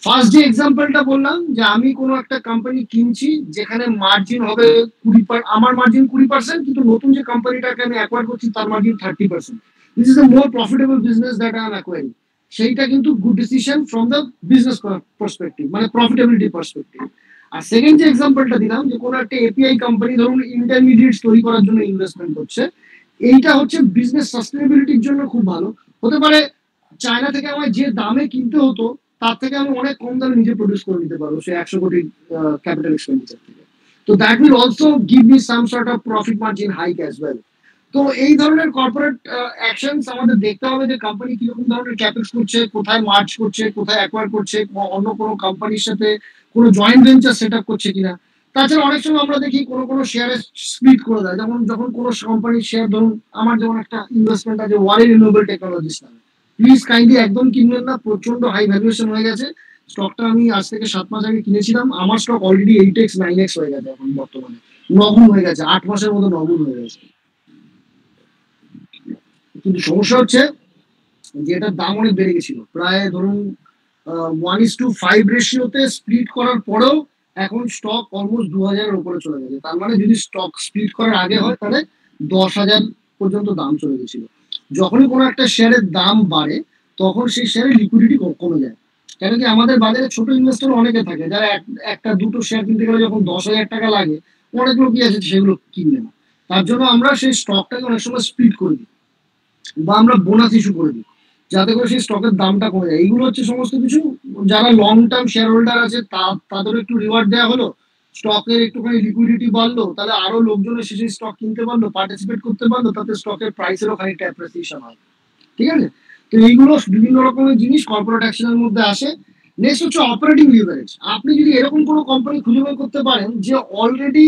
S1: First যে এক্সাম্পলটা বললাম যে আমি কোনো একটা কোম্পানি কিনছি যেখানে মার্জিন হবে 20%, আমার মার্জিন 20%, কিন্তু নতুন যে কোম্পানিটাকে আমি অ্যাকোয়ার করছি তার margin 30%, this is a more profitable business that I am acquiring. সেইটা কিন্তু good decision from the business perspective, মানে প্রফিটেবিলিটি পার্সপেক্টিভ। আর সেকেন্ড যে এক্সাম্পলটা দিলাম যে কোনো একটা API কোম্পানি ধরুন ইন্টারমিডিয়েটস তৈরি করার জন্য ইনভেস্টমেন্ট করছে, এইটা হচ্ছে বিজনেস সাস্টেনেবিলিটির জন্য খুব ভালো হতে পারে। চায়না থেকে আমার যে দামে কিনতে হতো তার থেকে আমি অনেক কম দামে নিজে প্রডিউস করে নিতে পারবো সে 100 কোটি ক্যাপিটাল এক্সপেন্ডিচার থেকে। তো that will also give me some sort of profit margin hike as well. তো এই ধরনের কর্পোরেট অ্যাকশনস আমাদের দেখতে হবে যে কোম্পানি কিরকম ধরনের ক্যাপেক্স করছে, কোথায় মার্জ করছে, কোথায় অ্যাকোয়ার করছে, অন্য কোনো কোম্পানির সাথে কোনো জয়েন্ট ভেঞ্চার সেট আপ করছে কিনা। তাছাড়া অনেক সময় আমরা দেখি কোনো শেয়ারে স্প্লিট করে দেয়, যেমন যখন কোনো কোম্পানির শেয়ার ধরুন আমার যেমন একটা ইনভেস্টমেন্ট আছে ওয়ারি রিনিউয়েবল টেকনোলজিস নামে, প্লিজ কাইন্ডলি একদম কিনবেন না, প্রচন্ড হাই ভ্যালুয়েশন হয়ে গেছে। স্টকটা আমি আজ থেকে 7 মাস আগে কিনেছিলাম, আমার স্টক অলরেডি 8x 9x হয়ে গেছে, এখন বর্তমানে নগুণ হয়ে গেছে, 8 মাসের মতো নগুণ হয়ে গেছে। কিন্তু সমস্যা হচ্ছে যে এটার দাম অনেক বেড়ে গেছিল, প্রায় ধরুন 1:5 রেশিওতে স্প্লিট করার পরেও এখন স্টক অলমোস্ট 2000-এর উপরে চলে গেছে। তার মানে যদি স্টক স্প্লিট করার আগে হয় তাহলে 10,000 পর্যন্ত দাম চলে গেছিল। যখনই কোনো একটা শেয়ারের দাম বাড়ে তখন সেই শেয়ারের লিকুইডিটি কমে যায়, কেন কি আমাদের বাজারে ছোট ইনভেস্টর অনেকে থাকে যারা একটা দুটো শেয়ার কিনতে গেলে যখন 10,000 টাকা লাগে অনেক লোকই আছে সেগুলো কিনবে না। তার জন্য আমরা সেই স্টকটাকে অনেক সময় স্প্লিট করে দিই বা আমরা বোনাস ইস্যু করে দিই যাতে করে সেই স্টকের দামটা কমে যায়। এইগুলো হচ্ছে সমস্ত কিছু যারা লং টার্ম শেয়ার হোল্ডার আছে তাদের একটু রিওয়ার্ড দেওয়া হলো, স্টকের একটুখানি লিকুইডিটি বাড়লো, তাহলে আরো লোকজন এসে সেই স্টক কিনতে পারলো, পার্টিসিপেট করতে পারলো, তাতে স্টকের প্রাইসেরও খানিকটা অ্যাপ্রিসিয়েশন হয়। ঠিক আছে, তো এইগুলো বিভিন্ন রকমের জিনিস কর্পোরেট অ্যাকশনের মধ্যে আসে। নেক্সট হচ্ছে অপারেটিং লিভারেজ। আপনি যদি এরকম কোনো কোম্পানি খুঁজে বের করতে পারেন যে অলরেডি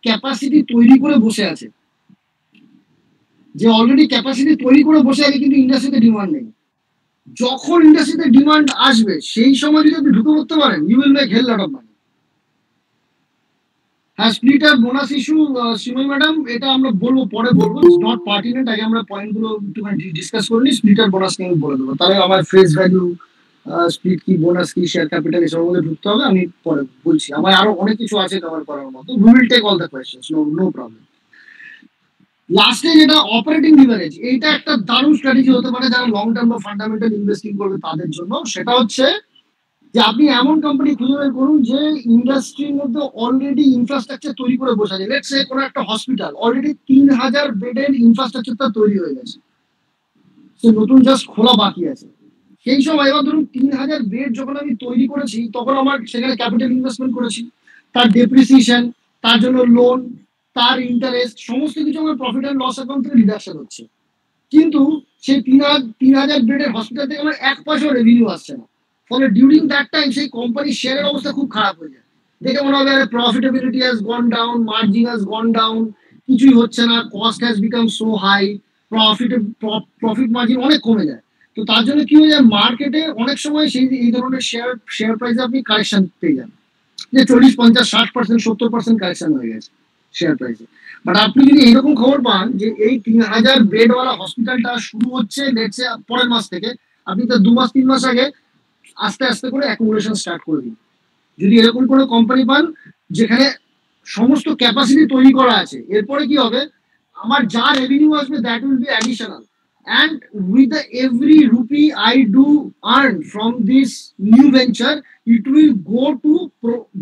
S1: ক্যাপাসিটি তৈরি করে বসে আছে, কিন্তু ইন্ডাস্ট্রিতে ডিমান্ড নেই, যখন ইন্ডাস্ট্রিতে ডিমান্ড আসবে সেই সময় যদি আপনি ঢুকে পড়তে পারেন you will make hell lot of money. হ্যাঁ, স্প্লিট আর বোনাস ইস্যু সিময় ম্যাডাম, এটা আমরা বলবো, পরে বলবো, ইটস নট পার্টিনেন্ট। আগে আমরা পয়েন্টগুলো একটুখানি ডিসকাস করে নিই, স্প্লিট আর বোনাস নিয়ে আমি বলে দেবো। তাহলে আমার ফেস ভ্যালু, স্প্লিট কি, বোনাস কি, শেয়ার ক্যাপিটাল, এসবের মধ্যে ঢুকতে হবে। আমি পরে বলছি, আমার আরো অনেক কিছু আছে কভার করার মতো। We will take all the questions, no problem. লাস্টে যেটা অপারেটিং লিভারেজ, এইটা একটা দারুণ স্ট্র্যাটেজি হতে পারে যারা লং টার্ম বা ফান্ডামেন্টাল ইনভেস্টিং করবে তাদের জন্য। সেটা হচ্ছে যে আপনি এমন কোম্পানি খুঁজে বের করুন যে ইন্ডাস্ট্রির মধ্যে অলরেডি ইনফ্রাস্ট্রাকচার তৈরি করে বসে আছে। লেটস সে কোনো একটা হসপিটাল অলরেডি 3000 বেডের ইনফ্রাস্ট্রাকচারটা তৈরি হয়ে গেছে, সে নতুন জাস্ট খোলা বাকি আছে। সেই সময় এবার ধরুন 3000 বেড যখন আমি তৈরি করেছি, তখন আমার সেখানে ক্যাপিটাল ইনভেস্টমেন্ট করেছি, তার ডেপ্রিসিয়েশন, তার জন্য লোন, তার ইন্টারেস্ট, সমস্ত কিছু আমার প্রফিট অ্যান্ড লস অ্যাকাউন্ট থেকে ডিডাকশন হচ্ছে। কিন্তু সেই 3000 বেডের হসপিটাল থেকে আমার 1 পয়সাও রেভিনিউ আসছে না। ফলে ডিউরিং দ্যাট টাইম সেই কোম্পানির শেয়ারের অবস্থা খুব খারাপ হয়ে যায়। দেখে মনে হবে profitability has gone down, margin has gone down, কিছুই হচ্ছে না, cost has become so high, profit margin অনেক কমে যায়। তো তার জন্য কি হয়ে যায়, মার্কেটে অনেক সময় সেই এই ধরনের শেয়ার প্রাইসে আপনি কারেকশন পেয়ে যান, যে 40, 50, 60%, 70% কারেকশন হয়ে গেছে শেয়ার প্রাইসে। বাট আপনি যদি এইরকম খবর পান যে এই 3000 বেডওয়ালা হসপিটালটা শুরু হচ্ছে লেটসে পরের মাস থেকে, আপনি তো 2 মাস 3 মাস আগে আস্তে আস্তে করে অ্যাকুমুলেশন স্টার্ট করে দিন। যদি এরকম কোনো কোম্পানি পান যেখানে সমস্ত ক্যাপাসিটি তৈরি করা আছে, এরপরে কি হবে, আমার যা রেভিনিউ আসবে that will be additional, and with the every rupee I do earn from this new venture, it will go to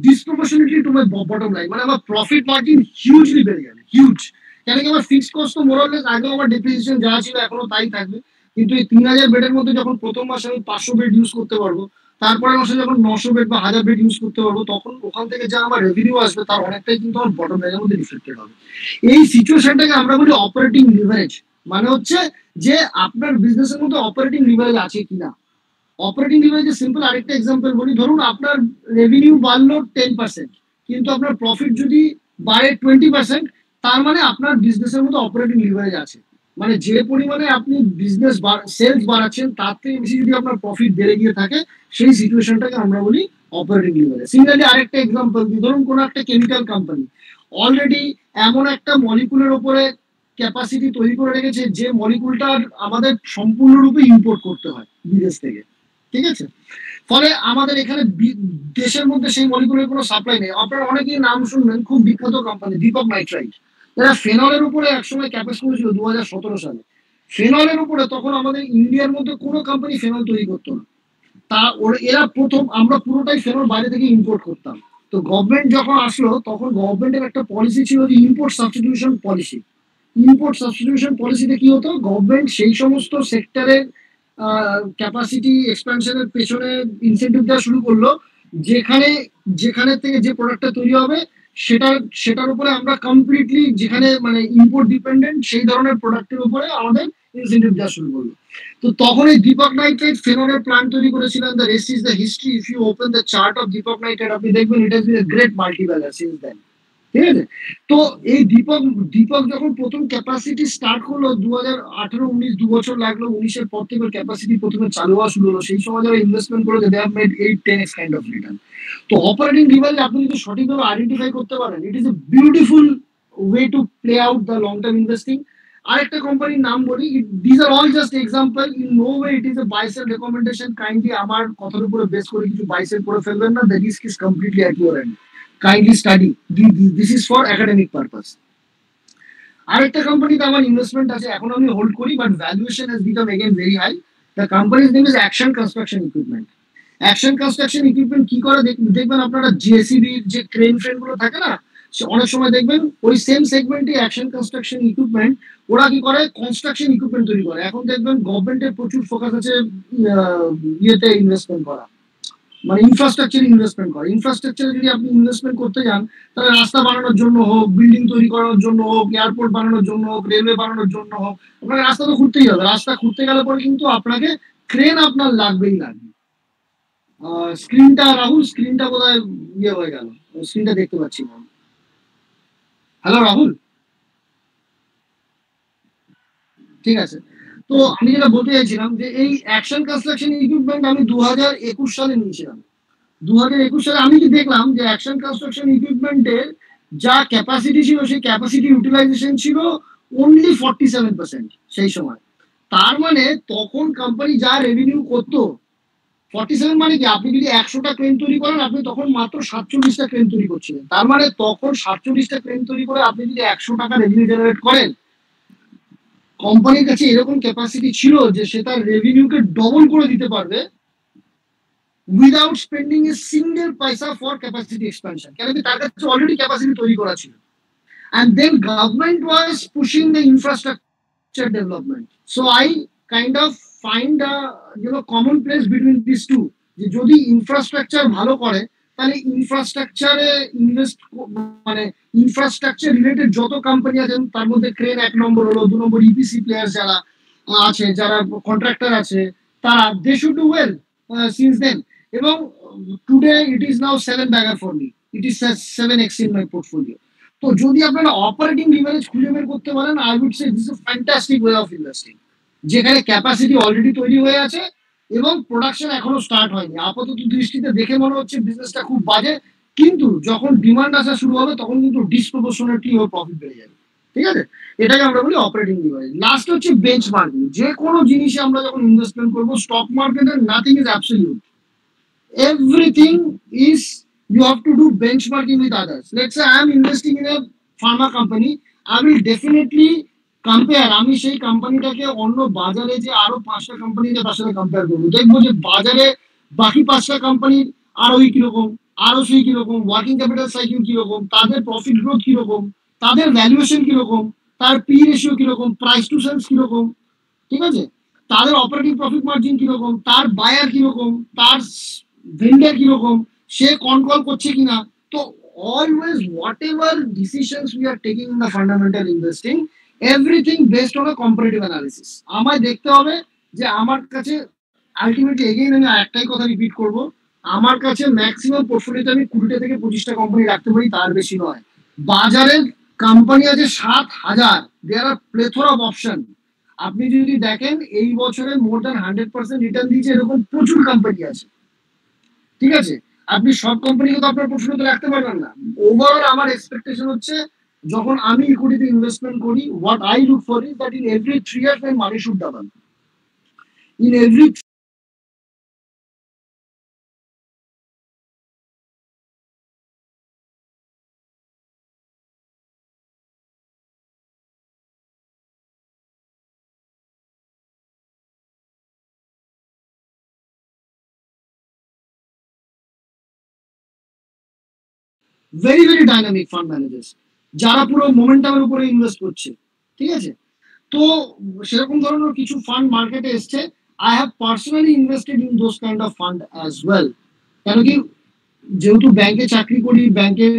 S1: disproportionately to my bottom line. মানে আমার প্রফিট মার্জিন হিউজলি বেড়ে যাবে, হিউজ। কেন কি আমার ফিক্সড কস্ট তো মোরালেস আগেও আমার ডেপ্রিসিয়েশন যা ছিল এখনো তাই থাকবে, কিন্তু এই 3000 বেডের মধ্যে যখন প্রথম মাসে আমি 500 বেড ইউজ করতে পারবো, তারপরে মাসে যখন 900 বেড বা 1000 বেড ইউজ করতে পারবো, তখন ওখান থেকে যা আমার রেভিনিউ আসবে তার অনেকটাই কিন্তু আমার বটম লাইনের মধ্যে রিফ্লেক্টেড হবে। এই সিচুয়েশনটাকে আমরা বলি অপারেটিং লিভারেজ। মানে হচ্ছে যে আপনার বিজনেসের মধ্যে অপারেটিং লিভারেজ আছে কিনা। অপারেটিং লিভারেজের সিম্পল আরেকটা এক্সাম্পল বলি, ধরুন আপনার রেভিনিউ বাড়লো 10%, কিন্তু আপনার প্রফিট যদি বাড়ে 20%, তার মানে আপনার বিজনেসের মধ্যে অপারেটিং লিভারেজ আছে। মানে যে পরিমাণে আপনি বিজনেস সেলস বাড়াচ্ছেন তার থেকে বেশি যদি আপনার প্রফিট বেড়ে গিয়ে থাকে, সেই সিচুয়েশনটাকে আমরা বলি অপারেটিং লিভারেজ। সিমিলারলি আরেকটা এক্সাম্পল দিই, ধরুন কোনো একটা কেমিক্যাল কোম্পানি অলরেডি এমন একটা মলিকুলের উপরে ক্যাপাসিটি তৈরি করে রেখেছে যে মলিকুলটা আমাদের সম্পূর্ণরূপে ইম্পোর্ট করতে হয় বিদেশ থেকে, ঠিক আছে। ফলে আমাদের এখানে দেশের মধ্যে সেই মলিকুলের কোনো সাপ্লাই নেই। আপনারা অনেকেই নাম শুনবেন, খুব বিখ্যাত কোম্পানি দীপক নাইট্রাইট, এরা ফেনলের উপরে একসময় ক্যাপেস করেছিল 2017 সালে। ফেনলের উপরে তখন আমাদের ইন্ডিয়ার মধ্যে কোনো কোম্পানি ফেনল তৈরি করতো না, এরা প্রথম, আমরা পুরোটাই ফেনল বাইরে থেকে ইম্পোর্ট করতাম। তো গভর্নমেন্ট যখন আসলো তখন গভর্নমেন্টের একটা পলিসি ছিল যে import substitution policy. Import substitution পলিসিতে কি হতো, গভর্নমেন্ট সেই সমস্ত সেক্টরের ক্যাপাসিটি এক্সপ্যানশনের পেছনে ইনসেন্টিভ দেওয়া শুরু করলো যেখানে থেকে যে প্রোডাক্টটা তৈরি হবে সেটার উপরে আমরা কমপ্লিটলি, যেখানে মানে ইম্পোর্ট ডিপেন্ডেন্ট সেই ধরনের প্রোডাক্টের উপরে আমাদের ইনসেন্টিভ দেওয়া শুরু করলো। তো তখন এই দীপক নাইট্রাইট ফেনলের প্ল্যান্ট তৈরি করেছিলেন। The rest is the history. If you open the chart of Deepak Nitrite, আপনি দেখবেন it has been a great multiplier since then, ঠিক আছে। তো এই দীপক যখন প্রথম ক্যাপাসিটি স্টার্ট করলো 2018-19, 2 বছর লাগলো, 19-এর পর থেকে ক্যাপাসিটি প্রথমে চালু হওয়া শুরু হলো। সেই সময় যারা ইনভেস্টমেন্ট করেছে they have made 8-10x kind of return. তো অপারেটিং লিভারেজ আপনি যদি সঠিকভাবে আইডেন্টিফাই করতে পারেন, it is a beautiful way to play out the long term investing. আরেকটা কোম্পানির নাম বলি, this are all just example, in no way it is a buy sell recommendation. Kindly আমার কথার উপরে বেস করে কিছু বাই সেল করে ফেলবেন না, the risk is completely at your and. Kindly study. This is for academic purpose. আরেকটা কোম্পানিতে আমার ইনভেস্টমেন্ট আছে, এখন আমি হোল্ড করি, but valuation has become again very high. The companies name is Action Construction Equipment. Action Construction Equipment কি করে দেখবেন আপনারা, জেসিবির যে ক্রেন ফ্রেন গুলো থাকে না, অনেক সময় দেখবেন ওই সেম সেগমেন্টে অ্যাকশন কনস্ট্রাকশন ইকুইপমেন্ট, ওরা কি করে কনস্ট্রাকশন ইকুইপমেন্ট তৈরি করে। এখন দেখবেন গভর্নমেন্টের প্রচুর ফোকাস আছে ইয়েতে ইনভেস্টমেন্ট করা, মানে ইনফ্রাস্ট্রাকচার ইনভেস্টমেন্ট করে। ইনফ্রাস্ট্রাকচারে যদি আপনি ইনভেস্টমেন্ট করতে যান, তাহলে রাস্তা বানানোর জন্য হোক, বিল্ডিং তৈরি করার জন্য হোক, এয়ারপোর্ট বানানোর জন্য হোক, রেলওয়ে বানানোর জন্য হোক, আপনাকে রাস্তা তো খুঁড়তেই হবে। রাস্তা খুঁড়তে গেলে পরে কিন্তু আপনাকে ক্রেন আপনার লাগবেই লাগবে। স্ক্রিনটা রাহুল, স্ক্রিনটা বোধহয় ইয়ে হয়ে গেল, স্ক্রিনটা দেখতে পাচ্ছি না। হ্যালো রাহুল, ঠিক আছে। তো আমি যেটা বলতে চাইছিলাম যে এই অ্যাকশন কনস্ট্রাকশন ইকুইপমেন্ট আমি 2021 সালে নিয়েছিলাম। 2021 সালে আমি কি দেখলাম যে অ্যাকশন কনস্ট্রাকশন ইকুইপমেন্টের যা ক্যাপাসিটি ছিল সেই ক্যাপাসিটি ইউটিলাইজেশন ছিল অনলি 47% সেই সময়। তার মানে তখন কোম্পানি যা রেভিনিউ করতো, 47 মানে কি, আপনি যদি 100টা ক্রেন তৈরি করেন আপনি তখন মাত্র 47টা ক্রেন তৈরি করছিলেন। তার মানে তখন 47টা ক্রেন তৈরি করে আপনি যদি 100 টাকা রেভিনিউ জেনারেট করেন, কোম্পানির কাছে এরকম ক্যাপাসিটি ছিল যে সে তার রেভিনিউকে ডবল করে দিতে পারবে উইদাউট স্পেন্ডিং এ সিঙ্গেল পয়সা ফর ক্যাপাসিটি এক্সপানশন, কেন কি তার কাছে অলরেডি ক্যাপাসিটি তৈরি করা ছিল। And then government was pushing the infrastructure development. So I kind of find a common place between these two. যে যদি ইনফ্রাস্ট্রাকচার ভালো করে তাহলে ইনফ্রাস্ট্রাকচারে ইনভেস্ট, মানে ইনফ্রাস্ট্রাকচার রিলেটেড যত কোম্পানি আছে তার মধ্যে ক্রেন 1 নম্বর হলো, 2 নম্বর ইপিসি প্লেয়ার যারা আছে, যারা কন্ট্রাক্টর আছে, তারা they should do well since then. এবং today it is now 7 bagger for me, it is 7x in my portfolio. তো যদি আপনারা অপারেটিং লিভারেজ খুঁজে বের করতে পারেন, I would say this is a fantastic way of investing, যেখানে capacity already তৈরি হয়ে আছে এবং প্রোডাকশন এখনো স্টার্ট হয়নি। আপাতত দৃষ্টিতে দেখে মনে হচ্ছে বিজনেসটা খুব বাজে, কিন্তু যখন ডিমান্ড আসা শুরু হবে তখন কিন্তু ডিসপ্রপোর্শনেটলি ওর প্রফিট বেড়ে যাবে। ঠিক আছে, এটাকে আমরা বলি অপারেটিং লিভারেজ। লাস্ট হচ্ছে বেঞ্চমার্কিং। যে কোনো জিনিসে আমরা যখন ইনভেস্টমেন্ট করবো, স্টক মার্কেটে nothing is absolute, everything is, you have to do benchmarking with others. Let's say I am investing in a pharma company, I will definitely compare, আমি সেই কোম্পানিটাকে অন্য বাজারে যে আরো 5টা কোম্পানি আছে তার সাথে কম্পেয়ার করবো, দেখবো যে বাজারে বাকি 5টা কোম্পানির আরোই কিরকম, আরো সেই কিরকম, ওয়ার্কিং ক্যাপিটাল সাইকেল কিরকম, তাদের প্রফিট গ্রোথ কিরকম, তাদের ভ্যালুয়েশন কিরকম, তার পি রেশিও কিরকম, প্রাইস টু সেলস কিরকম, ঠিক আছে, তাদের অপারেটিং প্রফিট মার্জিন কিরকম, তার বায়ার কিরকম, তার ভেন্ডার কিরকম, সে কনকল করছে কিনা। তো always what ever decisions we are taking in the fundamental investing, everything based on a comparative analysis. আমায় দেখতে হবে যে আমার কাছে আলটিমেটলি, এগেইন আমি একটাই কথা রিপিট করব, আমার কাছে ম্যাক্সিমাম পোর্টফোলিওতে আমি 20টা থেকে 25টা কোম্পানি রাখতে পারি, তার বেশি নয়। বাজারের কোম্পানি আছে 7,000, দেয়ার আর প্লেথোরা অফ অপশন। আপনি যদি দেখেন এই বছরে মোর দ্যান 100% রিটার্ন দিয়েছে এরকম প্রচুর কোম্পানি আছে। ঠিক আছে, আপনি সব কোম্পানিকে তো আপনার পোর্টফোলিওতে রাখতে পারবেন না। ওভারঅল আমার এক্সপেকটেশন হচ্ছে যখন আমি ইকুইটিতে ইনভেস্টমেন্ট করি, what I look for is that in every 3 years my money should double. In every very very dynamic fund managers যারা পুরো মোমেন্টামের উপরে ইনভেস্ট করছে। ঠিক আছে, তো সেরকম ধরনের কিছু ফান্ড মার্কেটে এসছে। I have personally invested in those kind of fund as well. কেন কি, যেহেতু ব্যাংকে চাকরি করি, ব্যাংকের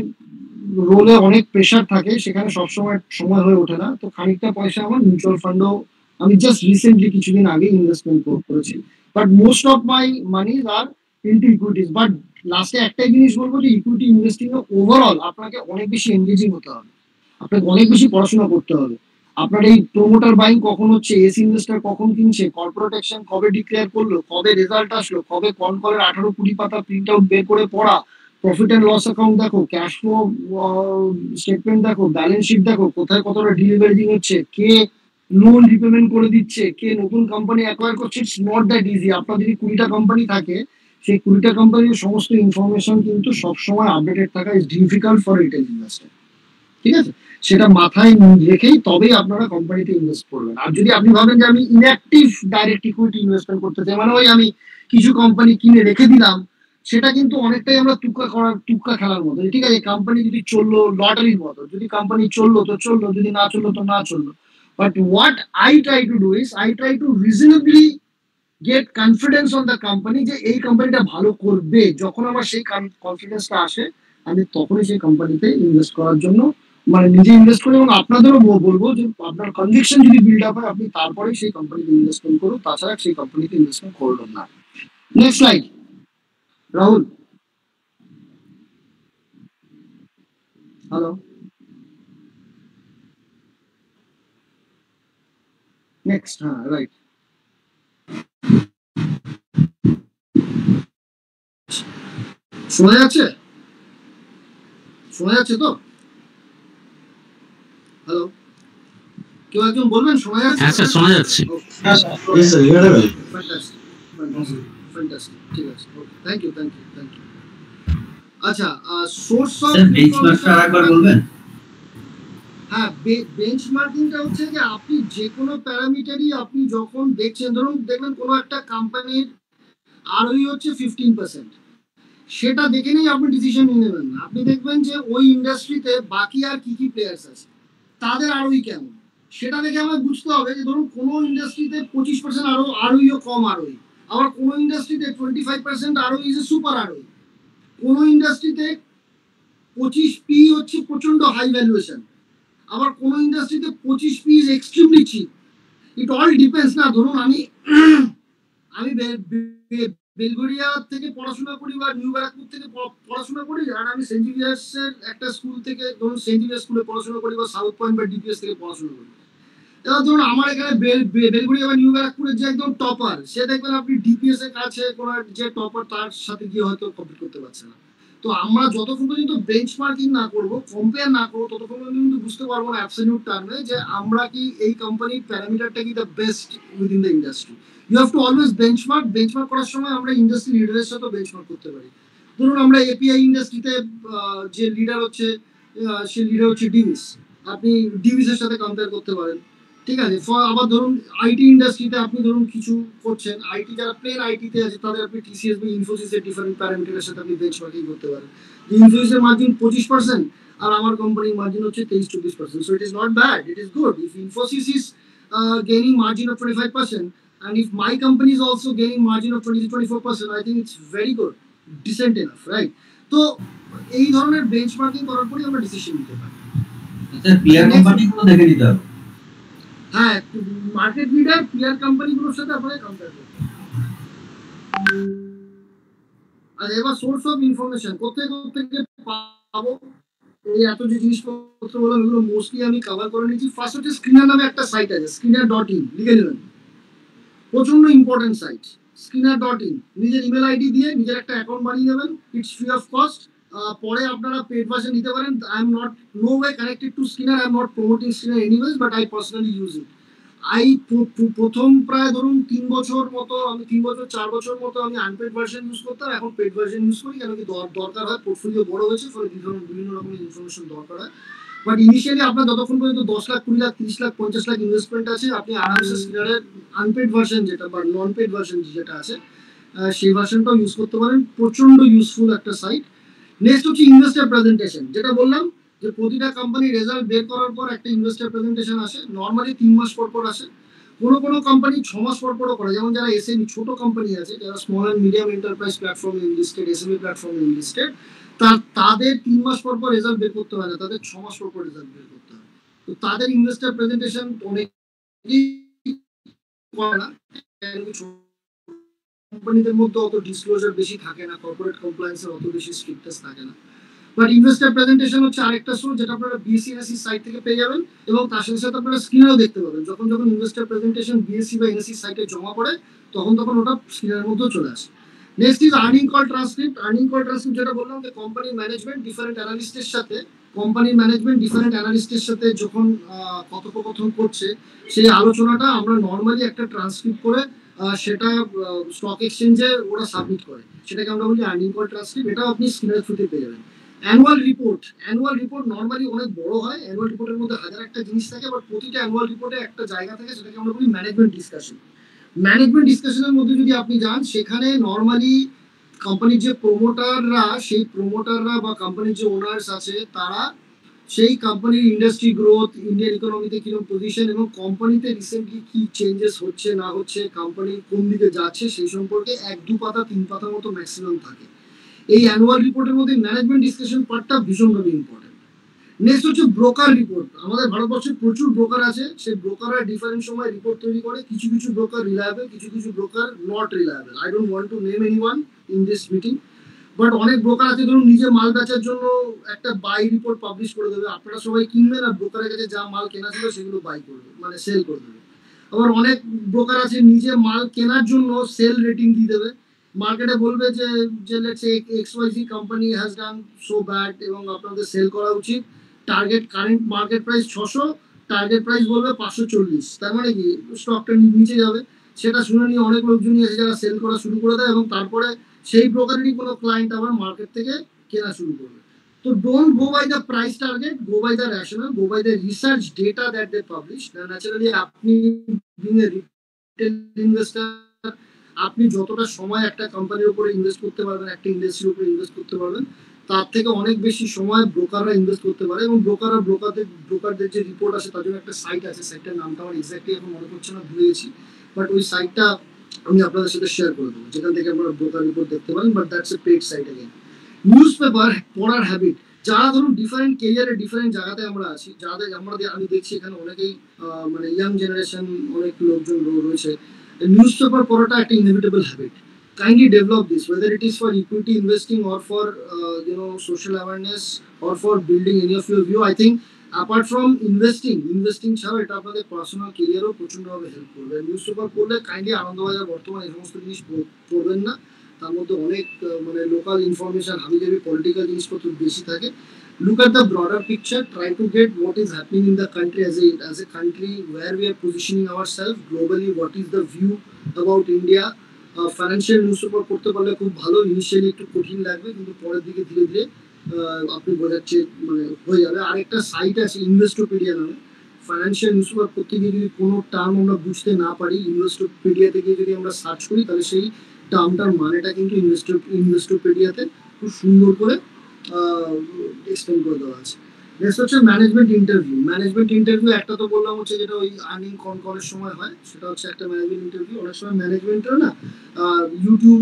S1: রোলে অনেক প্রেশার থাকে, সেখানে সবসময় সময় হয়ে ওঠে না। তো খানিকটা পয়সা আমার মিউচুয়াল ফান্ডও আমি জাস্ট রিসেন্টলি কিছুদিন আগে ইনভেস্টমেন্ট করেছি। But most of my monies are into equities. But লাস্টে একটাই জিনিস বলবো যে ইকুইটি ইনভেস্টিং এ ওভারঅল আপনাকে অনেক বেশি এনগেজিং হতে হবে, আপনাকে অনেক বেশি পড়াশোনা করতে হবে। আপনার এই প্রোমোটার বাইং কখন হচ্ছে, এস ইনভেস্টার কখন কিনছে, কর্পোরেট অ্যাকশন কবে ডিক্লেয়ার করলো, কবে রেজাল্ট আসলো, কবে কন কলের 18-20 পাতা প্রিন্ট আউট বের করে পড়া, প্রফিট অ্যান্ড লস অ্যাকাউন্ট দেখো, ক্যাশ ফ্লো স্টেটমেন্ট দেখো, ব্যালেন্স শিট দেখো, কোথায় কতটা ডিলিভারিং হচ্ছে, কে লোন রিপেমেন্ট করে দিচ্ছে, কে নতুন কোম্পানি অ্যাকোয়ার করছে। It's not that easy. আপনার যদি 20টা কোম্পানি থাকে, সেই 20টা কোম্পানির সমস্ত ইনফরমেশন কিন্তু সবসময় আপডেটেড থাকা is difficult for retail investor. ঠিক আছে, সেটা মাথায় রেখেই তবেই আপনারা কোম্পানিতে ইনভেস্ট করবেন। আর যদি আপনি ভাবেন যে আমি ইনঅ্যাক্টিভ ডাইরেক্ট ইকুইটি ইনভেস্টমেন্ট করতে চাই, মানে ওই আমি কিছু কোম্পানি কিনে রেখে দিলাম, সেটা কিন্তু অনেকটাই আমরা তুক্কা খেলার মতো। ঠিক আছে, কোম্পানি যদি চললো লটারির মতো, যদি কোম্পানি চললো তো চললো, যদি না চললো তো না চললো। But what I try to do is I try to reasonably get confidence on the company যে এই কোম্পানিটা ভালো করবে। যখন আমার সেই কনফিডেন্সটা আসে, আমি তখনই সেই কোম্পানিতে ইনভেস্ট করার জন্য মানে নিজে ইনভেস্ট করি। এবং আপনাদেরও বলবো যে আপনার কনভিকশন যদি বিল্ড আপ হয়, আপনি তারপরেই সেই কোম্পানিতে ইনভেস্টমেন্ট করুন, তাছাড়া সেই কোম্পানিতে ইনভেস্টমেন্ট করবেন না। Next slide, Rahul. Hello, next. হ্যাঁ, রাইট। শোনা যাচ্ছে? শোনা যাচ্ছে তো? হ্যালো, কেউ একজন বলবেন, শোনা যাচ্ছে?
S3: হ্যাঁ স্যার, শোনা যাচ্ছে।
S4: Yes, sir, you are right.
S1: Fantastic, ঠিক আছে, ওকে, থ্যাংক ইউ। আচ্ছা, সোর্স অফ
S7: বেঞ্চমার্কটা আরেকবার বলবেন?
S1: হ্যাঁ, বেঞ্চমার্কিংটা হচ্ছে যে আপনি যে কোনো প্যারামিটারই আপনি যখন দেখছেন, ধরুন দেখবেন কোনো একটা কোম্পানির আরওই হচ্ছে 15%, সেটা দেখে নিয়ে আপনি ডিসিশন নিয়ে নেবেন না। আপনি দেখবেন যে ওই ইন্ডাস্ট্রিতে বাকি আর কি প্লেয়ার্স আছে, তাদের আরওই কেমন, সেটা দেখে আমায় বুঝতে হবে যে ধরুন কোনো ইন্ডাস্ট্রিতে 25% আরওইও কম আরওই, আবার কোনো ইন্ডাস্ট্রিতে 25% আরওই ইজ এ সুপার আরওই, কোনো ইন্ডাস্ট্রিতে 25p হচ্ছে প্রচন্ড হাই ভ্যালুয়েশন, আবার কোনো ইন্ডাস্ট্রিতে 25p is extremely cheap. It all depends না। ধরুন আমি বেলগোরিয়া থেকে পড়াশোনা করি বা নিউ ব্যারাকপুর থেকে পড়াশোনা করি, আর আমি সেন্ট জেভিয়ার্সের একটা স্কুল থেকে, ধরুন সেন্ট জেভিয়ার্স স্কুলে পড়াশোনা করি বা সাউথ পয়েন্ট বা ডিপিএস থেকে পড়াশোনা করি। এবার ধরুন আমার এখানে বেলগোরিয়া বা নিউ ব্যারাকপুরের যে একদম টপার, সে দেখবেন আপনি ডিপিএস এর কাছে কোনো যে টপার, তার সাথে গিয়ে হয়তো কম্পিট করতে পারছে না। তো আমরা যতক্ষণ পর্যন্ত বেঞ্চমার্কিং না করবো, কম্পেয়ার না করবো, ততক্ষণ পর্যন্ত কিন্তু বুঝতে পারবো না অ্যাবসলিউট টার্মে যে আমরা কি এই কোম্পানির প্যারামিটারটা কি the best within the industry. You have to always benchmark করার সময় আমরা ইন্ডাস্ট্রি লিডারের সাথে বেঞ্চমার্ক করতে পারি। ধরুন আমরা এপিআই ইন্ডাস্ট্রিতে যে লিডার হচ্ছে, সে লিডার হচ্ছে ডিভিস, আপনি ডিভিসের সাথে কম্পেয়ার করতে পারেন, ঠিক আছে। আবার ধরুন আইটি ইন্ডাস্ট্রিতে আপনি ধরুন কিছু করছেন, আইটি যারা প্লেন আইটিতে আছে তাদের আপনি টিসিএস বা ইনফোসিসের ডিফারেন্ট প্যারামিটারের সাথে আপনি বেঞ্চমার্কিং করতে পারেন। ইনফোসিসের মার্জিন 25% আর আমার কোম্পানির মার্জিন হচ্ছে 23-24%, so it is not bad, it is good. If Infosys is gaining margin of 25% and if my company is also gaining margin of 20-24%, I think it's very good, decent enough, right? তো এই ধরনের benchmarking করার পরে আমরা decision নিতে পারি।
S7: আচ্ছা, peer কোম্পানিগুলো দেখে নিতে হবে।
S1: হ্যাঁ, মার্কেট লিডার পিয়ার কোম্পানিগুলোর সাথে আপনাকে কম্পেয়ার করতে হবে। আর এবার সোর্স অফ ইনফরমেশন কোথেকে পাবো, এই এত যে জিনিসপত্র বললাম এগুলো মোস্টলি আমি কভার করে নিয়েছি। ফার্স্ট হচ্ছে স্ক্রিনার নামে একটা সাইট আছে, screener.in, লিখে নেবেন, প্রচন্ড ইম্পর্টেন্ট সাইট। screener.in, নিজের ইমেল আইডি দিয়ে নিজের একটা অ্যাকাউন্ট বানিয়ে নেবেন, ইটস ফ্রি অফ কস্ট। পরে আপনারা পেড ভার্সন নিতে পারেন। I am not know way connected to screener, I am not promoting screener anyways, but I personally use it. প্রথম প্রায় ধরুন 3 বছর মতো, আমি 3 বছর 4 বছর মতো আমি আনপেড ভার্সন ইউজ করতাম, এখন পেড ভার্সন ইউজ করি, কেন কি দরকার হয়, পোর্টফোলিও বড় হয়েছে, ফলে বিভিন্ন রকমের ইনফরমেশন দরকার হয়। বাট ইনিশিয়ালি আপনার যতক্ষণ পর্যন্ত 10 লাখ 20 লাখ 30 লাখ 50 লাখ ইনভেস্টমেন্ট আছে, আপনি আরামসে স্ক্রিনারের আনপেড ভার্সন যেটা বা নন পেড ভার্সন যেটা আছে সেই ভার্সনটাও ইউজ করতে পারেন। প্রচন্ড ইউজফুল একটা সাইট। নেক্সট হচ্ছে ইনভেস্টর প্রেজেন্টেশন, যেটা বললাম যে প্রতিটা কোম্পানির রেজাল্ট বের করার পর একটা ইনভেস্টর প্রেজেন্টেশন আসে, নর্মালি 3 মাস পর আসে, কোনো কোম্পানি 6 মাস পরও করে। যেমন যারা এসএমই ছোট কোম্পানি আছে, যারা small and medium enterprise platform enlisted, SME platform enlisted, তাদের 3 মাস পর রেজাল্ট বের করতে হয় না, তাদের 6 মাস পর রেজাল্ট বের করতে হয়। তো তাদের ইনভেস্টর প্রেজেন্টেশন অনেকেই করে না, কোম্পানিদের মধ্যে অত ডিসক্লোজার বেশি থাকে না, কর্পোরেট কমপ্লায়েন্সের অত বেশি স্ট্রিক্টনেস থাকে না। বাট ইনভেস্টর প্রেজেন্টেশন হচ্ছে আরেকটা সোর্স, যেটা আপনারা বিএসসি এনএসসি সাইট থেকে পেয়ে যাবেন, এবং তার সাথে সাথে আপনারা স্ক্রিনেও দেখতে পাবেন। যখন ইনভেস্টর প্রেজেন্টেশন বিএসসি বা এনএসসি সাইটে জমা পড়ে, তখন ওটা স্ক্রিনের মধ্যেও চলে আসে। Next is earning call transcript. Earning call transcript যেটা বললাম যে কোম্পানির ম্যানেজমেন্ট ডিফারেন্ট অ্যানালিস্টের সাথে যখন কথোপকথন করছে, সেই আলোচনাটা আমরা নর্মালি একটা ট্রান্সক্রিপ্ট করে সেটা স্টক এক্সচেঞ্জে ওরা সাবমিট করে, সেটাকে আমরা বলি আর্নিং কল ট্রান্সক্রিপ্ট। এটাও আপনি স্ক্রিনের থ্রুতে পেয়ে যাবেন। অ্যানুয়াল রিপোর্ট নর্মালি অনেক বড় হয়, অ্যানুয়াল রিপোর্টের মধ্যে হাজার একটা জিনিস থাকে, বাট প্রতিটা অ্যানুয়াল রিপোর্টে একটা জায়গা থাকে, সেটাকে আমরা বলি ম্যানেজমেন্ট ডিসকাশনের মধ্যে যদি আপনি যান, সেখানে নর্মালি কোম্পানির যে প্রমোটাররা বা কোম্পানির যে ওনার্স আছে, তারা সেই কোম্পানির ইন্ডাস্ট্রি গ্রোথ, ইন্ডিয়ান ইকোনমিতে কিরকম পজিশন এবং কোম্পানিতে রিসেন্টলি কি চেঞ্জেস হচ্ছে না হচ্ছে, কোম্পানি কোন দিকে যাচ্ছে, সেই সম্পর্কে 1-2 পাতা 3 পাতা মতো ম্যাক্সিমাম থাকে। এই অ্যানুয়াল রিপোর্টের মধ্যে ম্যানেজমেন্ট ডিসকাশন পার্টটা ভীষণভাবে ইম্পর্টেন্ট। নেক্সট হচ্ছে ব্রোকার রিপোর্ট। আমাদের ভারতবর্ষে প্রচুর ব্রোকার আছে, সেই ব্রোকাররা ডিফারেন্ট সময় রিপোর্ট তৈরি করে। কিছু ব্রোকার রিলায়েবল, কিছু broker not reliable. I don't want to name anyone in this meeting, but অনেক ব্রোকার আছে ধরুন নিজে মাল বেচার জন্য একটা বাই রিপোর্ট পাবলিশ করে দেবে, আপনারা সবাই কিনবেন আর ব্রোকারের কাছে যা মাল কেনা ছিল সেগুলো বাই করবে, মানে সেল করে দেবে। আবার অনেক ব্রোকার আছে নিজে মাল কেনার জন্য সেল রেটিং দিয়ে দেবে, মার্কেটে বলবে যে let's say XYZ company has done so bad এবং আপনাদের সেল করা উচিত, target current market price 600, target price বলবে 540, তার মানে কি স্টকটা নিচে যাবে। সেটা শুনে নিয়ে অনেক লোকজনই এসে যারা সেল করা শুরু করে দেয় এবং তারপরে সেই ব্রোকারেরই কোনো ক্লায়েন্ট আবার মার্কেট থেকে কেনা শুরু করবে। তো don't go by the price target, go by the rational, go by the research data that they publish. Naturally আপনি বিং এ রিটেল ইনভেস্টর, আপনি যতটা সময় একটা কোম্পানির উপরে ইনভেস্ট করতে পারবেন, একটা ইন্ডাস্ট্রির উপরে ইনভেস্ট করতে পারবেন, তার থেকে অনেক বেশি সময় ব্রোকাররা ইনভেস্ট করতে পারে। এবং ব্রোকারদের যে রিপোর্ট আছে তার জন্য একটা সাইট আছে, সাইটটার নামটা আমার এক্স্যাক্টলি এখন মনে পড়ছে না, ভুলে গেছি, বাট ওই সাইটটা আমি আপনাদের সাথে শেয়ার করে দেবো, যেখান থেকে আপনারা ব্রোকার রিপোর্ট দেখতে পারেন, but that's a paid site again. Newspaper পড়ার হ্যাবিট, যারা ধরুন ডিফারেন্ট কেরিয়ারে ডিফারেন্ট জায়গাতে আমরা আছি, যাদের আমি দেখছি এখানে অনেকেই মানে ইয়াং জেনারেশন অনেক লোকজন রয়েছে, নিউজ পেপার পড়াটা একটা inevitable habit. Kindly develop this, whether it is for equity investing or for social awareness or for building any of your view. I think apart from investing ছাড়া এটা আপনাদের personal কেরিয়ারও প্রচন্ডভাবে help করবে। News paper পড়লে kindly Anandabazar বর্তমানে এই সমস্ত জিনিস পড়বেন না, তার মধ্যে অনেক মানে লোকাল ইনফরমেশন, হাবিজাবি পলিটিক্যাল জিনিসপত্র বেশি থাকে। Look at the broader picture, try to get what is happening in the country as a country, where we are positioning ourselves globally, what is the view about India. Financial news paper পড়তে পারলে খুব ভালো, initially একটু কঠিন লাগবে কিন্তু পরের দিকে ধীরে ধীরে আপনি বোঝাচ্ছে মানে হয়ে যাবে। আরেকটা সাইট আছে ইনভেস্টোপিডিয়া নামে, ফাইন্যান্সিয়াল নিউজ পেপার পড়তে গিয়ে যদি কোনো টার্ম আমরা বুঝতে না পারি, ইনভেস্টোপিডিয়াতে গিয়ে যদি আমরা সার্চ করি তাহলে সেই টার্মটার মানেটা কিন্তু ইনভেস্টোপিডিয়াতে খুব সুন্দর করে এক্সপ্লেন করে দেওয়া আছে। নেক্সট হচ্ছে ম্যানেজমেন্ট ইন্টারভিউ। একটা তো বললাম হচ্ছে যেটা ওই আর্নিং কলের সময় হয়, সেটা হচ্ছে একটা ম্যানেজমেন্ট ইন্টারভিউ। অনেক সময় ম্যানেজমেন্টের না ইউটিউব,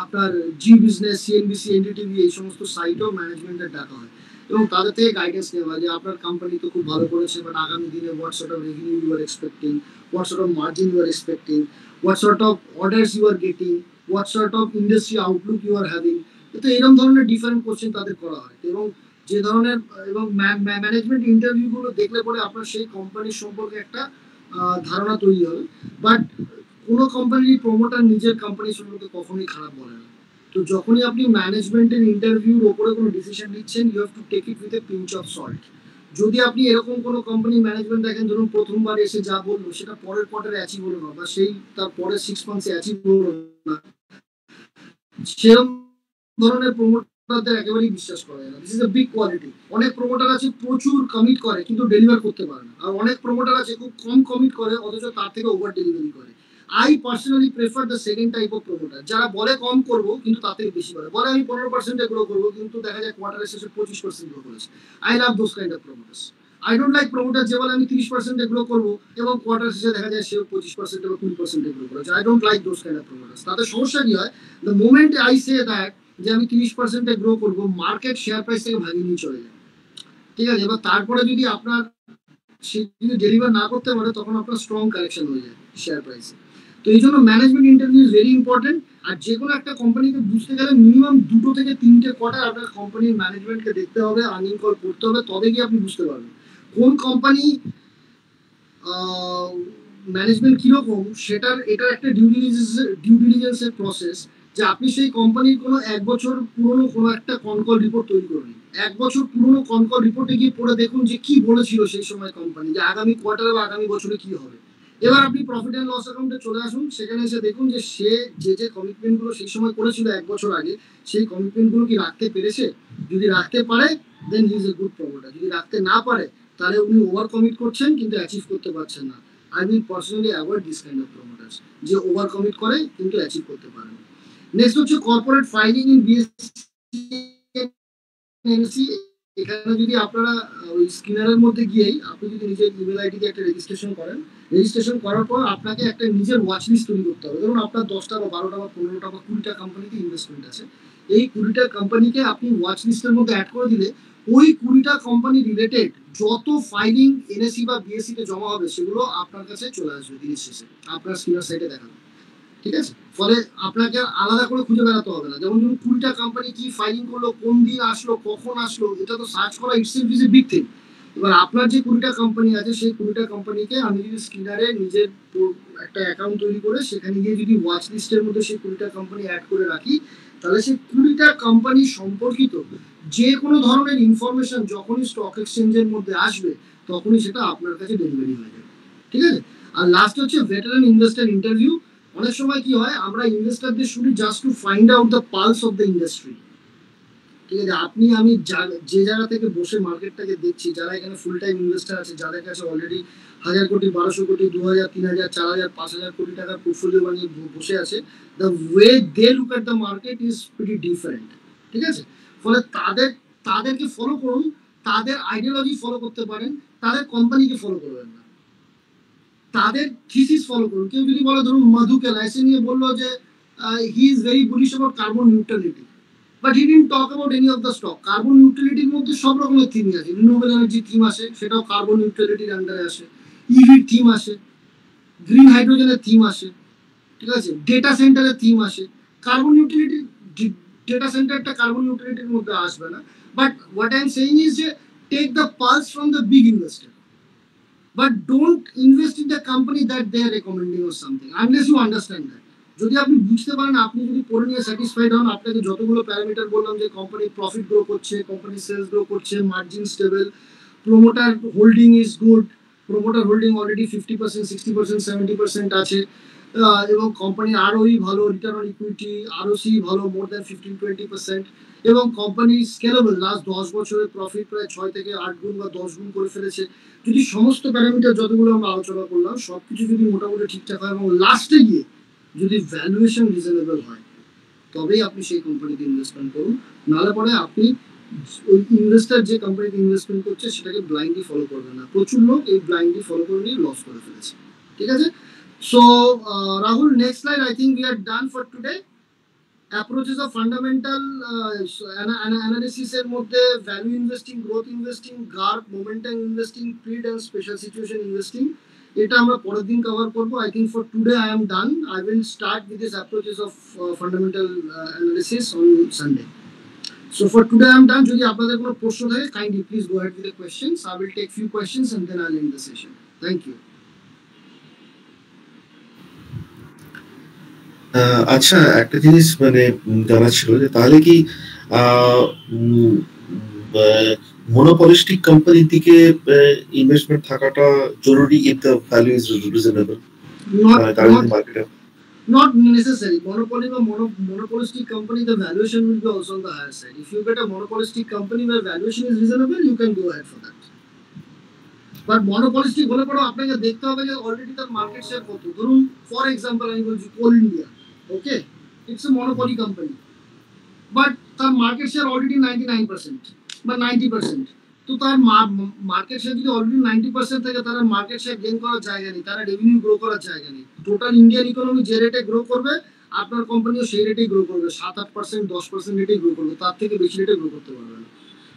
S1: আপনার জি বিজনেস, সিএনবিসি, এনডিটিভি এই সমস্ত সাইটেও ম্যানেজমেন্টের ডাকা হয় এবং তাদের থেকে গাইডেন্স নেওয়া হয় যে আপনার কোম্পানি তো খুব ভালো করেছে, বাট আগামী দিনে what sort of revenue you are expecting, what sort of margin you are expecting, what sort of orders you are getting, what sort of industry outlook you are having. তো এরকম ধরনের ডিফারেন্ট কোশ্চেন তাদের করা হয় এবং যে ধরনের এবং ম্যানেজমেন্ট ইন্টারভিউগুলো দেখলে পরে আপনার সেই কোম্পানির সম্পর্কে একটা ধারণা তৈরি হবে। বাট কোনো কোম্পানির প্রমোটার নিজের কোম্পানি সম্পর্কে কখনোই খারাপ বলে না। তো যখনই আপনি ম্যানেজমেন্টের ইন্টারভিউর ওপরে কোনো ডিসিশন নিচ্ছেন, you have to take it with a pinch of salt. যদি আপনি এরকম কোনো কোম্পানির ম্যানেজমেন্ট দেখেন, ধরুন প্রথমবার এসে যা বললো সেটা পরের কোয়ার্টারে অ্যাচিভ হলো না, বা সেই তার পরের 6 মান্থসে অ্যাচিভ হলো না, সেরকম ধরনের প্রমোটারদের একেবারেই বিশ্বাস করা যায় না। This is a big quality. অনেক প্রমোটার আছে প্রচুর কমিট করে কিন্তু ডেলিভার করতে পারে না, আর অনেক প্রমোটার আছে খুব কম কমিট করে অথচ তার থেকে ওভার ডেলিভারি করে। I personally prefer the second type of promoter, যারা বলে কম করবো কিন্তু তার থেকে বেশি বলে আমি 15% গ্রো করবো কিন্তু দেখা যায় কোয়ার্টারের শেষে 25% গ্রো করেছে। I love those kind of প্রমোটার্স। I don't like promoter যে বলে আমি 30% গ্রো করবো এবং কোয়ার্টার শেষে দেখা যায় সেও 25% বা 20% গ্রো করেছে। I don't like those kind of প্রমোটার্স। তাদের সমস্যা কি হয়, the moment I say that যে আমি 30% গ্রো করবো, মার্কেট শেয়ার প্রাইস থেকে ভাগিয়ে নিয়ে চলে যায়, ঠিক আছে। এবার তারপরে যদি আপনার সে যদি ডেলিভার না করতে পারে তখন আপনার স্ট্রং কারেকশন হয়ে যায় শেয়ার প্রাইসে। তো এই জন্য management interview is very important. আর যে কোনো একটা কোম্পানিকে বুঝতে গেলে মিনিমাম 2 থেকে 3টে কোয়ার্টার আপনার কোম্পানির ম্যানেজমেন্টকে দেখতে হবে, আর্নিং কল করতে হবে, তবে গিয়ে আপনি বুঝতে পারবেন কোন কোম্পানি ম্যানেজমেন্ট কিরকম। এটার একটা ডিউ ডিলিজেন্সের প্রসেস, যে আপনি সেই কোম্পানির কোনো 1 বছর পুরনো কোনো একটা কনকল রিপোর্ট তৈরি করুন। 1 বছর পুরনো কনকল রিপোর্টে গিয়ে পড়ে দেখুন যে কি বলেছিল সেই সময় কোম্পানি, যে আগামী কোয়ার্টারে বা আগামী বছরে কি হবে। এবার আপনি প্রফিট অ্যান্ড লস অ্যাকাউন্টে চলে আসুন, সেখানে এসে দেখুন যে সে যে কমিটমেন্টগুলো সেই সময় করেছিল 1 বছর আগে, সেই কমিটমেন্টগুলো কি রাখতে পেরেছে। যদি রাখতে পারে then he is a good promoter. যদি রাখতে না পারে তাহলে উনি ওভার কমিট করছেন কিন্তু অ্যাচিভ করতে পারছেন না। I will personally avoid this kind of প্রমোটার্স, যে ওভার কমিট করে কিন্তু অ্যাচিভ করতে পারে না। নেক্সট হচ্ছে কর্পোরেট ফাইলিং ইন বিএসসি। এখানে যদি আপনারা ওই স্ক্রিনারের মধ্যে গিয়েই আপনি যদি নিজের ইমেল আইডি দিয়ে একটা রেজিস্ট্রেশন করেন, রেজিস্ট্রেশন করার পর আপনাকে একটা নিজের ওয়াচ লিস্ট তৈরি করতে হবে। ধরুন আপনার 10টা বা 12টা বা 15টা বা 20টা কোম্পানিতে ইনভেস্টমেন্ট আছে, এই 20টা কোম্পানিকে আপনি ওয়াচ লিস্টের মধ্যে অ্যাড করে দিলে ওই 20টা কোম্পানি রিলেটেড যত ফাইলিং এনএসসি বা বিএসসি তে জমা হবে সেগুলো আপনার কাছে চলে আসবে দিনের শেষে, আপনার স্ক্রিনার সাইটে দেখাবে, ঠিক আছে। ফলে আপনাকে আলাদা করে খুঁজে বেড়াতে হবে না। যেমন ধরুন 20টা কোম্পানি কি ফাইলিং করলো, কোন দিন আসলো, কখন আসলো, এটা তো সার্চ করা itself is a big thing. এবার আপনার যে 20টা কোম্পানি আছে সেই 20টা কোম্পানিকে আমি যদি স্ক্রিনারে নিজের একটা অ্যাকাউন্ট তৈরি করে সেখানে গিয়ে যদি ওয়াচ লিস্টের মধ্যে সেই 20টা কোম্পানি অ্যাড করে রাখি, তাহলে সেই 20টা কোম্পানি সম্পর্কিত যে কোনো ধরনের ইনফরমেশন যখনই স্টক এক্সচেঞ্জের মধ্যে আসবে তখনই সেটা আপনার কাছে ডেলিভারি হয়ে যাবে, ঠিক আছে। আর লাস্ট হচ্ছে ভেটারান ইনভেস্টর ইন্টারভিউ। অনেক সময় কি হয়, আমরা ইনভেস্টরদের শুধু just two find out the pulse of the industry, ঠিক আছে। আপনি আমি যে জায়গা থেকে বসে মার্কেটটাকে দেখছি, যারা এখানে ফুল টাইম ইনভেস্টার আছে, যাদের কাছে অলরেডি 1000 কোটি, 1200 কোটি, 2000, 3000, 4000, 5000 কোটি টাকার পোর্টফোলিও বানিয়ে বসে আছে, the way they look at the market is pretty different, ঠিক আছে। ফলে তাদেরকে ফলো করুন, তাদের আইডিওলজি ফলো করতে পারেন, তাদের কোম্পানিকে ফলো করবেন না, তাদের থিসিস ফলো করুন। কেউ যদি বলে, ধরুন মধুকে লাইসে নিয়ে বললো যে he is very bullish about carbon neutrality, but he didn't talk about any of the stock. Carbon নিউট্রালিটির মধ্যে সব রকমের থিম আছে, রিনিউয়েবল এনার্জি থিম আসে, সেটাও কার্বন নিউট্রালিটির আন্ডারে আসে, ইভির থিম আসে, গ্রিন হাইড্রোজেনের থিম আসে, ঠিক আছে, ডেটা সেন্টারের থিম আসে। কার্বন নিউট্রালিটি, ডেটা সেন্টারটা কার্বন নিউট্রালিটির মধ্যে আসবে না, but what I am saying is যে take the pulse from the big investor, but don't invest in the company that they are recommending or something unless you understand that. যদি আপনি বুঝতে পারেন, আপনি যদি পড়ে নিয়ে স্যাটিসফাইড হন, আপনাকে যতগুলো প্যারামিটার বললাম যে কোম্পানি প্রফিট গ্রো করছে, কোম্পানি সেলস গ্রো করছে, margin stable, promoter holding is good, promoter holding already 50%, 60%, 70% আছে, এবং কোম্পানির আরওই ভালো, রিটার্ন অন ইকুইটি, আরওসি ভালো, মোর দ্যান 15-20%, এবং কোম্পানি স্কেলেবল, লাস্ট 10 বছরের প্রফিট প্রায় 6 থেকে 8 গুণ বা 10 গুণ করে ফেলেছে। যদি সমস্ত প্যারামিটার যতগুলো আমরা আলোচনা করলাম সবকিছু যদি মোটামুটি ঠিকঠাক হয় এবং লাস্টে গিয়ে যদি ভ্যালুয়েশন রিজনেবল হয়, তবেই আপনি সেই কোম্পানিতে ইনভেস্টমেন্ট করুন। নাহলে পরে আপনি ওই ইনভেস্টার যে কোম্পানিতে ইনভেস্টমেন্ট করছে সেটাকে ব্লাইন্ডলি ফলো করবেন না। প্রচুর লোক এই ব্লাইন্ডলি ফলো করে নিয়ে লস করে ফেলেছে, ঠিক আছে। So Rahul, next slide. I think we are done for today. Approaches of fundamental analysis এর মধ্যে value investing, growth investing, GARP, momentum investing, প্রিড অ্যান্ড স্পেশাল সিচুয়েশন ইনভেস্টিং, এটা আমরা পরের দিন কভার করবো। I think for today I am done. I will start with this approaches of fundamental analysis on Sunday. So for today I am done. যদি আপনাদের কোনো প্রশ্ন থাকে, kindly please go ahead with the questions. I will take few questions and then I will end the session. Thank you.
S4: আচ্ছা, একটা জিনিস মানে জানা ছিল যে তাহলে কি মনোপলিস্টিক কোম্পানির দিকে ইনভেস্টমেন্ট থাকাটা জরুরি if the value is reasonable, তার যদি মার্কেটে
S1: Not necessary. Monopoly or monopolistic company, the valuation will be also on the higher side. If you get a monopolistic company where valuation is reasonable, you can go ahead for that. But monopolistic হলে পরে আপনাকে দেখতে হবে যে already তার market share কত। ধরুন for example আমি বলছি coal India, okay, it's a monopoly company, but তার মার্কেট শেয়ার অলরেডি 99% বা 90%। তো তার মার্কেট শেয়ার যদি অলরেডি 90% থাকে, তারা মার্কেট শেয়ার গেইন করার জায়গা নেই, তারা রেভিনিউ গ্রো করার জায়গা নেই। টোটাল ইন্ডিয়ান ইকোনমি যে রেটে গ্রো করবে, আপনার কোম্পানিও সেই রেটেই গ্রো করবে, 7-8%, 10% রেটেই গ্রো করবে, তার থেকে বেশি রেটে গ্রো করতে পারবে না।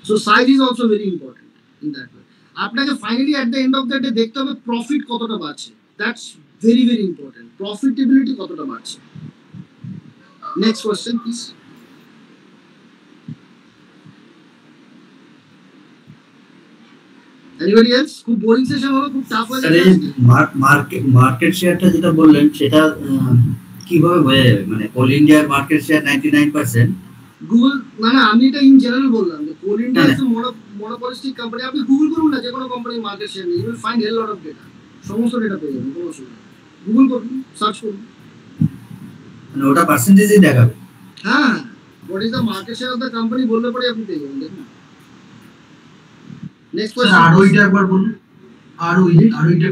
S1: So size is also very important in that way. আপনাকে finally at the end of the day দেখতে হবে প্রফিট কতটা বাড়ছে, that's very very important, profitability কতটা বাড়ছে। Next question please. Anybody else? খুব বোরিং সেশন হলো, খুব টাফ হয়ে
S7: স্যার, এই মার্কেট শেয়ারটা যেটা বললেন সেটা কিভাবে বোঝা যাবে? মানে কোল ইন্ডিয়ার মার্কেট শেয়ার 99%।
S1: গুগল, মানে আমি এটা ইন জেনারেল বললাম যে Coal India is monopolistic company. আপনি গুগল করুন না, যে কোনো কোম্পানির মার্কেট শেয়ার নেই, you will find hell lot of data, সমস্ত ডেটা পেয়ে যাবেন, কোনো অসুবিধা। গুগল করুন, সার্চ করুন,
S7: মানে ওটা পার্সেন্টেজই দেখাবে।
S1: হ্যাঁ, what is the market share of the company বললে পরে আপনি পেয়ে যাবেন। দেখুন নেক্সট কোয়েশ্চন।
S5: আরওইটা একবার বলুন। আরওইটা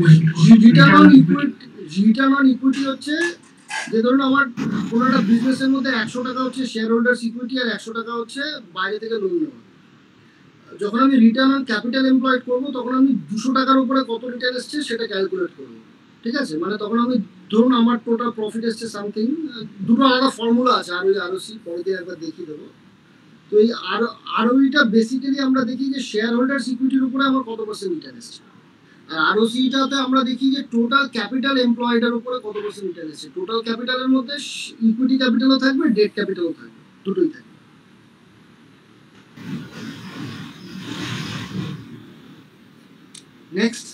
S1: রিটার্ন অন ইকুইটি হচ্ছে যে ধরুন আমার কোনো একটা বিজনেসের মধ্যে 100 টাকা হচ্ছে শেয়ার হোল্ডার্স ইকুইটি আর 100 টাকা হচ্ছে বাইরে থেকে লোন নেওয়া। যখন আমি রিটার্ন অন ক্যাপিটাল এমপ্লয়েড করবো, তখন আমি 200 টাকার উপরে কত রিটার্ন এসছে সেটা ক্যালকুলেট করবো, ঠিক আছে। মানে তখন আমি ধরুন আমার টোটাল প্রফিট এসছে সামথিং, দুটো আলাদা ফর্মুলা আছে, আরওসি পরে দিয়ে একবার দেখিয়ে দেবো। তো এই আরওইটা বেসিক্যালি আমরা দেখি যে শেয়ার হোল্ডার্স ইকুইটির উপরে আমার কত পার্সেন্ট রিটার্ন এসছে, আর আরওসিটাতে আমরা দেখি যে টোটাল ক্যাপিটাল এমপ্লয়েডের উপরে কত পার্সেন্ট রিটার্ন এসছে। টোটাল ক্যাপিটালের মধ্যে ইকুইটি ক্যাপিটালও থাকবে, ডেট ক্যাপিটালও থাকবে, দুটোই থাকবে। নেক্সট।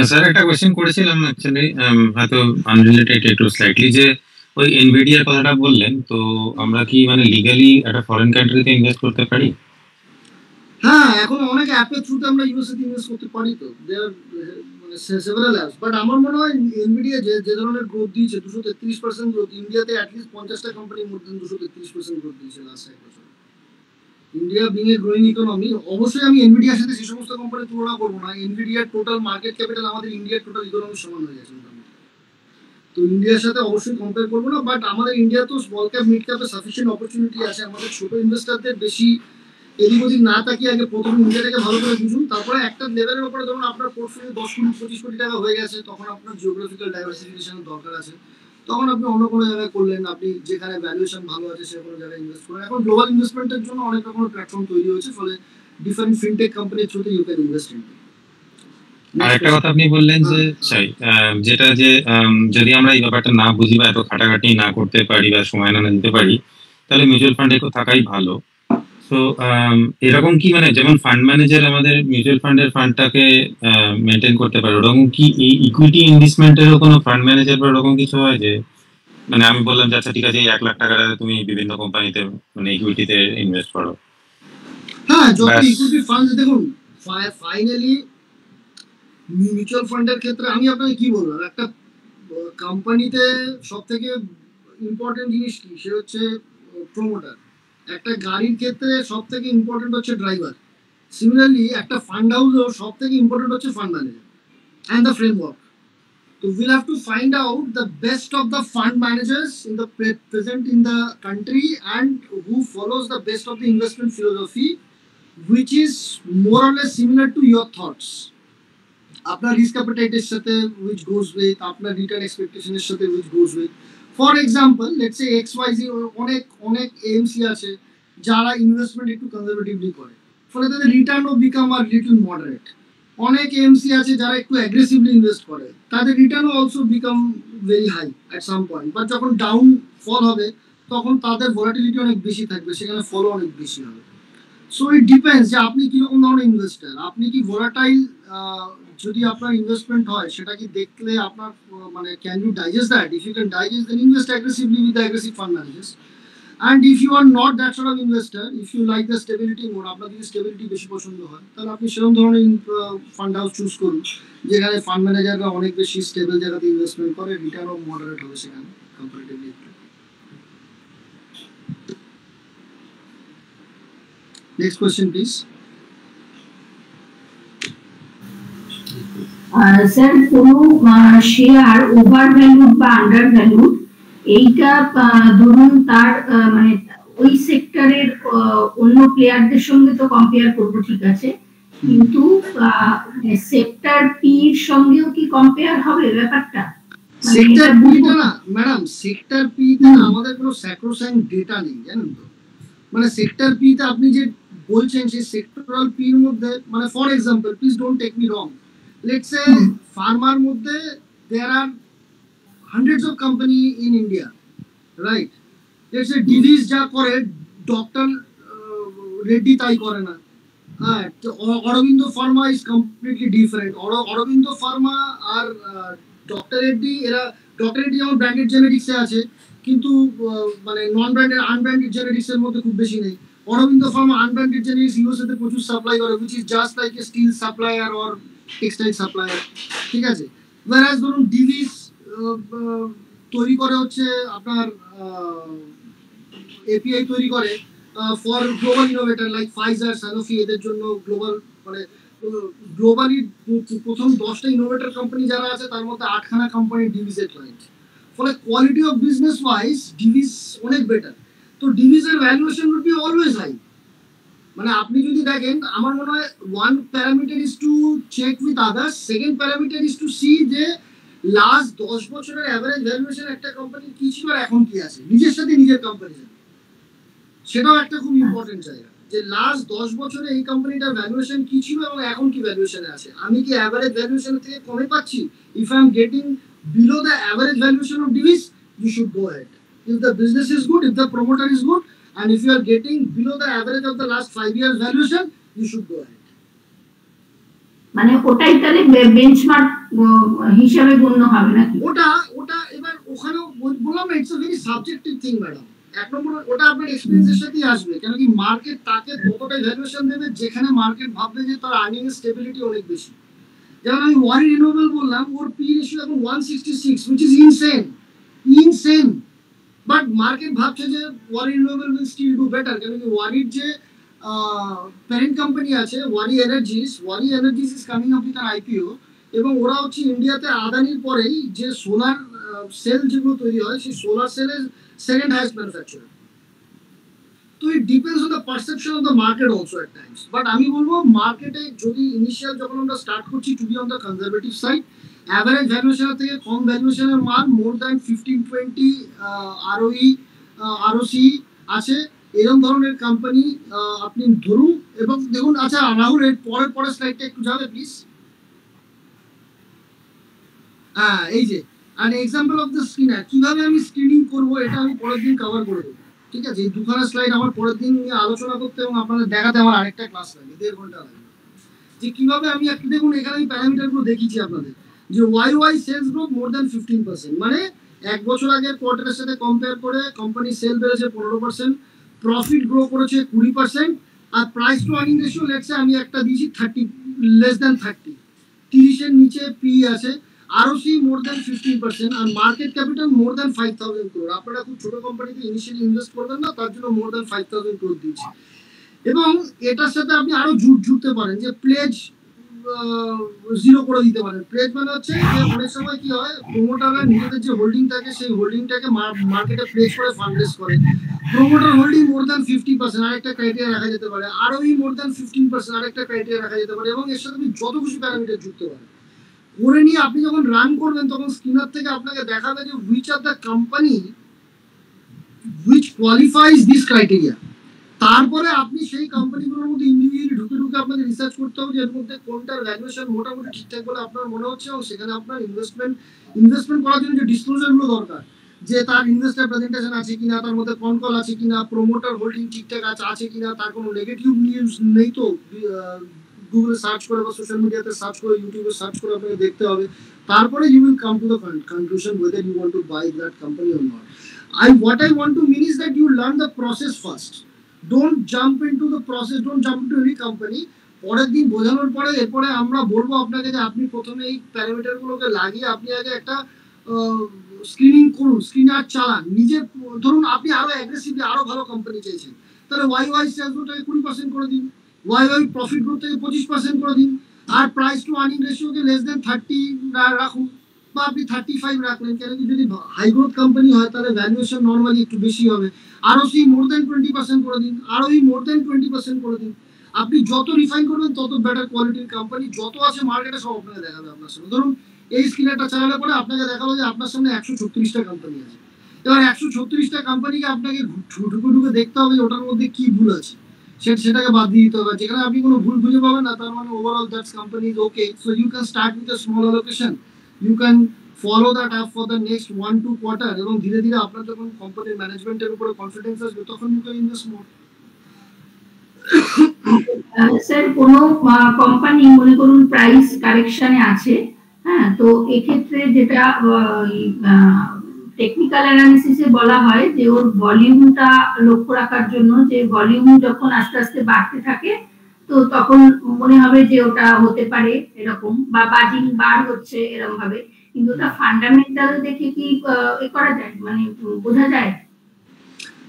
S8: স্যার একটা কোশ্চেন করেছিলাম অ্যাকচুয়ালি, হয়তো আনরিলেটেড একটু স্লাইটলি, যে ওই এনভিডিয়ার কথাটা বললেন, তো আমরা কি মানে লিগালি একটা ফরেন কান্ট্রিতে ইনভেস্ট করতে পারি?
S1: হ্যাঁ, এখন অনেক অ্যাপের থ্রুতে আমরা ইউএসএ তে ইনভেস্ট করতে পারি, তো দেয়ার মানে সেভারাল অ্যাপস। বাট আমার মনে হয় এনভিডিয়া যে ধরনের গ্রোথ দিয়েছে, 233% গ্রোথ, ইন্ডিয়াতে অ্যাটলিস্ট 50টা কোম্পানি মোর দেন 233% গ্রোথ দিয়েছে লাস্ট এক বছর। India being a growing economy, অবশ্যই আমি এনভিডিয়ার সাথে সেই সমস্ত কোম্পানি তুলনা করবো না। এনভিডিয়ার টোটাল মার্কেট ক্যাপিটাল আমাদের ইন্ডিয়ার টোটাল ইকোনমির সমান হয়ে গেছে মোটামুটি। তো ইন্ডিয়ার সাথে অবশ্যই কম্পেয়ার করবো না, বাট আমাদের ইন্ডিয়া তো স্মল ক্যাপ মিড ক্যাপে সাফিসিয়েন্ট অপরচুনিটি আছে। আমাদের ছোট ইনভেস্টারদের বেশি এদিক ওদিক না তাকিয়ে আগে প্রথম ইন্ডিয়াটাকে ভালো করে বুঝুন, তারপরে একটা লেভেলের উপরে ধরুন আপনার পোর্টফোলিও 10-20-25 কোটি টাকা হয়ে গেছে, তখন আপনার জিওগ্রাফিক্যাল ডাইভার্সিফিকেশনের দরকার আছে। তখন আপনি অন্য কোনো জায়গায় করলেন, আপনি যেখানে ভ্যালুয়েশন ভালো আছে সে কোনো জায়গায় ইনভেস্ট করেন। এখন গ্লোবাল ইনভেস্টমেন্টের জন্য অনেক রকমের প্ল্যাটফর্ম তৈরি হয়েছে, ফলে ডিফারেন্ট ফিনটেক কোম্পানির থ্রুতে ইউ ক্যান ইনভেস্ট ইন।
S8: আর একটা কথা আপনি বললেন যে যেটা যে যদি আমরা এই ব্যাপারটা না বুঝি বা এত খাটাখাটি না করতে পারি বা সময় না দিতে পারি, তাহলে মিউচুয়াল ফান্ডে থাকাই ভালো। তো এরকম কি মানে যেমন ফান্ড ম্যানেজার আমাদের মিউচুয়াল ফান্ডের ফান্ডটাকে মেনটেন করতে পারে, ওরকম কি এই ইকুইটি ইনভেস্টমেন্টেরও কোনো ফান্ড ম্যানেজার বা ওরকম কিছু হয় যে মানে আমি বললাম যে আচ্ছা ঠিক আছে, এই 1 লাখ টাকাটা তুমি বিভিন্ন কোম্পানিতে মানে ইকুইটিতে ইনভেস্ট করো?
S1: হ্যাঁ, যত ইকুইটি ফান্ড দেখুন, ফাইনালি মিউচুয়াল ফান্ডের ক্ষেত্রে আমি আপনাকে কি বললাম, একটা কোম্পানিতে সব থেকে ইম্পর্টেন্ট জিনিস কি, সে হচ্ছে প্রমোটার। একটা গাড়ির ক্ষেত্রে সব থেকে ইম্পর্টেন্ট হচ্ছে ড্রাইভার। সিমিলারলি একটা ফান্ড হাউসও সব থেকে ইম্পর্টেন্ট হচ্ছে fund manager and the framework. তো will have to find out the best of the fund managers in the present in the country and who follows the best of the investment philosophy which is more or less similar to your thoughts. আপনার risk অ্যাপেটাইটের সাথে which goes with, আপনার return এক্সপেকটেশনের সাথে which goes with. For example let's say XYZ অনেক AMC আছে যারা investment একটু কনজারভেটিভলি করে, ফলে তাদের রিটার্নও বিকাম আর লিটল মডারেট। অনেক এএমসি আছে যারা একটু অ্যাগ্রেসিভলি ইনভেস্ট করে, তাদের রিটার্নও also become very high at some point. But যখন ডাউন ফল হবে তখন তাদের ভলাটিলিটি অনেক বেশি থাকবে, সেখানে ফলও অনেক বেশি হবে। সো ইট ডিপেন্ডস যে আপনি কিরকম ধরনের ইনভেস্টার। আপনি কি ভোলাটাইল যদি আপনার ইনভেস্টমেন্ট হয় সেটা কি দেখলে আপনার মানে can you digest that? If you can digest then invest aggressively with the aggressive fund managers. And if you are not that sort of investor, if you like the stability mode, আপনার যদি stability বেশি পছন্দ হয়, তাহলে আপনি সেরকম ধরনের fund house choose করুন যেখানে ফান্ড ম্যানেজাররা অনেক বেশি স্টেবল জায়গাতে ইনভেস্টমেন্ট করে, রিটার্নও মডারেট হবে সেখানে comparatively. Next question, please.
S6: Sir, কোনো শেয়ার ওভার ভ্যালুড বা আন্ডার ভ্যালুড, এইটা ধরুন তার মানে ওই সেক্টরের অন্য প্লেয়ারদের সঙ্গে তো কম্পেয়ার করবো, ঠিক আছে, কিন্তু সেক্টর পি এর সঙ্গেও কি কম্পেয়ার হবে ব্যাপারটা?
S1: সেক্টর পি টা না ম্যাডাম, সেক্টর পি তে আমাদের কোনো স্যাক্রোস্যাঙ্ক্ট ডেটা নেই, জানেন তো। মানে সেক্টর পি তে আপনি যে বলছেন সেই সেক্টরাল পি এর মধ্যে, মানে for example, please don't take me wrong, let's say ফার্মার মধ্যে there are hundreds of company in India, right? Let's say Divi's যা করে ডক্টর রেড্ডি তাই করে না। হ্যাঁ, Aurobindo pharma is completely different. Aurobindo pharma আর ডক্টর রেড্ডি, এরা ডক্টর রেড্ডি যেমন ব্র্যান্ডেড জেনেটিক্সে আছে, কিন্তু মানে নন ব্র্যান্ডেড আনব্র্যান্ডেড জেনেটিক্সের মধ্যে খুব বেশি নেই। Aurobindo Pharma unbranded genetics USA তে প্রচুর সাপ্লাই করে, which is just like a steel supplier or textile supplier, ঠিক আছে। whereas ধরুন ডিভিস তৈরি করে হচ্ছে আপনার এপিআই তৈরি করে for global innovator like Pfizer, Sanofi, এদের জন্য গ্লোবাল মানে গ্লোবালি প্রথম 10টা ইনোভেটর কোম্পানি যারা আছে তার মধ্যে 8খানা কোম্পানি ডিভিসের ক্লায়েন্ট। ফলে quality of business wise Divi's অনেক বেটার। তো ডিভিসের valuation will be always high. মানে আপনি যদি দেখেন, আমার মনে হয় one parameter is to check with others, second parameter is to see যে লাস্ট 10 বছরের অ্যাভারেজ ভ্যালুয়েশন একটা কোম্পানির কি ছিল আর এখন কি আছে, নিজের সাথে নিজের কম্পারিজন। সেটাও একটা খুব ইম্পর্টেন্ট জায়গা যে লাস্ট 10 বছরে এই কোম্পানিটার ভ্যালুয়েশন কি ছিল এবং এখন কি ভ্যালুয়েশনে আছে, আমি কি অ্যাভারেজ ভ্যালুয়েশন থেকে কমে পাচ্ছি? If I am getting below the average valuation of Divi's, you should go ahead. If the business is good, if the promoter is good, and if you are getting below the average of the last 5 years valuation, you should go ahead.
S6: মানে ওটাই তাহলে benchmark হিসাবে গণ্য হবে নাকি?
S1: ওটা ওটা এবার ওখানেও বললাম না, it's a very subjective thing madam. এক নম্বর ওটা আপনার এক্সপেরিয়েন্সের সাথেই আসবে, কেন কি মার্কেট তাকে ততটাই ভ্যালুয়েশন দেবে যেখানে মার্কেট ভাববে যে তার আর্নিং এর স্টেবিলিটি অনেক বেশি। যেমন আমি ওয়ারি রিনিউয়েবল বললাম, ওর পি রেশিও এখন 166, which is insane, but market ভাবছে যে Waaree renewable will still do better, কেন কি ওয়ারির যে প্যারেন্ট কোম্পানি আছে Waaree energies is coming up with an IPO, এবং ওরা হচ্ছে ইন্ডিয়াতে আদানির পরেই যে সোলার সেল যেগুলো তৈরি হয় সেই সোলার সেলের সেকেন্ড হাইয়েস্ট ম্যানুফ্যাকচারার। তো it depends on the perception of the market also at times. But আমি বলবো মার্কেটে যদি ইনিশিয়াল যখন আমরা স্টার্ট করছি to be on the conservative side, average ভ্যালুয়েশনের থেকে কম ভ্যালুয়েশনের মাল মোর দ্যান 15-20 আরওই আরওসি আছে এরকম ধরনের কোম্পানি আপনি ধরুন। এবং দেখুন, আচ্ছা রাহুল এর পরের স্লাইডটা একটু যাবে প্লিজ। হ্যাঁ, এই যে an example of the screener, কিভাবে আমি স্ক্রিনিং করব এটা আমি পরের দিন কভার করে দেবো, ঠিক আছে? এই দুখানা স্লাইড আমার পরের দিন নিয়ে আলোচনা করতে এবং আপনাদের দেখাতে আমার আরেকটা ক্লাস লাগে, 1.5 ঘন্টা লাগে, যে কিভাবে আমি একটা দেখুন এখানে আমি প্যারামিটারগুলো দেখিয়েছি আপনাদের, যে why sales growth more than 15%, মানে এক বছর আগের কোয়ার্টারের সাথে কম্পেয়ার করে কোম্পানির সেল বেড়েছে 15%, প্রফিট গ্রো করেছে 20%, আর price to earning ratio let's say আমি একটা দিয়েছি 30, লেস দ্যান 30, 30 এর নিচে পি আছে, আরওসি মোর দ্যান 15%, আর market capital more than 5,000 crore। আপনারা খুব ছোট কোম্পানিতে ইনিশিয়ালি ইনভেস্ট করবেন না, তার জন্য মোর দ্যান 5,000 crore দিয়েছি। এবং এটার সাথে আপনি আরো জুড়তে পারেন, যে প্লেজ 0 করে দিতে পারেন। প্লেজ মানে হচ্ছে যে অনেক সময় কি হয়, প্রমোটাররা নিজেদের যে হোল্ডিং থাকে সেই হোল্ডিংটাকে মার্কেটে প্লেস করে ফান্ডরেজ করে। প্রমোটার হোল্ডিং মোর দ্যান 50% আরেকটা ক্রাইটেরিয়া রাখা যেতে পারে, আরওই মোর দ্যান 15% আরেকটা ক্রাইটেরিয়া রাখা যেতে পারে, এবং এর সাথে আপনি যত খুশি প্যারামিটার যুক্ত পারেন করে নিয়ে আপনি যখন রান করবেন তখন স্ক্রিনার থেকে আপনাকে দেখাবে যে which are the company which qualifies this criteria. তারপরে আপনি সেই কোম্পানিগুলোর মধ্যে ইন্ডিভিজুয়ালি ঢুকে আপনাকে রিসার্চ করতে হবে যে এর মধ্যে কোনটার ভ্যালুয়েশন মোটামুটি ঠিকঠাক বলে আপনার মনে হচ্ছে, এবং সেখানে আপনার ইনভেস্টমেন্ট করার জন্য যে ডিসক্লোজারগুলো দরকার, যে তার ইনভেস্টার প্রেজেন্টেশন আছে কিনা, তার মধ্যে কল আছে কিনা, প্রমোটার হোল্ডিং ঠিকঠাক আছে কিনা, তার কোনো নেগেটিভ নিউজ নেই তো গুগলে সার্চ করে বা সোশ্যাল মিডিয়াতে সার্চ করে ইউটিউবে সার্চ করে আপনাকে দেখতে হবে। তারপরে you will come to the conclusion whether you want to buy that company or not. What I want to mean is that you learn the process first. Don't jump into the process, don't jump into any company. পরের দিন বোঝানোর পরে এরপরে আমরা বলবো আপনাকে যে আপনি প্রথমে এই প্যারামিটারগুলোকে লাগিয়ে আপনি আগে একটা স্ক্রিনিং করুন, স্ক্রিনার চালান নিজে। ধরুন আপনি আরো অ্যাগ্রেসিভলি আরো ভালো কোম্পানি চাইছেন, তাহলে ওয়াই সেলস গ্রোথটাকে 20% করে দিন, ওয়াই প্রফিট গ্রোথ থেকে 25% করে দিন, আর প্রাইস টু আর্নিং রেশিওকে লেস দেন 30 রাখুন, বা আপনি 35 রাখলেন। কেন কি যদি হাই গ্রোথ কোম্পানি হয় তাহলে ভ্যালুয়েশন নর্মালি একটু বেশি হবে। আরওসি মোর দেন 20% করে দিন, আরওই মোর দেন 20% করে দিন। আপনি যত রিফাইন করবেন তত বেটার কোয়ালিটির কোম্পানি যত আছে মার্কেটে সব আপনাকে দেখাবে আপনার সামনে। ধরুন এই স্ক্রিনটা চালালে পরে আপনাকে দেখালো যে আপনার সামনে 136টা কোম্পানি আছে। এবার 136টা কোম্পানিকে আপনাকে ঢুকে দেখতে হবে যে ওটার মধ্যে কি ভুল আছে, সেটাকে বাদ দিয়ে দিতে হবে। যেখানে আপনি কোনো ভুল খুঁজে পাবেন না, তার মানে overall that's company is okay. So you can start with a small allocation, you can follow that up for the next 1-2 quarter, এবং ধীরে ধীরে আপনার যখন কোম্পানির ম্যানেজমেন্টের উপরে কনফিডেন্স আসবে তখন you can invest more.
S6: Sir কোনো কোম্পানি মনে করুন প্রাইস কারেকশনে আছে, হ্যাঁ, তো এক্ষেত্রে যেটা টেকনিক্যাল অ্যানালিসিসে বলা হয় যে ওর ভলিউমটা লক্ষ্য রাখার জন্য, যে ভলিউম যখন আস্তে আস্তে বাড়তে থাকে তো তখন মনে হবে যে ওটা হতে পারে এরকম, বা বাজিং বার হচ্ছে এরকম ভাবে, কিন্তু ওটা ফান্ডামেন্টাল দেখে কি এ করা যায়, মানে বোঝা যায়?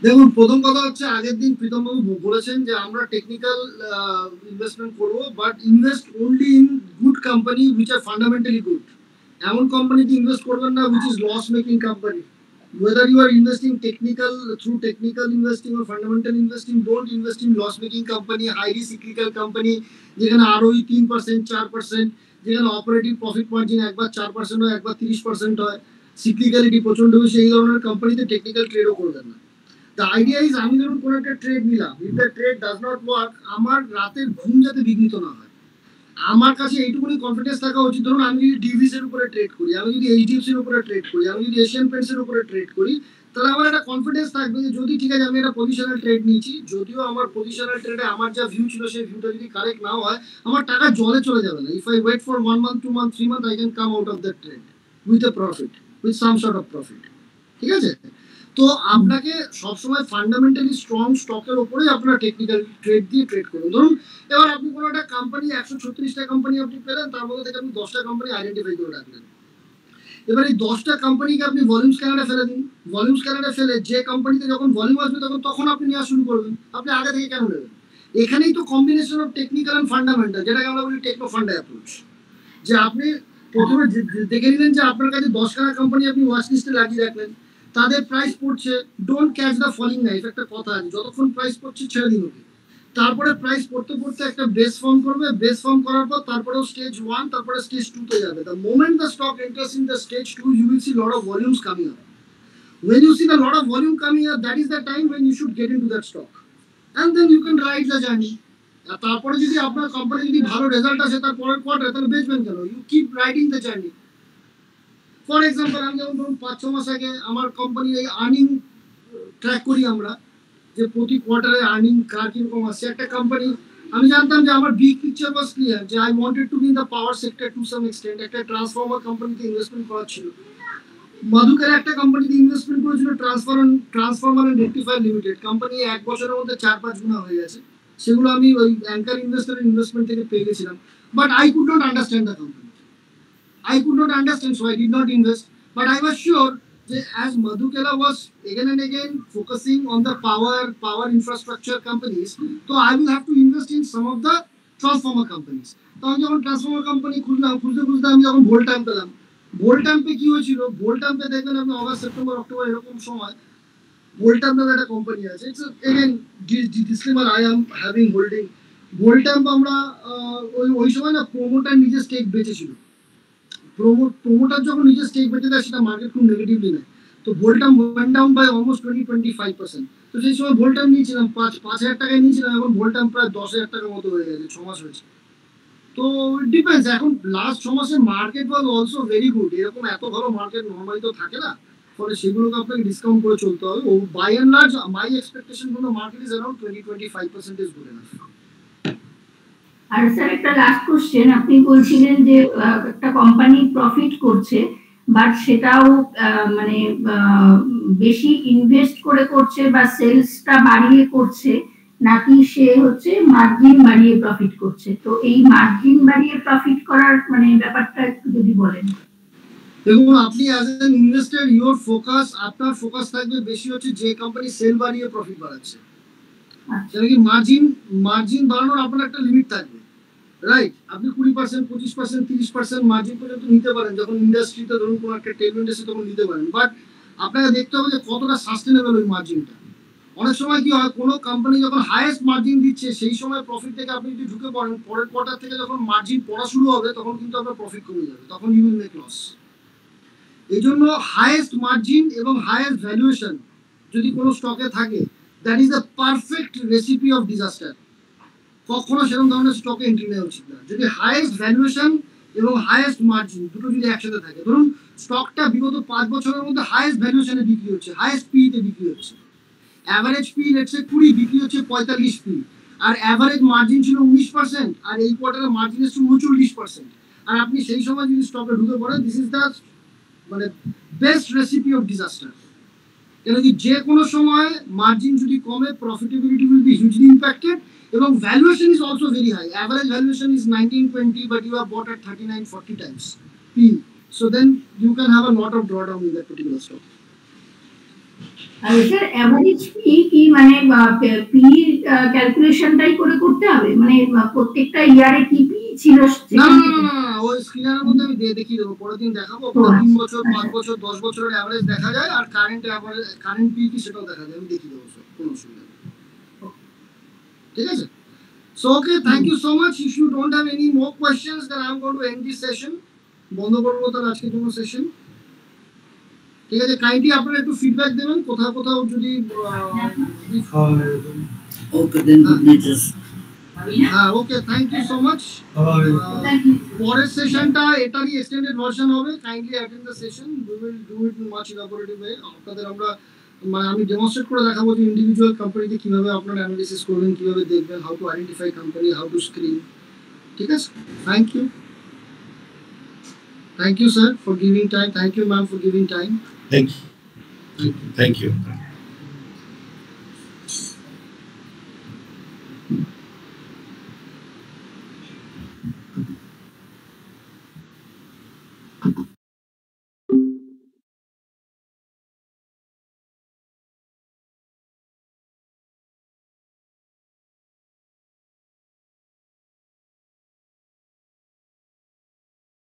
S1: দেখুন, প্রথম কথা হচ্ছে আগের দিন প্রীতম বাবু বলেছেন যে আমরা টেকনিক্যাল ইনভেস্টমেন্ট করবো, but invest only in good company which are fundamentally good. এমন কোম্পানিতে ইনভেস্ট করবেন না which is loss making company. Whether you are investing through technical investing or fundamental investing, don't invest in loss making company, highly cyclical company যেখানে ROE 3%, 4%, যেখানে operating profit margin একবার 4% হয়, একবার 30% হয়, সিক্লিক্যালিটি প্রচন্ড বেশি, এই ধরনের কোম্পানিতে টেকনিক্যাল ট্রেডও করবেন না। The idea is আমি ধরুন কোনো একটা ট্রেড নিলাম, if the trade does not work, আমার রাতের ঘুম যাতে বিঘ্নিত না হয়, আমার কাছে এইটুকুনি কনফিডেন্স থাকা উচিত, ধরুন আমি যদি ডিভিস এর উপরে ট্রেড করি, আমি যদি এইচডিএফসি এর উপরে ট্রেড করি, আমি যদি এশিয়ান পেন্টস এর উপরে ট্রেড করি, তাহলে আমার একটা কনফিডেন্স থাকবে যে যদি ঠিক আছে আমি একটা পজিশনাল ট্রেড নিয়েছি, যদিও আমার পজিশনাল ট্রেডে আমার যা ভিউ ছিল সেই ভিউটা যদি কারেক্ট না হয়, আমার টাকা জলে চলে যাবে না। If I wait for 1 month 2 month 3 month I can come out of that trade with a profit, with some sort of profit. ঠিক আছে, তো আপনাকে সবসময় ফান্ডামেন্টালি স্ট্রং স্টকের উপরেই আপনার টেকনিক্যাল ট্রেড দিয়ে ট্রেড করুন। ধরুন এবার আপনি কোনো একটা কোম্পানি 136টা কোম্পানি আপনি পেলেন, তার মধ্যে থেকে আপনি 10টা কোম্পানি আইডেন্টিফাই করে রাখলেন। এবার এই 10টা কোম্পানিকে আপনি ভলিউম স্ক্যানারে ফেলে দিন। ভলিউম স্ক্যানারে ফেলে যে কোম্পানিতে যখন ভলিউম আসবে তখন আপনি নেওয়া শুরু করবেন। আপনি আগে থেকে কেন নেবেন? এখানেই তো combination of technical and fundamental, যেটাকে আমরা বলি টেকনো ফান্ডা অ্যাপ্রোচ। যে আপনি প্রথমে দেখে নিলেন যে আপনার কাছে 10খানা কোম্পানি আপনি ওয়াচ লিস্টে লাগিয়ে রাখলেন, তাদের প্রাইস পড়ছে, don't catch the falling knife, একটা কথা আছে, যতক্ষণ প্রাইস পড়ছে ছেড়ে দিন ওকে। তারপরে প্রাইস পড়তে পড়তে একটা বেস ফর্ম করবে, বেস ফর্ম করার পর তারপরেও স্টেজ 1, তারপরে স্টেজ 2 তে যাবে। The moment the stock enters in the stage 2 you will see lot of volumes coming up. When you see the lot of volume coming up, that is the time when you should get into that stock and then you can ride the journey. তারপরে যদি আপনার company যদি ভালো result আসে তার পরের কোয়ার্টারে, তাহলে বেচবেন কেন? You keep riding the journey. For example আমি যেমন ধরুন 5-6 মাস আগে আমার কোম্পানির এই আর্নিং ট্র্যাক করি আমরা, যে প্রতি কোয়ার্টারে আর্নিং কার কিরকম আসছে। একটা কোম্পানি আমি জানতাম যে আমার বিগ পিকচার ওয়াজ ক্লিয়ার, যে I wanted to be in the power sector to some extent. একটা ট্রান্সফর্মার কোম্পানিতে ইনভেস্টমেন্ট করা ছিল। মাধুকের একটা কোম্পানিতে ইনভেস্টমেন্ট করেছিল, transformer and rectifier limited. Company 1 বছরের মধ্যে 4-5 গুণা হয়ে গেছে। সেগুলো আমি ওই অ্যাঙ্কার ইনভেস্টরের ইনভেস্টমেন্ট থেকে পেয়ে গেছিলাম। But I could not understand the company, I could not understand, so I did not invest. But I was sure that as Madhukela was again and again focusing on the power infrastructure companies, so I will have to invest in some of the transformer companies. তো আমি যখন transformer company খুঁজতে আমি যখন ভোল্টাম পেলাম, ভোল্টাম্পে কি হয়েছিল, ভোল্টাম্পে দেখবেন আপনি অগাস্ট সেপ্টেম্বর অক্টোবর এরকম সময় ভোল্টাম নামে একটা কোম্পানি আছে। It's again disclaimer, I am having holding Voltamp. আমরা ওই সময় না প্রোমোটার নিজের স্টেক বেচেছিল। প্রোমোটার যখন নিজের স্টেক বেঁচে দেয় সেটা মার্কেট খুব নেগেটিভলি নেয়। তো ভোল্টাম ওয়েন্ট ডাউন বাই অলমোস্ট 20-25%। তো সেই সময় ভোল্টাম নিয়েছিলাম 5,000 টাকায় নিয়েছিলাম, এখন ভোল্টাম প্রায় 10,000 টাকার মতো হয়ে গেছে, 6 মাস হয়েছে। তো ডিপেন্ডস, এখন লাস্ট 6 মাসে market was also very good. এরকম এত ভালো মার্কেট নর্মালি তো থাকে না, ফলে সেগুলোকে আপনাকে ডিসকাউন্ট করে চলতে হবে। ও by and large my expectation from the market is around 20-25% is good enough.
S6: আর স্যার একটা লাস্ট কোশ্চেন, আপনি বলছিলেন যে একটা কোম্পানি প্রফিট করছে, বাট সেটাও মানে বেশি ইনভেস্ট করে করছে বা সেলসটা বাড়িয়ে করছে, নাকি সে হচ্ছে মার্জিন বাড়িয়ে প্রফিট করছে? তো এই মার্জিন বাড়িয়ে প্রফিট করার মানে ব্যাপারটা একটু যদি বলেন।
S1: দেখুন, আপনি as an investor your focus, আপনার ফোকাস থাকবে বেশি হচ্ছে যে কোম্পানি সেল বাড়িয়ে প্রফিট বাড়াচ্ছে। যেন কি মার্জিন বাড়ানোর আপনার একটা লিমিট থাকবে, রাইট? আপনি 20%, 25%, 30% মার্জিন পর্যন্ত নিতে পারেন যখন ইন্ডাস্ট্রিতে ধরুন কোনো একটা ট্রেড ইন্ডাস্ট্রি তখন নিতে পারেন। বাট আপনাকে দেখতে হবে যে কতটা সাস্টেনেবল ওই মার্জিনটা। অনেক সময় কি হয়, কোনো কোম্পানি যখন হাইয়েস্ট মার্জিন দিচ্ছে সেই সময় প্রফিট থেকে আপনি যদি ঢুকে পড়েন, পরের কোয়ার্টার থেকে যখন মার্জিন পড়া শুরু হবে তখন কিন্তু আপনার প্রফিট কমে যাবে, তখন ইউ উইল মেক লস। এই জন্য হাইয়েস্ট মার্জিন এবং হাইয়েস্ট ভ্যালুয়েশন যদি কোনো স্টকে থাকে, that is the perfect recipe of disaster. কখনো সেরকম ধরনের স্টকে এন্ট্রি নেওয়া উচিত না যদি হাইয়েস্ট ভ্যালুয়েশন এবং হাইয়েস্ট মার্জিন দুটো যদি একসাথে থাকে। ধরুন স্টকটা বিগত 5 বছরের মধ্যে হাইয়েস্ট ভ্যালুয়েশনে বিক্রি হচ্ছে, হাইয়েস্ট পিতে বিক্রি হচ্ছে, অ্যাভারেজ পি লেটস সে 20, বিক্রি হচ্ছে 45 পি, আর অ্যাভারেজ মার্জিন ছিল 19%, আর এই কোয়ার্টারে মার্জিন এসেছে 39%, আর আপনি সেই সময় যদি স্টকে ঢুকে পড়েন, দিস ইজ দ্য মানে বেস্ট রেসিপি অফ ডিজাস্টার। কেন কি যে কোনো সময় মার্জিন যদি কমে, profitability will be hugely impacted, এবং valuation is also very high. Average valuation is 19-20, but you have bought at 39-40 times P. So then you can have a lot of drawdown in that particular stock.
S6: আর sir average P কি মানে P ক্যালকুলেশনটাই করে করতে হবে, মানে প্রত্যেকটা ইয়ারে কি পি ছিল?
S1: না, ওই স্ক্রিনের মধ্যে আমি দেখিয়ে দেবো, পরের দিন দেখাবো। 3 বছর, 5 বছর, 10 বছরের অ্যাভারেজ দেখা যায়, আর কারেন্ট পি কি সেটাও দেখা যায়, আমি দেখিয়ে দেবো, কোনো অসুবিধা নেই। ঠিক আছে? So okay, thank you so much. If you don't have any more questions, then I'm going to end this session. বন্ধ করবো তাহলে আজকের জন্য সেশন। ঠিক আছে, কাইন্ডলি আপনারা একটু ফিডব্যাক দেবেন কোথাও যদি
S7: Okay, then good night.
S1: Okay, thank you so much. পরের সেশনটা এটারই এক্সটেন্ডেড ভার্সন হবে, kindly attend the session, we will do it in much elaborative way. আপনাদের আমরা মানে আমি ডেমনস্ট্রেট করে দেখাবো যে ইন্ডিভিজুয়াল কোম্পানিতে কিভাবে আপনারা অ্যানালিসিস করবেন, কিভাবে দেখবেন, how to identify company, how to screen. ঠিক আছে, thank you. Thank you, sir, for giving time. Thank you, ma'am, for giving time.
S4: Thank you.